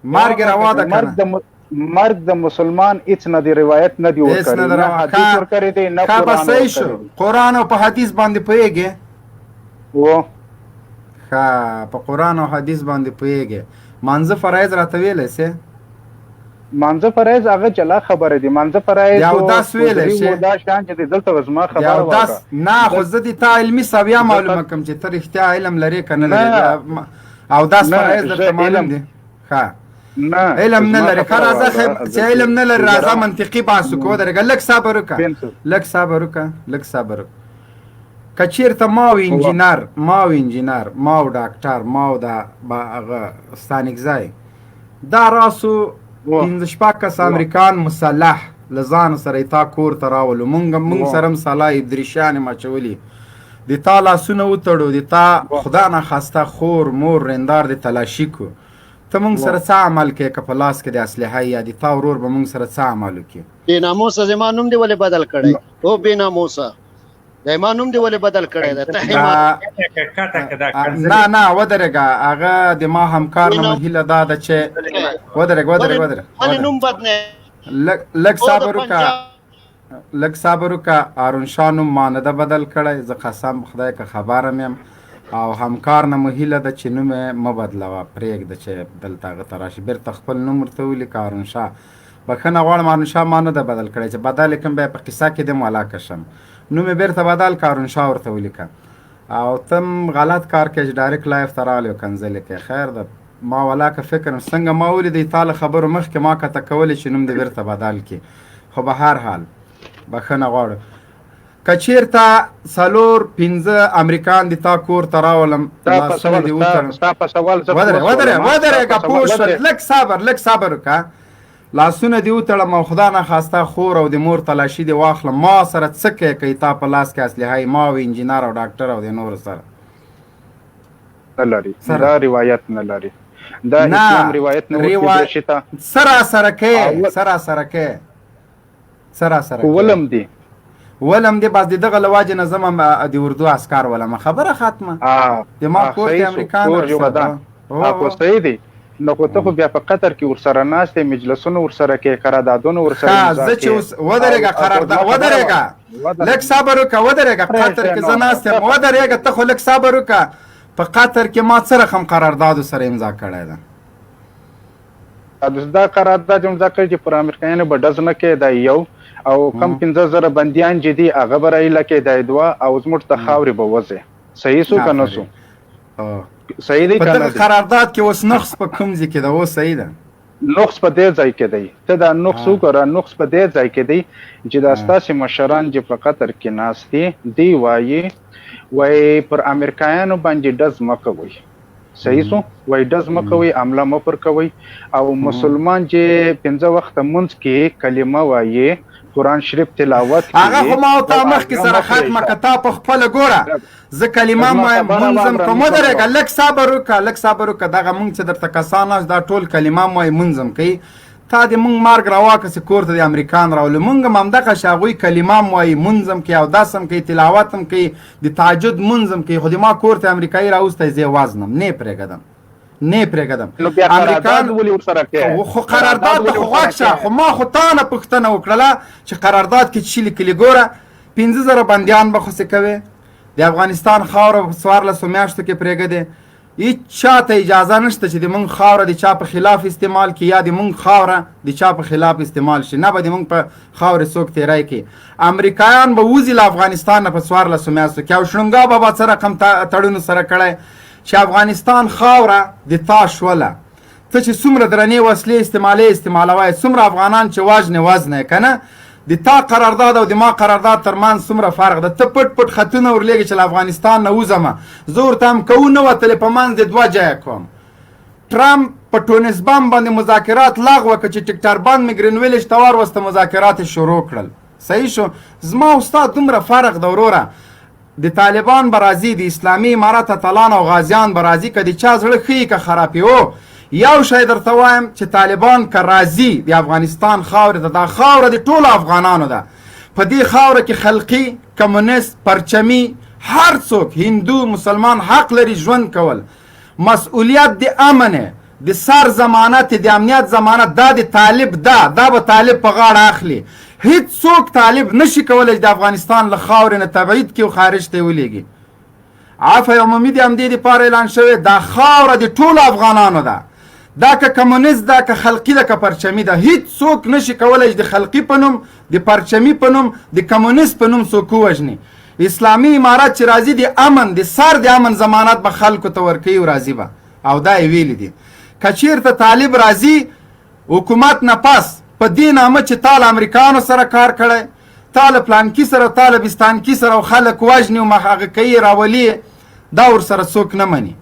مرګ روا ده که نه؟ مرګ د مسلمان هیڅ نه دی، روایت نه دی ورکړی، نه حدیث ورکړی دی، نه قرآن ورکړی. قرآن او په حدیث باندې پوهېږې؟ ښه په قرآن او حدیث باندې پوهېږې. مانځه فرایض راته ویلی سې؟ مانځه فرایض هغه جلا خبره دي. مانځه فرایض اودس ویلی شي دا شان چې دلته زما خبره واوره. نه خو زه دې تا علمي سویا معلومه کړم چې ته رښتیا علم لرې که نه لرې. اودس فرایض درته معلوم دي؟ ښه علم نه لري ښه راځه چې علم نه لري راځه منطقي بحث وکړو ودرېږه لږ صبر وکړه لږ صبر وکړه که چېرته ما و انجینر ما و ډاکټر ما و هغه ستانکزی دا راسو پنځه شپږ کس امریکان مسلح له ځان سره یې تا کور ته راولو موږ سره هم سلا دریشیانې ماچولي د تا لاسونه وتړو د تا خدا نخواسته خور مور رندار د تلاشي کو ته موږ سره څه عمل کوې که په لاس کې د اسلحه یا د تا ورور به موږ سره څه عمل وکړي بېناموسه زما نوم دې ولې بدل کړی او بېناموسه زما نوم دې ولې بدل کړی دی نه ودرېږه هغه د ما همکار نه هیله دا ده چې ودرېږه نوم بد نه لږ صبر وکړه هارون شاه نوم ما نه ده بدل کړی زه قسم خدای که خبرم یم او همکار نه مو هیله ده چې نوم یې مه بدلوه پرېږده چې دلته هغه ته راشي بېرته خپل نوم ورته ولیکه هارون شاه بښنه غواړم هارون شاه ما نه ده بدل کړی چې بدل یې کړم بیا په قصه کې دې ولاکه شم نوم یې بېرته بدل که هارون شاه ورته ولیکه او ته هم غلط کار کوې چې ډایرکټ لایف ته راغلی او کنځلې کوې خیر ده ما ولاکه فکر څنګه ما ولیدی تا له خبرو مخکې ما کته کولی چې نوم دې بېرته بدل کړي خو به هر حال بښنه غواړو که چېرته 4-5 امریکان د تا کور ته راولم لاسونه دې ودرېږه پوه شول لږ صبر وکړه لاسونه دې وتړم او خدا نخواسته خور او د مور تلاشي دې واخلم ما سره څه کوې که تا په لاس کې اسلحه ما و انجینر او ډاکټر او د نورو سره نه لري دا روایت نه لري دا اسلام روایت نه ورکړي ته سراسره کې ولم دی بس د دغه له واجې نه زما د اردو عسکر ولم خبره ختمه د ما کور کې امریکان خو صحیح دی نو خو ته خو بیا په قطر کې ورسره ناستې مجلسونه ورسره کې قراردادونه ورسره زه چې ودرېږه ودرېږه لږ صبر وکړه ودرېږه قطر کې زه ناست یم ودرېږه ته خو لږ صبر وکړه په قطر کې ما څه رقم قراردادو سره امضا کړی ده دا قرارداد امضا کړی چې پر امریکایانو به ډز نه کې دا یو او کم 15,000 بندیان چې دي هغه به رایله کې دا دوه او زموږ ته خاورې به وځي صحیح سو که نه سو صحیح دی په دغه قرارداد کې اوس نقص په کوم ځای کې ده اوس صحیح ده نقص په دې ځای کې دی ته دا نقص وګوره نقص په دې ځای کې دی چې دا ستاسې مشران چې په قطر کې ناست دي دی وایي پر امریکایانو باندې ډز مه کوئ صحیح سو وایي ډز مه کوئ حمله مه پر کوئ او مسلمان چې 5 وخته مونځ کې کلمه وایي قرآن شریف تلاوت هغه خو ما ته مخکې سره ختمه که تا په خپله ګوره زه کلمه منظم کوم ودرېږه لږ صبر وکړه دغه مونږ چې درته کسان ناست دا ټول کلمه وایي منظم کوي تا د مونږ مرګ راواکسې کور ته د امریکان راولو مونږ هم همدغه شی هغوی کلمه هم وایي منظم کوي اودس هم کوي تلاوت هم کوي د تهجد منظم کوي خو د ما کور ته امریکایي راوستی زه یې وزنم نه یې پرېږدم امریکان خو قرارداد ته خو غوږ شه خو ما خو تا نه پوښتنه وکړله چې قرارداد کې څه لیکلي ګوره 15,000 بندیان به خو څه کوې د افغانستان خاوره په 14 میاشتو کې پرېږدې هیڅ چا ته اجازه نشته چې د مونږ خاوره د چا په خلاف استعمال کړي یا د مونږ خاوره د چا په خلاف استعمال شي نه به د مونږ په خاورې څوک تیری کړي امریکایان به وځي له افغانستان نه په 14 میاشتو کې او شړنګا بابا څه رقم تړونو سره کړی چې افغانستان خاوره د تا شوله ته چې څومره درنې وسلې استعمالوی څومره افغانان چې وژنې که نه د تا قرارداد او د ما قرارداد ترمنځ څومره فرق ده ته پټ خطونه ورلېږې چې له افغانستان نه وځمه زه ورته هم که ونه وتلې په منځ د 2 ځایه کوم ټرمپ په ټونس بم باندې مذاکرات لغوه کړه چې ټیکټر بند مې ګرینویلج ته واروسته مذاکرات یې شروع کړل صحیح شو زما او ستا دومره فرق ده وروره د طالبان به راځي د اسلامي امارت اتلان او غازیان به راځي که د چا زړه ښیي که خرابي یو شی درته وایم چې طالبان که راځي د افغانستان خاورې ته دا خاوره د ټولو افغانانو ده په دې خاوره کې خلقي کمونیست پرچمي هر څوک هندو مسلمان حق لري ژوند کول مسئولیت د امن د سر ضمانت د امنیت ضمانت دا د طالب دا به طالب په غاړه اخلي هیڅ څوک طالب نشي کولی چې د افغانستان له خاورې نه تبعید کړي او خارج ته یې ولېږي عفو عمومي د همدې دپاره اعلان شوی دا خاوره د ټولو افغانانو ده دا که کمونیست ده که خلقي ده که پرچمي ده هیڅ څوک نشي کولی چې د خلقي په نوم د پرچمي په نوم د کمونیست په نوم څوک ووژني اسلامي امارت چې راځي د امن د سر د امن ضمانت به خلکو ته ورکوي او راځي به او دا یې ویلي دي که چیرته طالب راځي حکومت نه پس په دې نامه چې تا له امریکایانو سره کار کړی، تا له پلانکي سره، تا له بستانکي سره او خلک وژني او هغه کوي راولي، دا ورسره څوک نه مني.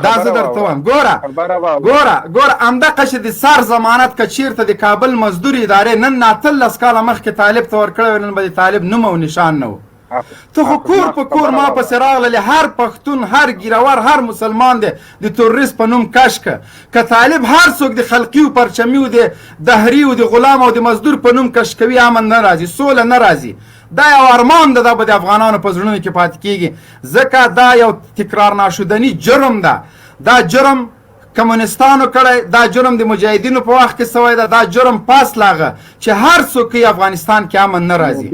دا زه درته وایم. ګوره همدغه چې د سر ضمانت که چیرته د کابل مزدور ادارې نن 18 کاله مخکې طالب ته ورکړی، نن به د طالب نوم او نشان نه و. ته خو کور په کور ما پسې راغللې، هر پښتون، هر ګیرور، هر مسلمان دی د تروریست په نوم کش که. که طالب هر څوک د خلقي و پرچمي و د دهري و د غلام او د مزدور په نوم کش کوي، امن نه راځي، سوله نه راځي. دا یو ارمان ده، دا به د افغانانو په زړونو کې پاتې کېږي، ځکه دا یو تکرار ناشدني جرم ده. دا جرم کمونستانو کړی، دا جرم د مجاهدینو په وخت کې سوی ده، دا جرم پاس لاغه چې هر څوک افغانستان کې امن نه راځي.